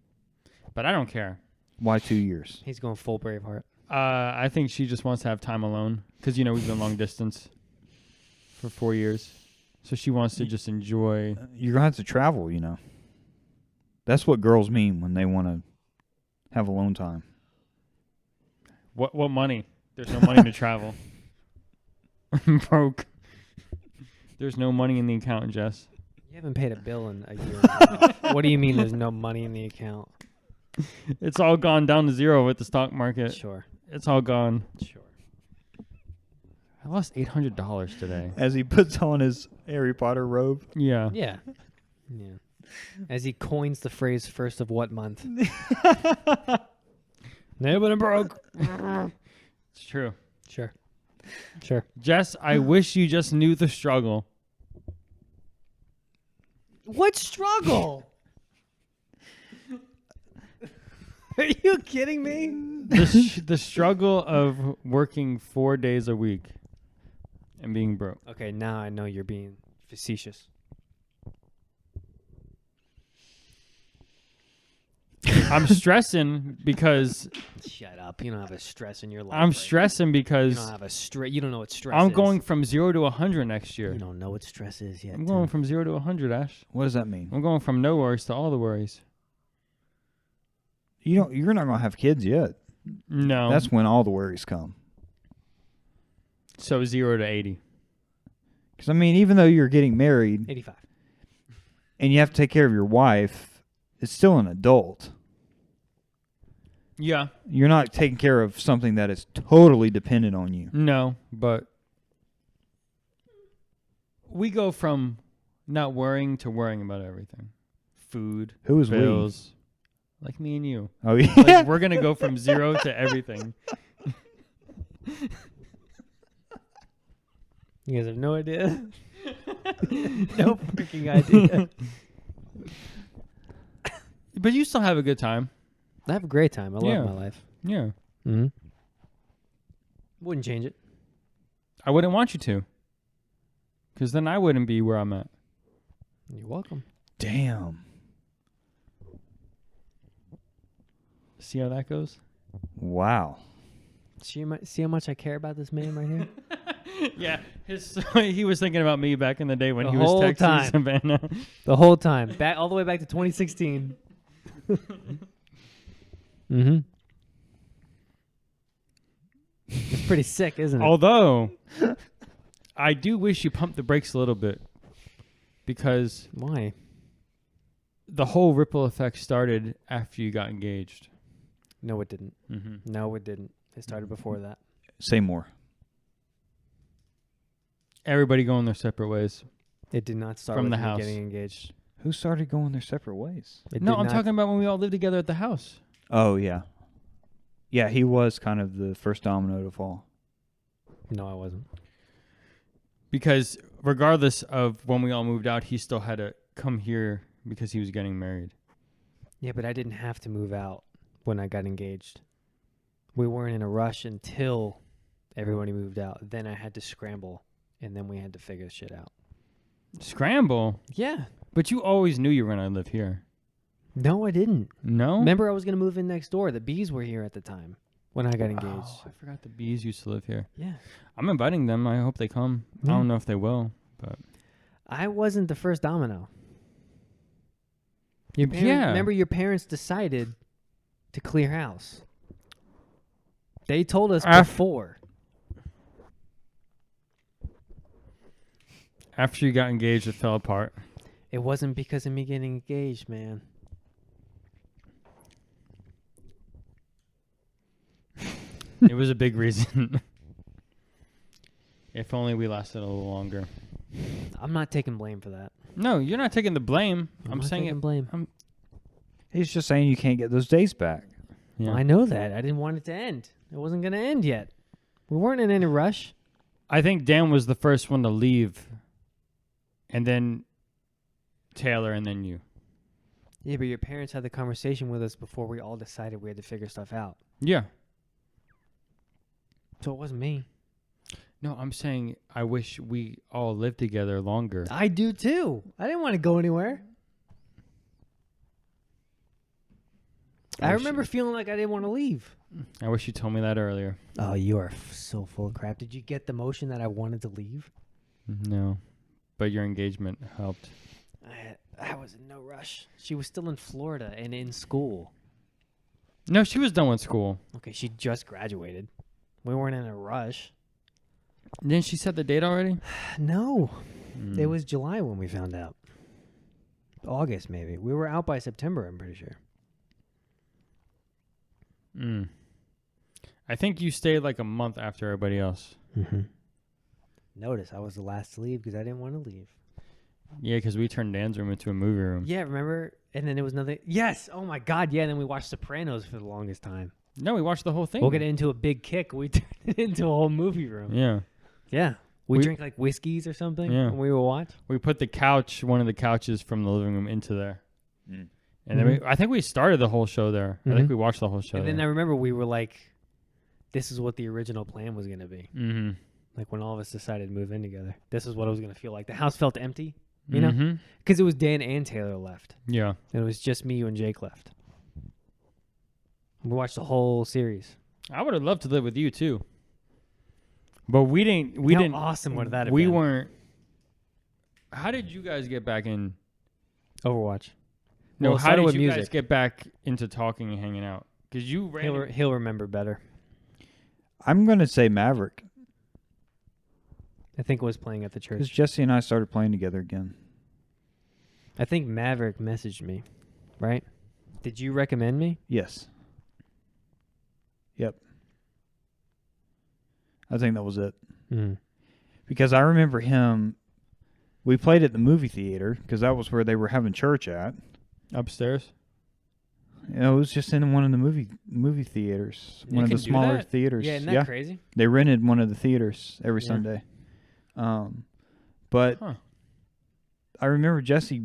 A: But I don't care.
C: Why 2 years?
B: He's going full Braveheart.
A: I think she just wants to have time alone. Because, we've been long distance for 4 years. So she wants to just enjoy.
C: You're going to have to travel, That's what girls mean when they want to have alone time.
A: What money? There's no money to travel. I'm broke. There's no money in the account, Jess.
B: You haven't paid a bill in a year. And a half. What do you mean there's no money in the account?
A: It's all gone down to zero with the stock market.
B: Sure.
A: It's all gone.
B: Sure.
A: I lost $800 today.
C: As he puts on his Harry Potter robe.
A: Yeah.
B: Yeah. Yeah. As he coins the phrase first of what month? No, but I'm broke.
A: It's true.
B: Sure. Sure.
A: Jess, I wish you just knew the struggle.
B: What struggle? Are you kidding me?
A: The struggle of working 4 days a week and being broke.
B: Okay, now I know you're being facetious.
A: I'm stressing because
B: Shut up. You don't have a stress in your life.
A: I'm
B: right?
A: stressing
B: You
A: because
B: don't have a stress. You don't know what stress
A: I'm
B: is.
A: going from 0 to 100 next year.
B: You don't know what stress is yet.
A: I'm going from 0 to 100, Ash.
C: What does that mean?
A: I'm going from no worries to all the worries.
C: You're not going to have kids yet.
A: No.
C: That's when all the worries come.
A: So 0 to 80.
C: Because, even though you're getting married
B: 85.
C: and you have to take care of your wife, it's still an adult.
A: Yeah.
C: You're not taking care of something that is totally dependent on you.
A: No, but we go from not worrying to worrying about everything. Food,
C: Who is
A: bills, like me and you.
C: we? Oh, yeah.
A: Like, we're going to go from 0 to everything.
B: You guys have no idea? No freaking idea.
A: But you still have a good time.
B: I have a great time. I love
A: Yeah.
B: my life.
A: Yeah.
B: Mm-hmm. Wouldn't change it.
A: I wouldn't want you to. Because then I wouldn't be where I'm at.
B: You're welcome.
C: Damn.
A: See how that goes?
C: Wow.
B: See how much I care about this man right here?
A: Yeah, he was thinking about me back in the day when
B: The
A: he was
B: whole
A: texting
B: time.
A: Savannah.
B: The whole time, back all the way back to 2016. Mm-hmm. It's pretty sick, isn't it?
A: Although, I do wish you pumped the brakes a little bit because
B: Why?
A: the whole ripple effect started after you got engaged.
B: No, it didn't.
A: Mm-hmm.
B: No, it didn't. It started before that.
C: Say more.
A: Everybody going their separate ways.
B: It did not start
A: From
B: with
A: the
B: me
A: house.
B: getting engaged.
C: Who started going their separate ways?
B: It
A: No,
B: did
A: I'm
B: not-
A: talking about when we all lived together at the house.
C: Oh, yeah. Yeah, he was kind of the first domino to fall.
B: No, I wasn't.
A: Because regardless of when we all moved out, he still had to come here because he was getting married.
B: Yeah, but I didn't have to move out when I got engaged. We weren't in a rush until everybody moved out. Then I had to scramble, and then we had to figure shit out.
A: Scramble?
B: Yeah.
A: But you always knew you were going to live here.
B: No, I didn't.
A: No?
B: Remember, I was going to move in next door. The bees were here at the time when I got engaged.
A: Oh, I forgot the bees used to live here.
B: Yeah.
A: I'm inviting them. I hope they come. I
B: Yeah.
A: don't know if they will, but
B: I wasn't the first domino.
A: yeah.
B: Remember, your parents decided to clear house. They told us before.
A: After you got engaged, it fell apart.
B: It wasn't because of me getting engaged, man.
A: It was a big reason. If only we lasted a little longer.
B: I'm not taking blame for that.
A: No, you're not taking the blame. I'm
B: not
A: saying
B: taking
A: it.
B: blame.
C: He's just saying you can't get those days back.
A: Yeah.
B: I know that. I didn't want it to end. It wasn't going to end yet. We weren't in any rush.
A: I think Dan was the first one to leave, and then Taylor, and then you.
B: Yeah, but your parents had the conversation with us before we all decided we had to figure stuff out.
A: Yeah.
B: So it wasn't me.
A: No, I'm saying I wish we all lived together longer.
B: I do too. I didn't want to go anywhere. I remember feeling like I didn't want to leave.
A: I wish you told me that earlier.
B: Oh, you are so full of crap. Did you get the motion that I wanted to leave?
A: No, but your engagement helped.
B: I was in no rush. She was still in Florida and in school.
A: No, she was done with school.
B: Okay, she just graduated. We weren't in a rush.
A: Didn't she set the date already?
B: No.
A: Mm.
B: It was July when we found out. August, maybe. We were out by September, I'm pretty sure.
A: Mm. I think you stayed like a month after everybody else.
B: Mm-hmm. Notice, I was the last to leave because I didn't want to leave.
A: Yeah, because we turned Dan's room into a movie room.
B: Yeah, remember? And then it was nothing. Yes! Oh my God, yeah. And then we watched Sopranos for the longest time.
A: No, we watched the whole thing.
B: We'll get into a big kick. We turned it into a whole movie room.
A: Yeah.
B: Yeah. We
A: We-
B: drink like whiskeys or something
A: Yeah.
B: when we would watch.
A: We put the couch, one of the couches from the living room into there.
C: Mm.
A: And then I think we started the whole show there. I think we watched the whole show
B: And then I
A: there.
B: remember we were like, this is what the original plan was going to be.
A: Mm-hmm.
B: Like when all of us decided to move in together. This is what it was going to feel like. The house felt empty, you know?
A: Mm-hmm.
B: Because it was Dan and Taylor left.
A: Yeah.
B: And it was just me, you, and Jake left. We watched the whole series.
A: I would have loved to live with you too. But we didn't. We
B: How
A: didn't.
B: awesome would that have
A: We
B: been?
A: weren't. How did you guys get back in?
B: Overwatch.
A: No,
B: Well, it
A: how
B: started
A: did
B: with
A: you guys
B: music.
A: get back into talking and hanging out? Because you ran.
B: He'll remember better.
C: I'm going to say Maverick
B: I think it was playing at the
C: because
B: church.
C: Jesse and I started playing together again.
B: I think Maverick messaged me, right? Did you recommend me?
C: Yes. Yep. I think that was it.
B: Mm.
C: Because I remember him. We played at the movie theater because that was where they were having church at.
A: Upstairs.
C: You know, it was just in one of the movie theaters,
A: You
C: one of
A: can
C: the
A: do
C: smaller
A: that?
C: theaters.
B: Yeah, isn't that crazy?
C: They rented one of the theaters every
B: Yeah.
C: Sunday. But
A: Huh.
C: I remember Jesse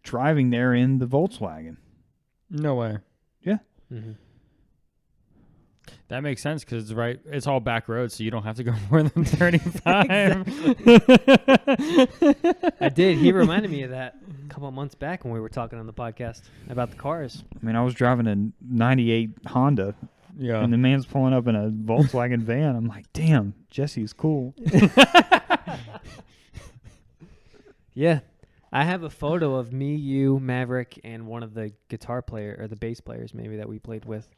C: driving there in the Volkswagen.
A: No way.
B: Mm-hmm.
A: That makes sense because it's all back roads, so you don't have to go more than 35.
B: I did. He reminded me of that a couple of months back when we were talking on the podcast about the cars.
C: I mean, I was driving a 98 Honda
A: Yeah.
C: And the man's pulling up in a Volkswagen van. I'm like, damn, Jesse's cool.
D: Yeah. I have a photo of me, you, Maverick, and one of the guitar player or the bass players maybe that we played with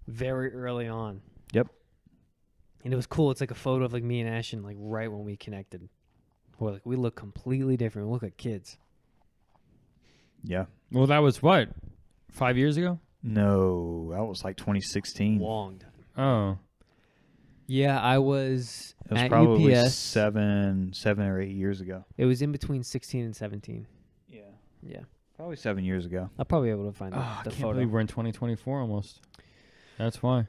D: very early on.
C: Yep.
D: And it was cool. It's like a photo of like me and Ashton like right when we connected. We're like we look completely different. We look like kids.
C: Yeah.
A: Well, that was what? 5 years ago?
C: No, that was like 2016.
D: Long time.
A: Oh.
D: Yeah, I was
C: It was
D: at
C: probably
D: UPS.
C: 7 or 8 years ago.
D: It was in between 16 and 17.
C: Yeah.
D: Yeah.
C: Probably 7 years ago.
D: I'll probably be able to find
A: Oh, I
D: the
A: can't
D: photo.
A: believe we're in 2024 almost. That's why.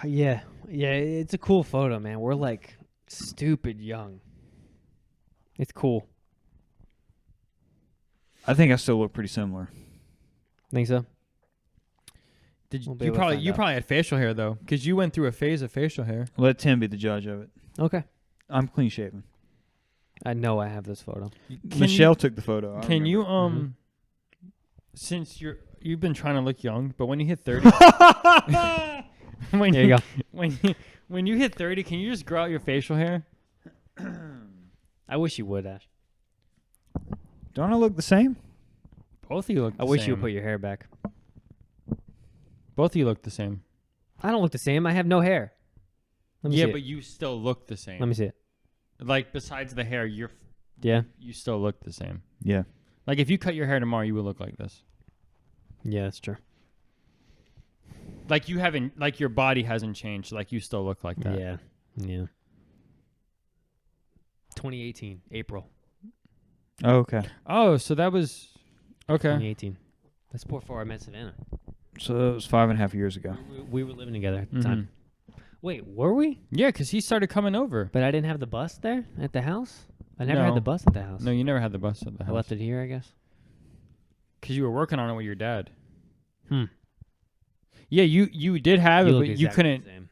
D: Yeah. Yeah, it's a cool photo, man. We're like stupid young. It's cool.
C: I think I still look pretty similar.
D: Think so?
A: Did
D: We'll be
A: you
D: able to
A: probably
D: find
A: you
D: out.
A: probably had facial hair though, because you went through a phase of facial hair.
C: Let Tim be the judge of it.
D: Okay.
C: I'm clean shaven.
D: I know I have this photo.
C: Michelle took the photo. I
A: Can
C: remember.
A: you since you've been trying to look young, but when you hit 30, when
D: There you go.
A: when you hit 30, can you just grow out your facial hair?
D: I wish you would, Ash.
C: Don't I look the same?
A: Both of you look.
D: I wish you would put your hair back.
A: Both of you look the same.
D: I don't look the same. I have no hair. Let me
A: Yeah,
D: see
A: but
D: it.
A: you still look the same.
D: Let me see it.
A: Like besides the hair,
D: Yeah.
A: you still look the same.
C: Yeah.
A: Like if you cut your hair tomorrow, you would look like this.
D: Yeah, that's true.
A: Like you haven't, like your body hasn't changed. Like you still look like that.
D: Yeah. Yeah. 2018, April.
C: Oh, okay.
A: Oh, so that was okay.
D: 2018. That's before I met Savannah.
C: So it was 5.5 years ago.
D: We were living together at the
A: Mhm.
D: time. Wait, were we?
A: Yeah, because he started coming over.
D: But I didn't have the bus there at the house? I never had
A: No.
D: the bus at the house.
A: No, you never had the bus at the
D: I
A: house.
D: left it here, I guess.
A: Because you were working on it with your dad.
D: Hmm.
A: Yeah, you did have
D: You
A: it,
D: look
A: but you
D: exactly
A: couldn't.
D: the same.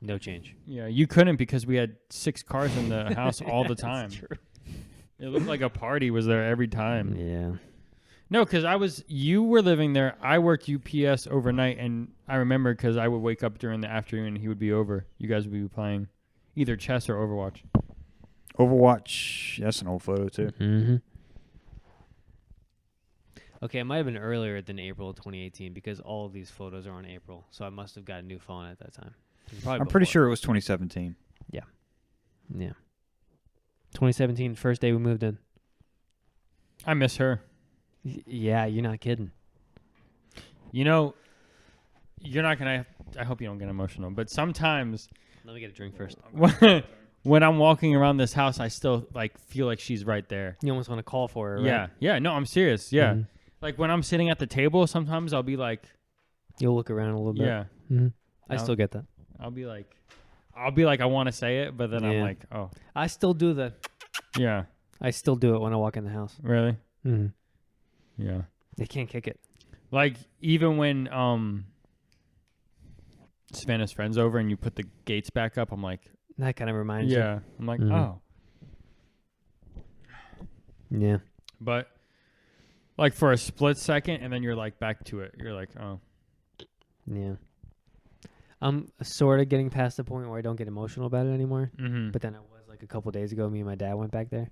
D: No change.
A: Yeah, you couldn't because we had 6 cars in the house all the
D: That's
A: time.
D: true.
A: It looked like a party was there every time.
D: Yeah.
A: No, because you were living there. I worked UPS overnight, and I remember because I would wake up during the afternoon and he would be over. You guys would be playing either chess or Overwatch.
C: Overwatch. That's an old photo too.
D: Mm-hmm. Okay, it might have been earlier than April of 2018 because all of these photos are on April. So I must have got a new phone at that time. Probably
C: I'm pretty
D: before.
C: sure it was 2017.
D: Yeah. 2017, first day we moved in.
A: I miss her.
D: Yeah, you're not kidding.
A: You know, you're not going to... I hope you don't get emotional, but sometimes
D: Let me get a drink first.
A: when I'm walking around this house, I still like feel like she's right there.
D: You almost want to call for her, right?
A: Yeah. Yeah, no, I'm serious. Yeah.
D: Mhm.
A: Like when I'm sitting at the table, sometimes I'll be like,
D: You'll look around a little bit.
A: yeah.
D: Mm-hmm. I
A: Now-
D: still get that.
A: I'll be like, I want to say it, but then I'm
D: Yeah.
A: like, oh,
D: I still do
A: yeah,
D: I still do it when I walk in the house.
A: really?
D: Mm-hmm.
A: Yeah.
D: They can't kick it.
A: Like even when Savannah's friends over and you put the gates back up, I'm like,
D: That kind of reminds you.
A: yeah. I'm like,
D: Mhm.
A: oh.
D: Yeah.
A: But like for a split second, and then you're like back to it. You're like, oh,
D: Yeah. I'm sort of getting past the point where I don't get emotional about it anymore.
A: mm-hmm.
D: But then I was like a couple days ago, me and my dad went back there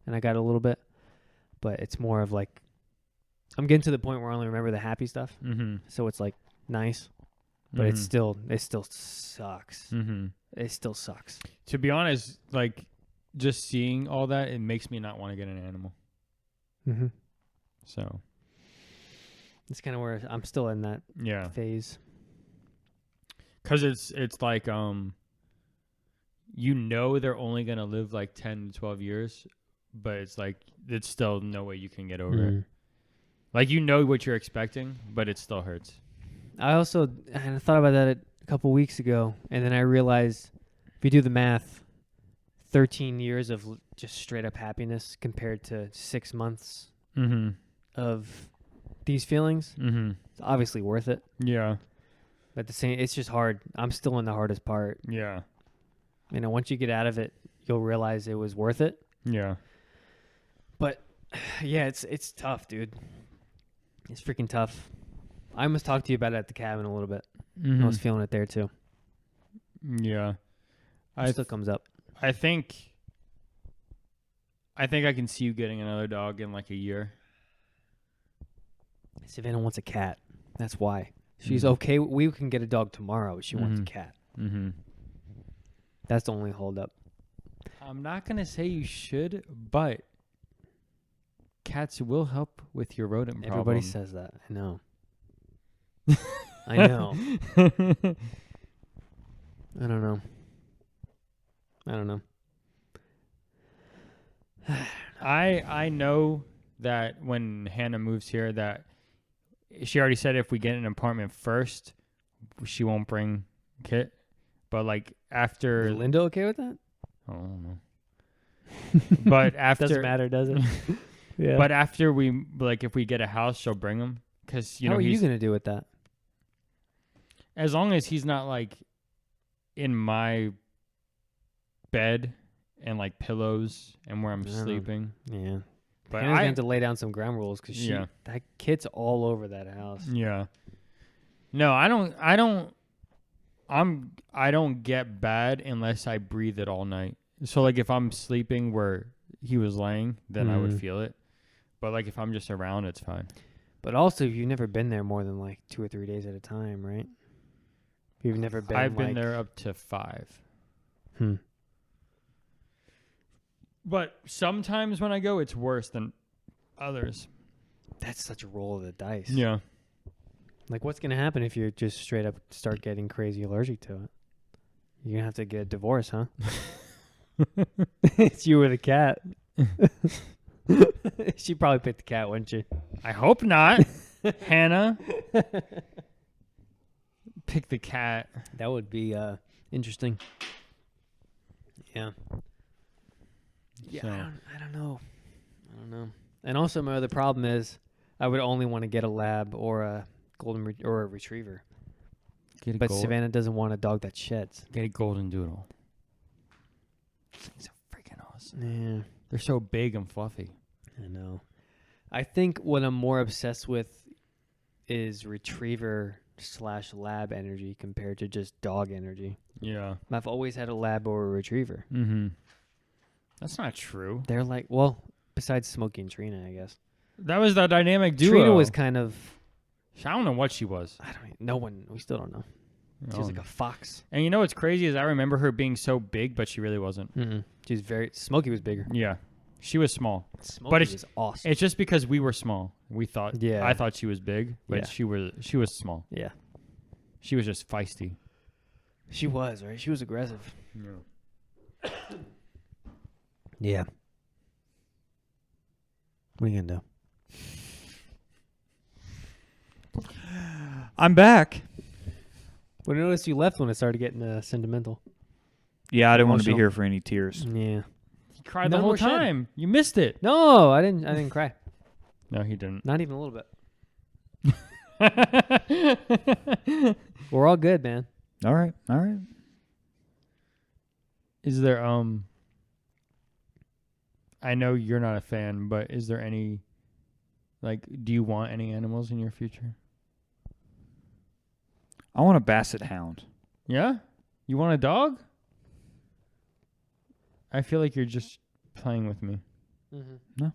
D: and I got a little bit. But it's more of like, I'm getting to the point where I only remember the happy stuff.
A: Mm-hmm.
D: So it's like nice, but it still sucks.
A: Mm-hmm.
D: It still sucks.
A: To be honest, like just seeing all that, it makes me not want to get an animal.
D: Mm-hmm.
A: So
D: It's kind of where I'm still in that
A: yeah,
D: phase.
A: because it's like you know they're only gonna live like 10 to 12 years, but it's like it's still no way you can get over it.
D: Mhm.
A: Like you know what you're expecting, but it still hurts.
D: I also I thought about that a couple weeks ago, and then I realized if you do the math, 13 years of just straight up happiness compared to 6 months
A: Mm-hmm.
D: of these feelings,
A: Mm-hmm.
D: it's obviously worth it.
A: Yeah.
D: But at the same, it's just hard. I'm still in the hardest part.
A: Yeah.
D: You know, once you get out of it, you'll realize it was worth it.
A: Yeah.
D: But yeah, it's tough, dude. It's freaking tough. I must talk to you about it at the cabin a little bit.
A: Mhm.
B: I was feeling it there too.
A: Yeah.
B: It still comes up.
A: I think I can see you getting another dog in like a year.
B: Savannah wants a cat. That's why. She's
A: Mhm.
B: okay. We can get a dog tomorrow, but she wants a
A: Mhm.
B: cat.
A: Mm-hmm.
B: That's the only holdup.
A: I'm not going to say you should, but cats will help with your rodent problem.
B: Everybody says that. I know. I know. I don't know.
A: I know that when Hannah moves here that she already said if we get an apartment first, she won't bring Kit. But like after
B: Is Linda okay with that?
A: I don't know. But after
B: Doesn't matter, does it? Yeah.
A: But after we like if we get a house, she'll bring him cuz
B: How are you going to do with that?
A: as long as he's not like in my bed and like pillows and where I'm
B: I don't know.
A: sleeping.
B: Yeah.
A: But
B: Hannah's
A: I
B: going to have to lay down some ground rules because
A: Yeah.
B: that kit's all over that house.
A: Yeah. No, I don't get bad unless I breathe it all night. So like if I'm sleeping where he was laying, then I would
B: Mhm.
A: feel it. But like if I'm just around, it's fine.
B: But also, you've never been there more than like 2 or 3 days at a time, right? You've never been
A: I've been
B: like-
A: there up to 5.
B: Hmm.
A: But sometimes when I go, it's worse than others.
B: That's such a roll of the dice.
A: Yeah.
B: Like, what's going to happen if you just straight up start getting crazy allergic to it? You're going to have to get a divorce, huh? It's you or the cat. She'd probably pick the cat, wouldn't she?
A: I hope not. Hannah, pick the cat.
B: That would be interesting. Yeah. Yeah,
A: So-
B: I don't know. And also, my other problem is I would only want to get a lab or a or a retriever.
A: Get a
B: But
A: gold,
B: Savannah doesn't want a dog that sheds.
A: get a golden doodle. Things are freaking awesome.
B: Yeah,
A: They're so big and fluffy.
B: I know. I think what I'm more obsessed with is retriever / lab energy compared to just dog energy.
A: Yeah.
B: I've always had a lab or a retriever.
A: Mm-hmm. That's not true.
B: They're like, well, besides Smokey and Trina, I guess.
A: That was the dynamic duo.
B: Trina was kind of,
A: I don't know what she was.
B: we still don't know. She was like a fox.
A: And you know what's crazy is I remember her being so big, but she really wasn't.
B: Mm-mm. Smokey was bigger.
A: Yeah. She was small.
B: Smokey
A: it's-
B: was awesome.
A: It's just because we were small. We thought
B: Yeah.
A: I thought she was big, but
B: Yeah.
A: she was small.
B: Yeah.
A: She was just feisty.
B: She was, right? She was aggressive.
A: Yeah.
B: Yeah. What are you going to do?
C: I'm back.
B: Well, I noticed you left when it started getting sentimental.
C: Yeah, I didn't want to be
A: Emotional.
C: here for any tears.
B: Yeah.
A: He cried
B: No
A: the whole
B: more shed.
A: time. You missed it.
B: No, I didn't cry.
A: No, he didn't.
B: Not even a little bit. We're all good, man.
C: All right.
A: Is there I know you're not a fan, but is there any do you want any animals in your future?
C: I want a basset hound.
A: Yeah? You want a dog? I feel like you're just playing with me.
B: Mm-hmm.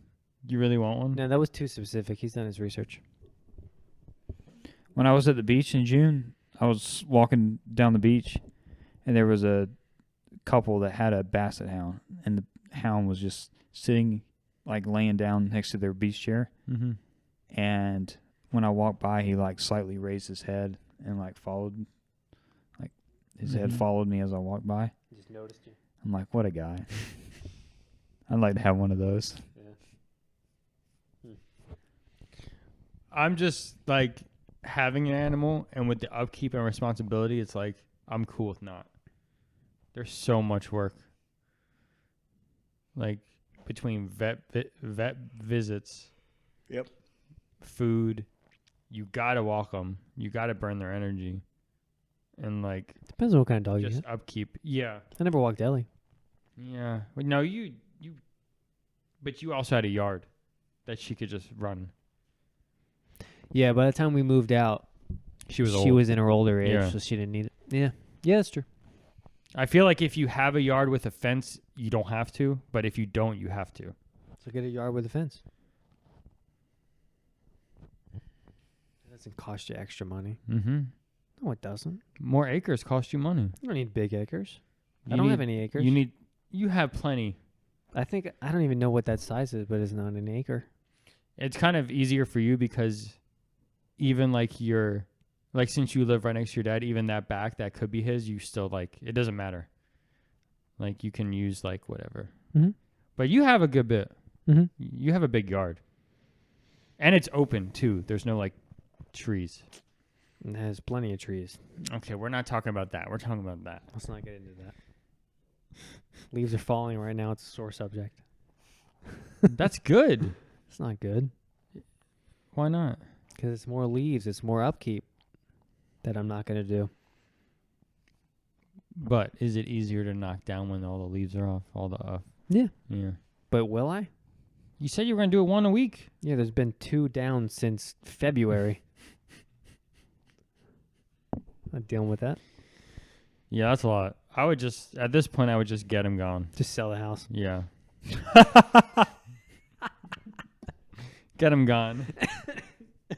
A: You really want one?
B: No, that was too specific. He's done his research.
C: When I was at the beach in June, I was walking down the beach, and there was a couple that had a basset hound, and the hound was just sitting, laying down next to their beach chair.
A: Mm-hmm.
C: And when I walked by, he slightly raised his head and followed, his head
A: Mhm.
C: followed me as I walked by.
B: Just noticed you.
C: I'm like, what a guy. I'd like to have one of those.
A: I'm just having an animal, and with the upkeep and responsibility, it's I'm cool with not. There's so much work. Between vet visits.
C: Yep.
A: Food, you gotta walk them. You gotta burn their energy, and
B: Depends on what kind of dog you
A: just
B: get.
A: upkeep. Yeah,
B: I never walked Ellie.
A: yeah. But no, you. But you also had a yard that she could just run.
B: Yeah, by the time we moved out,
A: She was
B: She
A: old.
B: was in her older age,
A: Yeah.
B: so she didn't need it. Yeah, that's true.
A: I feel like if you have a yard with a fence, you don't have to. But if you don't, you have to.
B: So get a yard with a fence. It doesn't cost you extra money.
A: Mm-hmm.
B: No, it doesn't.
A: More acres cost you money.
B: You don't need big acres.
A: You
B: I don't
A: need-
B: have any acres.
A: You have plenty.
B: I think I don't even know what that size is, but it's not an acre.
A: It's kind of easier for you because even like since you live right next to your dad, even that back that could be his, you still like it doesn't matter. Like you can use like whatever.
B: Mm-hmm.
A: But you have a good bit.
B: Mm-hmm.
A: You have a big yard. And it's open too. There's no like trees.
B: It has plenty of trees.
A: Okay, we're not talking about that. We're talking about that.
B: Let's not get into that. Leaves are falling right now. It's a sore subject.
A: That's good.
B: It's not good
A: Why not?
B: because it's more leaves. It's more upkeep that I'm not going to do.
A: But is it easier to knock down when all the leaves are off? All the
B: Yeah.
A: yeah.
B: But will I?
A: You said you were gonna do it one a week.
B: Yeah, there's been 2 down since February. Not dealing with that.
A: Yeah, that's a lot. I would just at this point I would just get him gone.
B: Just sell the house.
A: Yeah. Get him gone.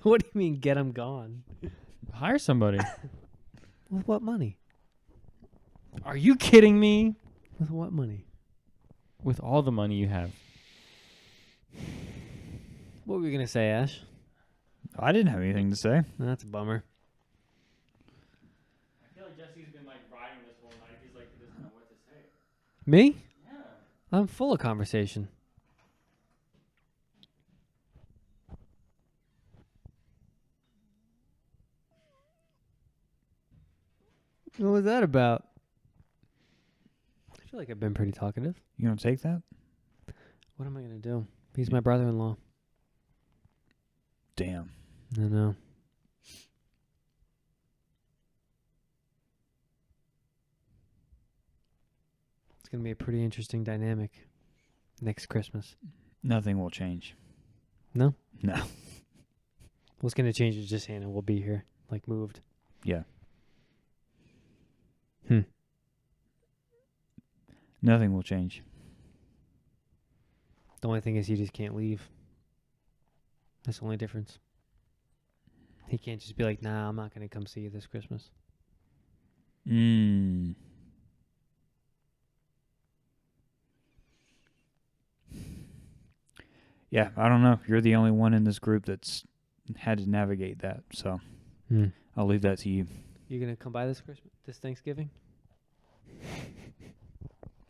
B: What do you mean get them gone?
A: Hire somebody.
B: With what money?
A: Are you kidding me?
B: With what money?
A: With all the money you have.
B: What were you going to say, Ash?
C: I didn't have anything to say.
B: That's a bummer.
A: I feel like Jesse's been like riding this whole night. He's like he doesn't know what to say.
B: Me?
A: Yeah.
B: I'm full of conversation. What was that about? I feel like I've been pretty talkative.
C: You gonna take that?
B: What am I going to do? He's my brother-in-law.
C: Damn.
B: I know. It's going to be a pretty interesting dynamic next Christmas.
C: Nothing will change.
B: No?
C: No.
B: What's going to change is just Hannah will be here, like moved.
C: Yeah.
B: Hmm.
C: Nothing will change.
B: The only thing is he just can't leave. That's the only difference. He can't just be like, nah, I'm not going to come see you this Christmas.
C: Mm. Yeah, I don't know. You're the only one in this group that's had to navigate that, so I'll leave that to you.
B: You going to come by this Thanksgiving?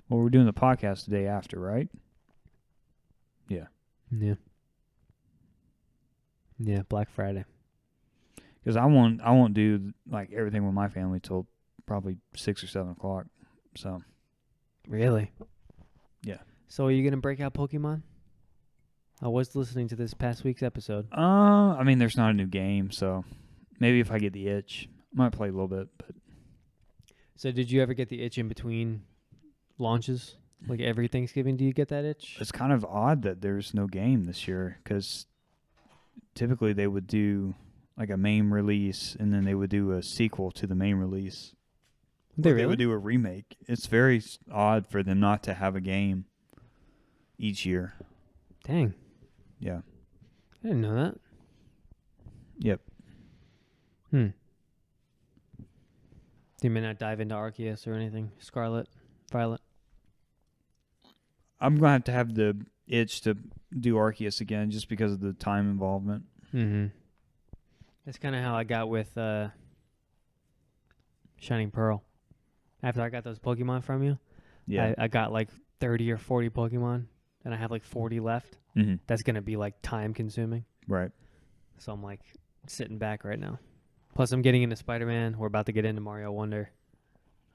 C: Well, we're doing the podcast the day after, right? Yeah.
B: Yeah. Yeah, Black Friday.
C: Because I won't do like everything with my family till probably 6 or 7 o'clock. So
B: Really?
C: Yeah.
B: So are you going to break out Pokemon? I was listening to this past week's episode.
C: I mean, there's not a new game, so maybe if I get the itch, I might play a little bit. But
B: So did you ever get the itch in between launches? Like every Thanksgiving, do you get that itch?
C: it's kind of odd that there's no game this year because typically they would do like a main release and then they would do a sequel to the main release. They would do a remake. It's very odd for them not to have a game each year.
B: Dang.
C: Yeah.
B: I didn't know that.
C: Yep.
B: You may not dive into Arceus or anything. Scarlet, Violet.
C: I'm going to have the itch to do Arceus again just because of the time involvement.
B: Mm-hmm. That's kind of how I got with Shining Pearl. After I got those Pokemon from you,
C: Yeah.
B: I got like 30 or 40 Pokemon, and I have like 40 left.
C: Mm-hmm.
B: That's going to be like time consuming.
C: Right.
B: So I'm like sitting back right now. Plus I'm getting into Spider-Man. We're about to get into Mario Wonder.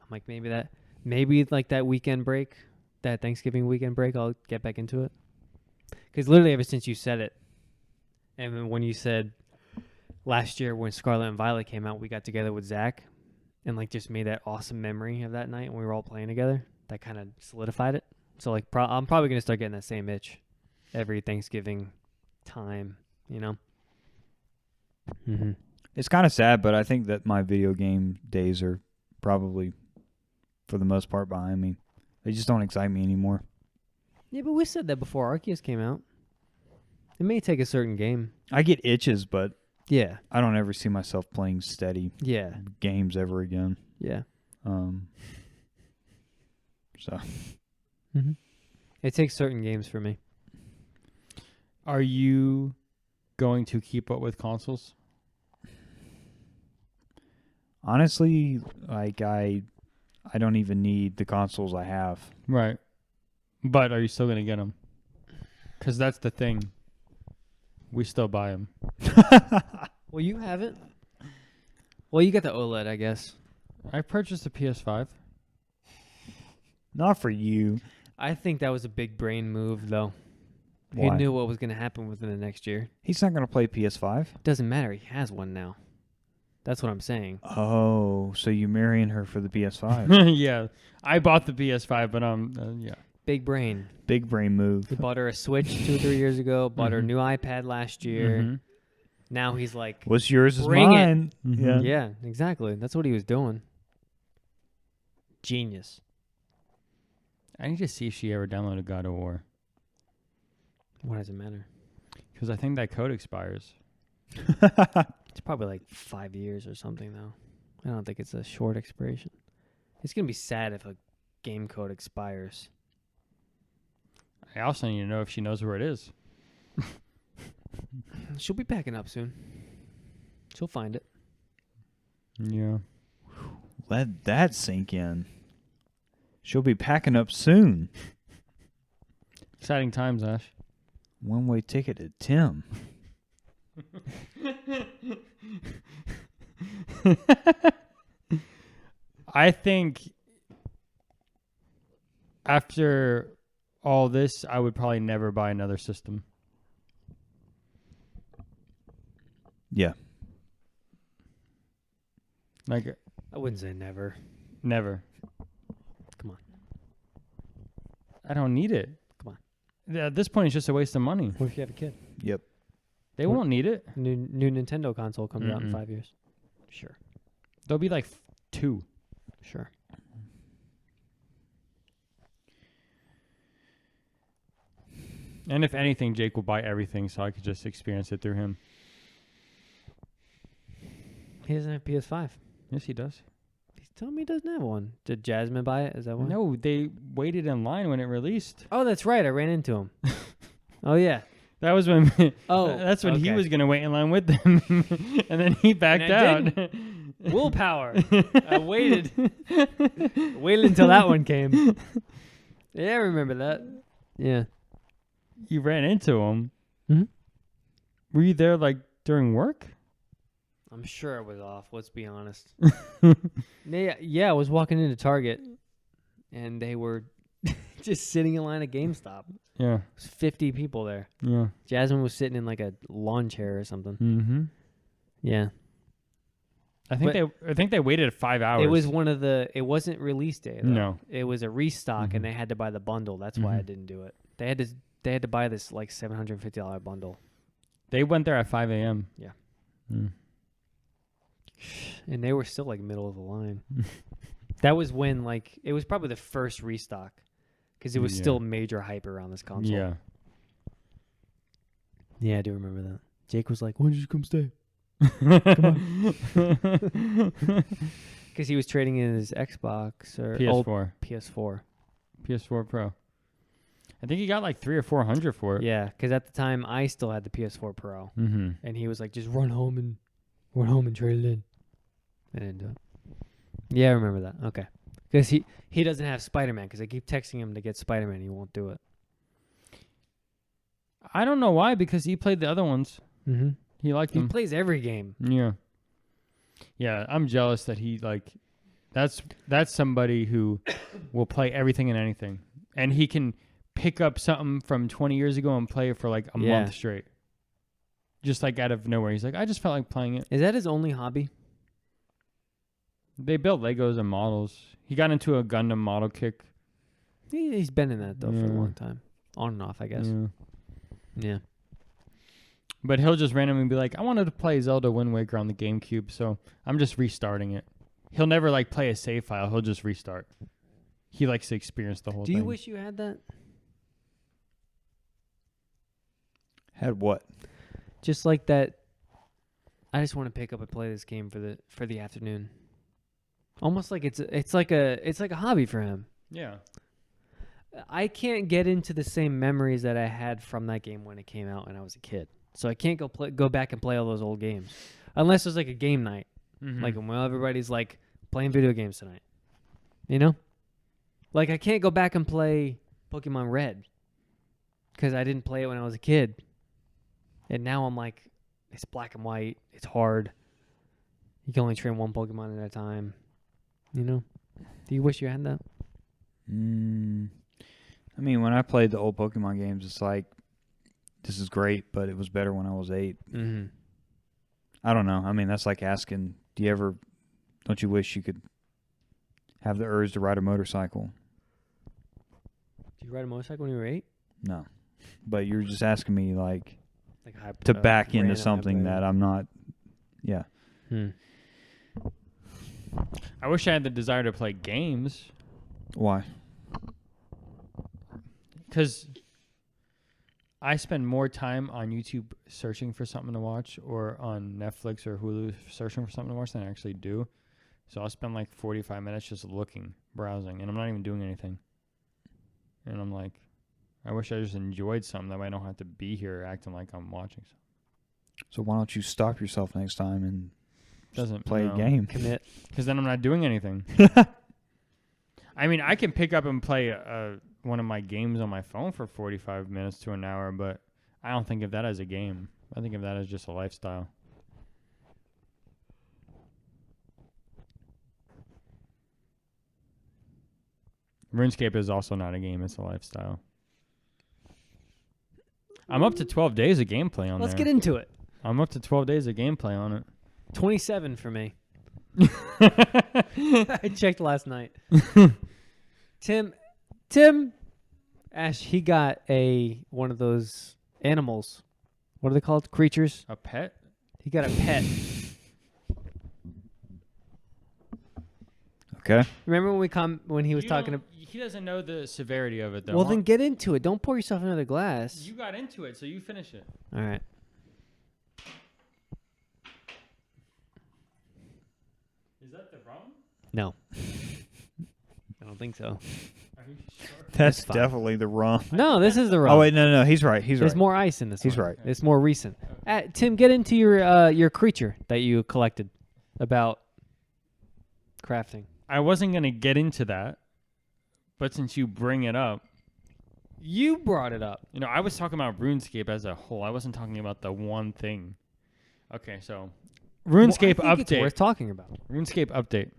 B: I'm like maybe like that weekend break, that Thanksgiving weekend break, I'll get back into it. Because literally ever since you said it, and then when you said last year when Scarlet and Violet came out, we got together with Zach and like just made that awesome memory of that night when we were all playing together. That kind of solidified it. So like I'm probably going to start getting that same itch every Thanksgiving time, you know? Mm-hmm.
C: It's kind of sad, but I think that my video game days are probably, for the most part, behind me. They just don't excite me anymore.
D: Yeah, but we said that before Arceus came out. It may take a certain game.
C: I get itches, but
D: Yeah.
C: I don't ever see myself playing steady
D: Yeah.
C: games ever again.
D: Yeah.
C: So
D: Mm-hmm. It takes certain games for me.
A: Are you going to keep up with consoles?
C: honestly, like I don't even need the consoles I have.
A: Right. But are you still going to get them? Because that's the thing. We still buy them.
D: Well, you haven't. Well, you got the OLED, I guess.
A: I purchased a PS5.
C: Not for you.
D: I think that was a big brain move, though. He
C: Why?
D: knew what was going to happen within the next year.
C: He's not going to play PS5.
D: Doesn't matter. He has one now. That's what I'm saying.
C: Oh, so you marrying her for the PS5?
A: Yeah. I bought the PS5, but yeah.
D: Big brain.
C: Big brain move.
D: He bought her a Switch 2 or 3 years ago. Bought her a
A: Mhm.
D: new iPad last year.
A: Mhm.
D: Now he's like,
C: What's yours is
D: Bring it.
C: mine.
A: Mhm.
C: Yeah.
D: yeah, exactly. That's what he was doing. Genius.
A: I need to see if she ever downloaded God of War.
D: What does it matter?
A: Because I think that code expires.
D: It's probably like 5 years or something, though. I don't think it's a short expiration. It's going to be sad if a game code expires.
A: I also need to know if she knows where it is.
D: She'll be packing up soon. She'll find it.
A: Yeah.
C: Let that sink in. She'll be packing up soon.
A: Exciting times, Ash.
C: One-way ticket to Tim.
A: I think after all this, I would probably never buy another system.
C: Yeah.
A: Like,
D: I wouldn't say never.
A: never.
D: Come on.
A: I don't need it.
D: Come on.
A: At this point, it's just a waste of money.
D: What if you have a kid?
C: Yep.
A: They
D: What-
A: won't need it.
D: New Nintendo console comes out in
A: Mm-mm.
D: 5 years. Sure.
A: They'll be like 2.
D: Sure.
A: And if anything, Jake will buy everything so I could just experience it through him.
D: He doesn't have PS5.
A: Yes, he does.
D: He's telling me he doesn't have one. Did Jasmine buy it? Is that one?
A: No, they waited in line when it released.
D: Oh, that's right. I ran into him. Oh, yeah.
A: That was when
D: Oh,
A: that's when he
D: okay.
A: was going to wait in line with them. And then he backed
D: And I
A: out.
D: Willpower. I waited. Waited until that one came. Yeah, I remember that. Yeah.
A: You ran into him.
D: Hmm?
A: Were you there like during work?
D: I'm sure I was off. Let's be honest. Yeah, I was walking into Target, and they were just sitting in line at GameStop.
A: Yeah.
D: There's 50 people there.
A: Yeah.
D: Jasmine was sitting in like a lawn chair or something.
A: Mm-hmm.
D: Yeah.
A: I think they waited 5 hours.
D: It was one of the. It wasn't release day. Though.
A: No.
D: It was a restock,
A: Mhm.
D: and they had to buy the bundle. That's why I
A: Mhm.
D: didn't do it. They had to buy this like $750 bundle,
A: They went there at 5 a.m.
D: Yeah.
A: Mm.
D: and they were still like middle of the line. That was when like it was probably the first restock, because it was
A: Yeah.
D: still major hype around this console.
A: Yeah.
D: Yeah, I do remember that. Jake was like, "When did you come stay?" Because he was trading in his Xbox or old
A: PS4.
D: PS4.
A: PS4 Pro. I think he got like 300 or 400 for it.
D: Yeah, because at the time I still had the PS4 Pro,
A: Mm-hmm.
D: and he was like, "Just run home and trade it in." I didn't do it. Yeah, I remember that. Okay, because he doesn't have Spider-Man, because I keep texting him to get Spider-Man. He won't do it.
A: I don't know why, because he played the other ones.
D: Mm-hmm.
A: He liked
D: He
A: them.
D: plays every game.
A: Yeah. Yeah, I'm jealous that he like that's somebody who will play everything and anything. And he can pick up something from 20 years ago and play it for like a
D: Yeah.
A: month straight. Just like out of nowhere. He's like, I just felt like playing it.
D: Is that his only hobby?
A: They built Legos and models. He got into a Gundam model kick.
D: He's been in that though for a
A: Yeah.
D: long time, on and off, I guess.
A: Yeah.
D: Yeah.
A: But he'll just randomly be like, I wanted to play Zelda Wind Waker on the GameCube, so I'm just restarting it. He'll never like play a save file. He'll just restart. He likes to experience the whole
D: Do
A: thing.
D: you wish you had that?
C: Had what?
D: Just like that. I just want to pick up and play this game for the afternoon. Almost like it's like a hobby for him.
A: Yeah.
D: I can't get into the same memories that I had from that game when it came out when I was a kid. So I can't go back and play all those old games unless there's like a game night, like when everybody's like playing video games tonight. You know, like I can't go back and play Pokemon Red because I didn't play it when I was a kid, and now I'm like, it's black and white. It's hard. You can only train one Pokemon at a time. You know, do you wish you had that?
C: I mean, when I played the old Pokemon games, it's like, this is great, but it was better when I was 8.
D: Mm-hmm.
C: I don't know. I mean, that's like asking, don't you wish you could have the urge to ride a motorcycle?
D: Did you ride a motorcycle when you were 8?
C: No. But you're just asking me, like
D: Like
C: to back into
D: random
C: something that I'm not, yeah.
A: I wish I had the desire to play games.
C: Why?
A: Because I spend more time on YouTube searching for something to watch or on Netflix or Hulu searching for something to watch than I actually do. So I'll spend like 45 minutes just looking, browsing, and I'm not even doing anything. And I'm like, I wish I just enjoyed something that way I don't have to be here acting like I'm watching something.
C: So why don't you stop yourself next time and
A: Doesn't
C: play a game?
D: Commit.
A: Because then I'm not doing anything. I mean, I can pick up and play one of my games on my phone for 45 minutes to an hour, but I don't think of that as a game. I think of that as just a lifestyle. RuneScape is also not a game. It's a lifestyle. I'm up to 12 days of gameplay on
D: Let's
A: there.
D: get into it.
A: I'm up to 12 days of gameplay on it.
D: 27 for me. I checked last night. Tim, Ash, he got one of those animals. What are they called? Creatures.
A: A pet?
D: He got a pet.
C: Okay.
D: Remember when he was talking?
A: He doesn't know the severity of it, though.
D: Well, then get into it. Don't pour yourself another glass.
A: You got into it, so you finish it.
D: All right.
A: Is that the rum?
D: No. I don't think so.
A: Are you sure?
C: That's
D: fine.
C: definitely the wrong.
D: No, this is the wrong.
C: Oh, wait, no, he's right. He's
D: There's
C: right.
D: more ice in this
C: He's
D: one.
C: right.
D: It's more recent. Tim, get into your creature that you collected about crafting.
A: I wasn't going to get into that, but since you bring it up,
D: You brought it up.
A: you know, I was talking about RuneScape as a whole. I wasn't talking about the one thing. Okay, so RuneScape
D: Well, I think
A: update.
D: It's worth talking about.
A: RuneScape update.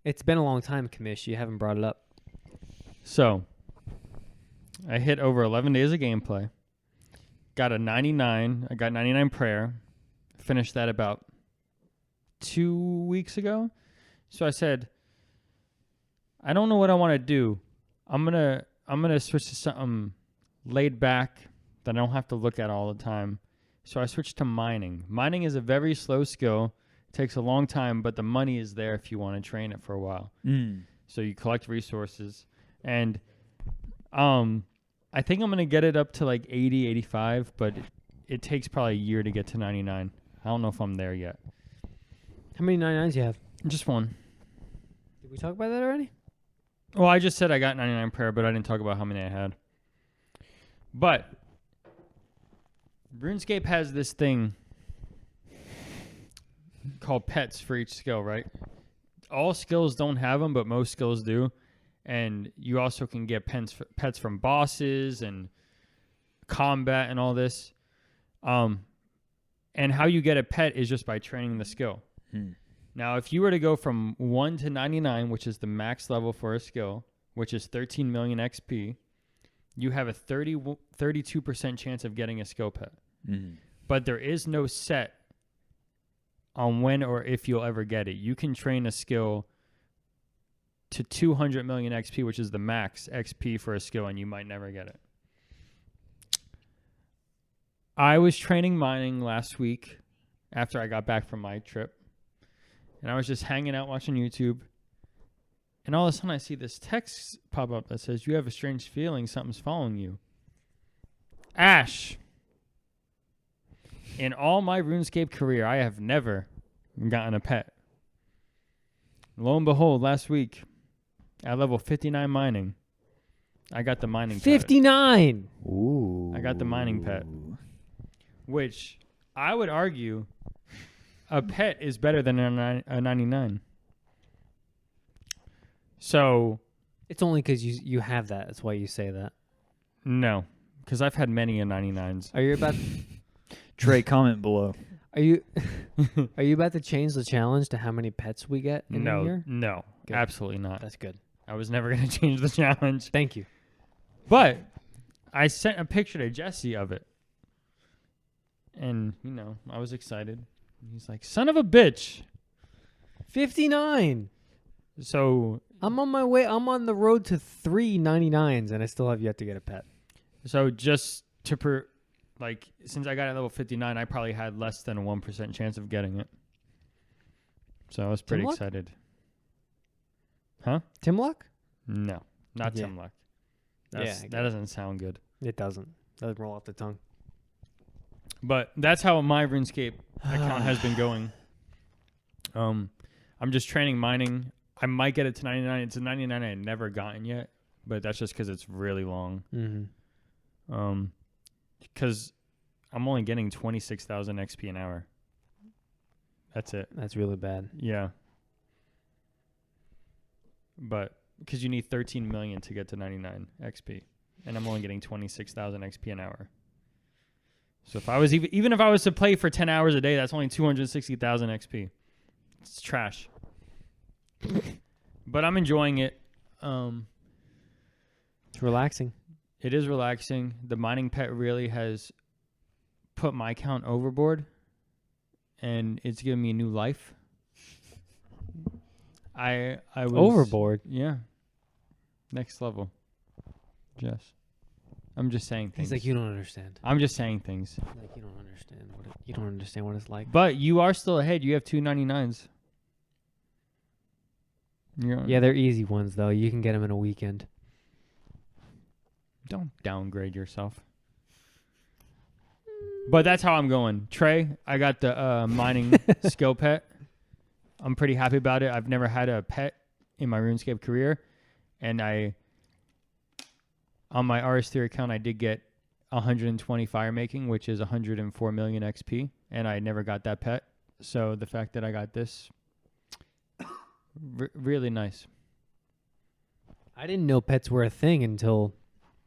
D: It's been a long time, Kamish. You haven't brought it up.
A: So, I hit over 11 days of gameplay. Got a 99. I got 99 prayer. Finished that about 2 weeks ago. So I said, I don't know what I want to do. I'm gonna switch to something laid back that I don't have to look at all the time. So I switched to mining. Mining is a very slow skill. It takes a long time, but the money is there if you want to train it for a while. So you collect resources. And I think I'm going to get it up to like 80, 85, but it takes probably a year to get to 99. I don't know if I'm there yet.
D: How many 99s you have?
A: Just one.
D: Did we talk about that already?
A: Well, I just said I got 99 prayer, but I didn't talk about how many I had. But RuneScape has this thing called pets for each skill, right? All skills don't have them, but most skills do. And you also can get pets from bosses and combat and all this. And how you get a pet is just by training the skill. Now, if you were to go from 1 to 99, which is the max level for a skill, which is 13 million XP, you have a 32% chance of getting a skill pet. But there is no set on when or if you'll ever get it. You can train a skill to 200 million XP, which is the max XP for a skill, and you might never get it. I was training mining last week after I got back from my trip. And I was just hanging out watching YouTube. And all of a sudden I see this text pop up that says, you have a strange feeling something's following you. Ash. In all my RuneScape career, I have never gotten a pet. Lo and behold, last week, at level 59 mining, I got the mining pet.
B: 59.
C: Ooh.
A: I got the mining pet. Which I would argue a pet is better than a 99. So,
B: It's only because you have that. That's why you say that.
A: no. Because I've had many a 99s.
B: Are you about
C: Trey, comment below.
B: are you about to change the challenge to how many pets we get in a year?
A: No.
B: Good.
A: Absolutely not.
B: That's good.
A: I was never going to change the challenge.
B: Thank you.
A: But I sent a picture to Jesse of it. And, I was excited. He's like, son of a bitch.
B: 59.
A: So
B: I'm on my way. I'm on the road to 3 99s, and I still have yet to get a pet.
A: just to since I got at level 59, I probably had less than a 1% chance of getting it. So I was pretty
B: Timlock?
A: excited. Huh?
B: Timlock?
A: No, not
B: Yeah.
A: Timlock.
B: Yeah, I
A: That
B: get
A: doesn't sound good.
B: It doesn't. Doesn't roll off the tongue.
A: But that's how my RuneScape account has been going. I'm just training mining. I might get it to 99. It's a 99 I had never gotten yet, but that's just because it's really long.
B: Mm-hmm.
A: Because I'm only getting 26,000 XP an hour. That's it.
B: That's really bad.
A: Yeah. But because you need 13 million to get to 99 XP, and I'm only getting 26,000 XP an hour. So if I was even if I was to play for 10 hours a day, that's only 260,000 XP. It's trash. But I'm enjoying it.
B: It's relaxing.
A: It is relaxing. The mining pet really has put my count overboard, and it's given me a new life. I was
B: Overboard.
A: Yeah. Next level. Jess. I'm just saying things.
B: He's like, you don't understand.
A: I'm just saying things.
B: Like, you don't understand you don't understand what it's like.
A: But you are still ahead. You have 299s.
B: Yeah, they're easy ones though. You can get them in a weekend.
A: Don't downgrade yourself. But that's how I'm going. Trey, I got the mining skill pet. I'm pretty happy about it. I've never had a pet in my RuneScape career. And on my RS3 account, I did get 120 fire making, which is 104 million XP. And I never got that pet. So the fact that I got this, really nice.
B: I didn't know pets were a thing until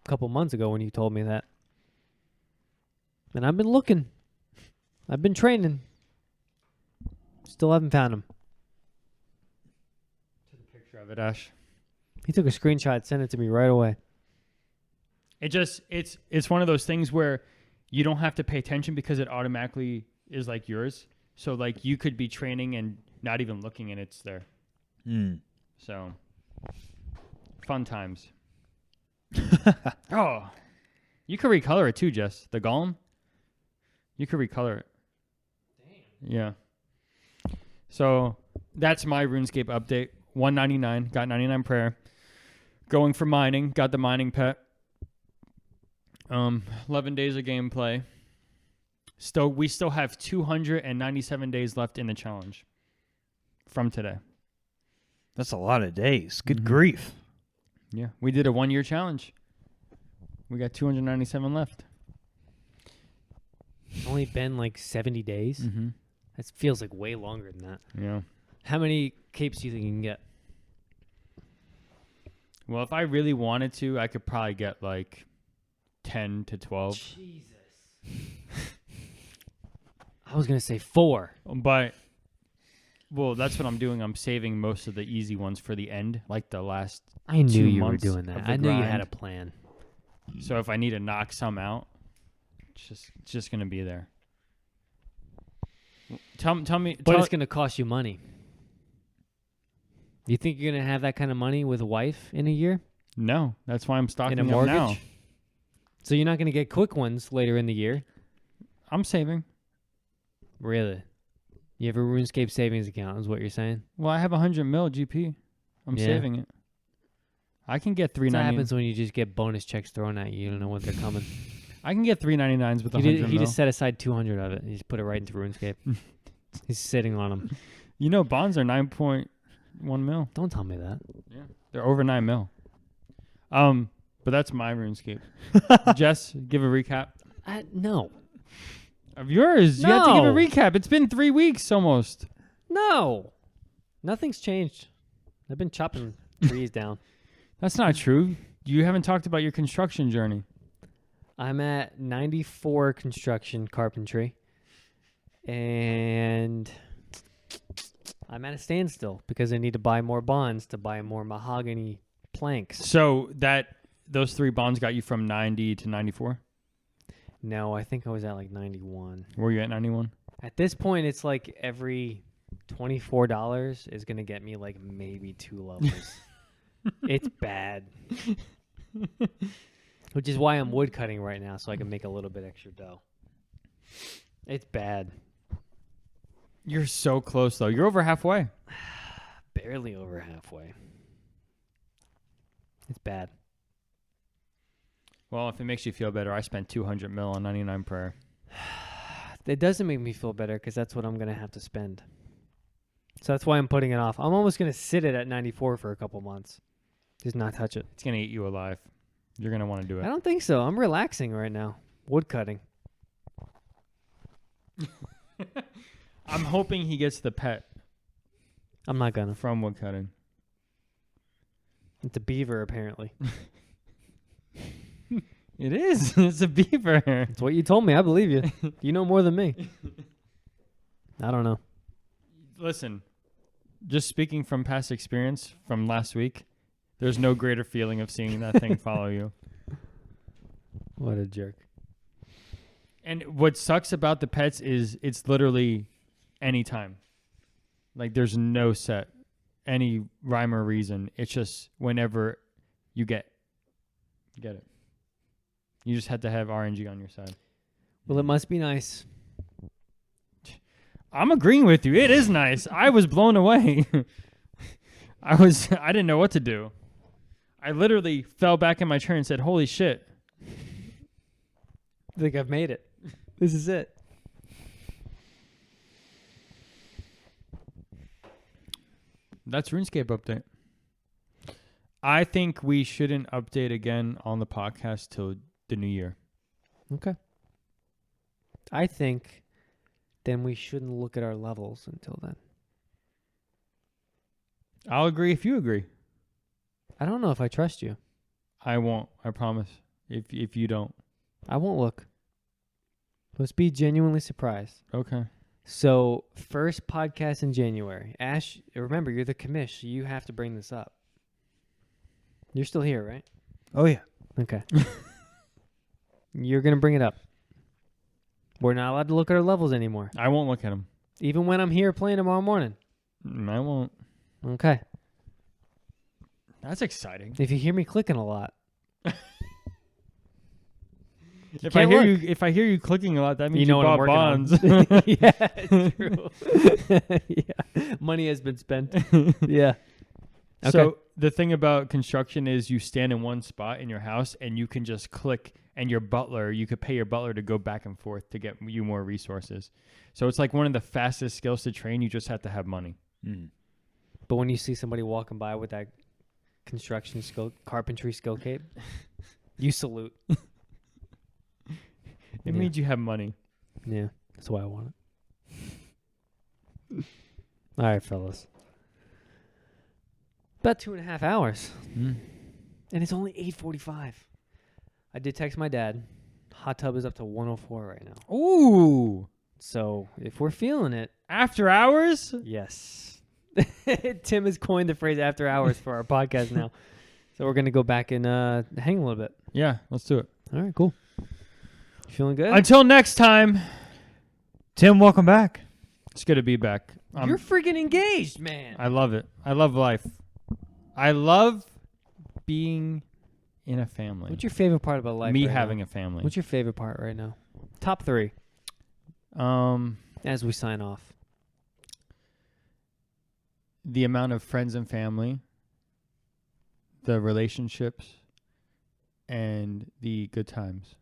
B: a couple months ago when you told me that. And I've been looking. I've been training. Still haven't found him.
A: Take a picture of it, Ash.
B: He took a screenshot, sent it to me right away.
A: It's one of those things where you don't have to pay attention because it automatically is like yours. So like you could be training and not even looking and it's there. So fun times. Oh, you could recolor it too, Jess. The golem. You could recolor it. Damn. Yeah. So that's my RuneScape update. 199, got 99 prayer. Going for mining, got the mining pet. 11 days of gameplay. We still have 297 days left in the challenge from today.
C: That's a lot of days. Good grief.
A: Yeah, we did a 1-year challenge. We got 297 left.
B: It's only been like 70 days.
A: Mm-hmm.
B: That feels like way longer than that.
A: Yeah.
B: How many capes do you think you can get?
A: Well, if I really wanted to, I could probably get like 10 to 12.
B: Jesus. I was going to say 4.
A: But, well, that's what I'm doing. I'm saving most of the easy ones for the end, like the last
B: I knew
A: 2
B: you were
A: months
B: doing
A: of
B: that.
A: the
B: I knew you
A: grind.
B: had a plan.
A: So if I need to knock some out, it's just going to be there. Tell me.
B: But it's going to cost you money. You think you're going to have that kind of money with a wife in a year?
A: No, that's why I'm stocking
B: In a
A: up now.
B: mortgage? So you're not going to get quick ones later in the year?
A: I'm saving.
B: Really? You have a RuneScape savings account, is what you're saying?
A: Well, I have 100 mil GP. I'm
B: Yeah.
A: saving it. I can get
B: What
A: 390.
B: happens when you just get bonus checks thrown at you? You don't know when they're coming.
A: I can get 399s with 100
B: He
A: mil.
B: just set aside 200 of it. He just put it right into RuneScape. He's sitting on them.
A: You know, bonds are 9.1 mil.
B: Don't tell me that.
A: Yeah, they're over 9 mil. But that's my RuneScape. Jess, give a recap
B: No.
A: of yours. You have to give a
B: No.
A: recap. It's been 3 weeks almost.
B: No. Nothing's changed. I've been chopping trees down.
A: That's not true. You haven't talked about your construction journey.
B: I'm at 94 construction carpentry. And I'm at a standstill because I need to buy more bonds to buy more mahogany planks.
A: So those 3 bonds got you from 90 to 94.
B: No, I think I was at like 91.
A: Were you at 91?
B: At this point, it's like every $24 is going to get me like maybe 2 levels. It's bad. Which is why I'm wood cutting right now, so I can make a little bit extra dough. It's bad.
A: You're so close though. You're over halfway.
B: Barely over halfway. It's bad.
A: Well, if it makes you feel better, I spent 200 mil on 99 prayer.
B: It doesn't make me feel better because that's what I'm going to have to spend. So that's why I'm putting it off. I'm almost going to sit it at 94 for a couple months. Just not touch it.
A: It's gonna eat you alive. You're gonna want to do
B: I
A: it.
B: don't think so. I'm relaxing right now. Wood cutting.
A: I'm hoping he gets the pet
B: I'm not going to.
A: from wood cutting.
B: It's a beaver, apparently.
A: It is. It's a beaver.
B: That's what you told me. I believe you. You know more than me. I don't know.
A: Listen, just speaking from past experience from last week, there's no greater feeling of seeing that thing follow you.
B: What a jerk.
A: And what sucks about the pets is it's literally any time. Like there's no set, any rhyme or reason. It's just whenever you get it. You just had to have RNG on your side.
B: Well, it must be nice.
A: I'm agreeing with you. It is nice. I was blown away. I didn't know what to do. I literally fell back in my chair and said, "Holy shit."
B: I think I've made it. This is it.
A: That's RuneScape update. I think we shouldn't update again on the podcast till the new year.
B: Okay. I think then we shouldn't look at our levels until then.
A: I'll agree if you agree.
B: I don't know if I trust you.
A: I won't. I promise. If you don't.
B: I won't look. Let's be genuinely surprised.
A: Okay.
B: So, first podcast in January. Ash, remember, you're the commish, so you have to bring this up. You're still here, right?
C: Oh, yeah.
B: Okay. You're going to bring it up. We're not allowed to look at our levels anymore.
A: I won't look at them.
B: Even when I'm here playing tomorrow morning.
A: I won't.
B: Okay.
A: That's exciting.
B: If you hear me clicking a lot.
A: If I hear you clicking a lot, that means you,
B: know what I'm
A: bought
B: working
A: bonds.
B: on. Yeah, it's true. Yeah. Money has been spent. Yeah. Okay.
A: So the thing about construction is you stand in one spot in your house and you can just click, and you could pay your butler to go back and forth to get you more resources. So it's like one of the fastest skills to train. You just have to have money.
C: Mm.
B: But when you see somebody walking by with that carpentry skill cape, you salute.
A: It means you have money.
B: Yeah, that's why I want it. All right, fellas. About 2.5 hours.
A: Mm.
B: And it's only 8:45. I did text my dad. Hot tub is up to 104 right now.
A: Ooh.
B: So if we're feeling it,
A: After hours?
B: yes. Tim has coined the phrase after hours for our podcast now. So we're going to go back and hang a little bit.
A: Yeah, let's do it.
B: All right, cool. You feeling good?
A: Until next time.
C: Tim, welcome back.
A: It's good to be back.
B: You're freaking engaged, man.
A: I love it. I love life. I love being in a family.
B: What's your favorite part about life?
A: Me
B: right
A: having
B: now?
A: a family.
B: What's your favorite part right now? Top 3. As we sign off.
A: The amount of friends and family, the relationships, and the good times.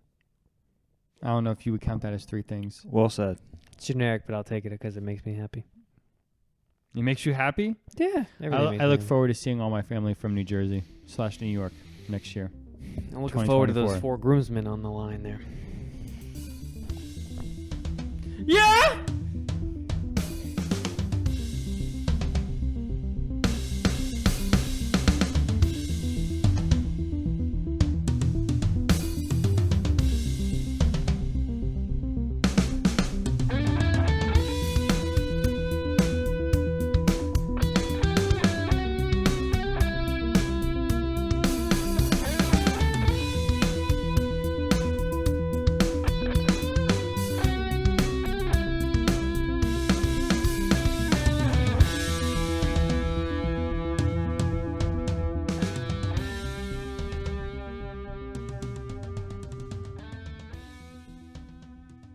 A: I don't know if you would count that as 3 things.
C: Well said.
B: It's generic, but I'll take it because it makes me happy.
A: It makes you happy?
B: Yeah.
A: I look forward to seeing all my family from New Jersey / New York next year.
B: I'm looking forward to those
A: 2024.
B: 4 groomsmen on the line there.
A: Yeah!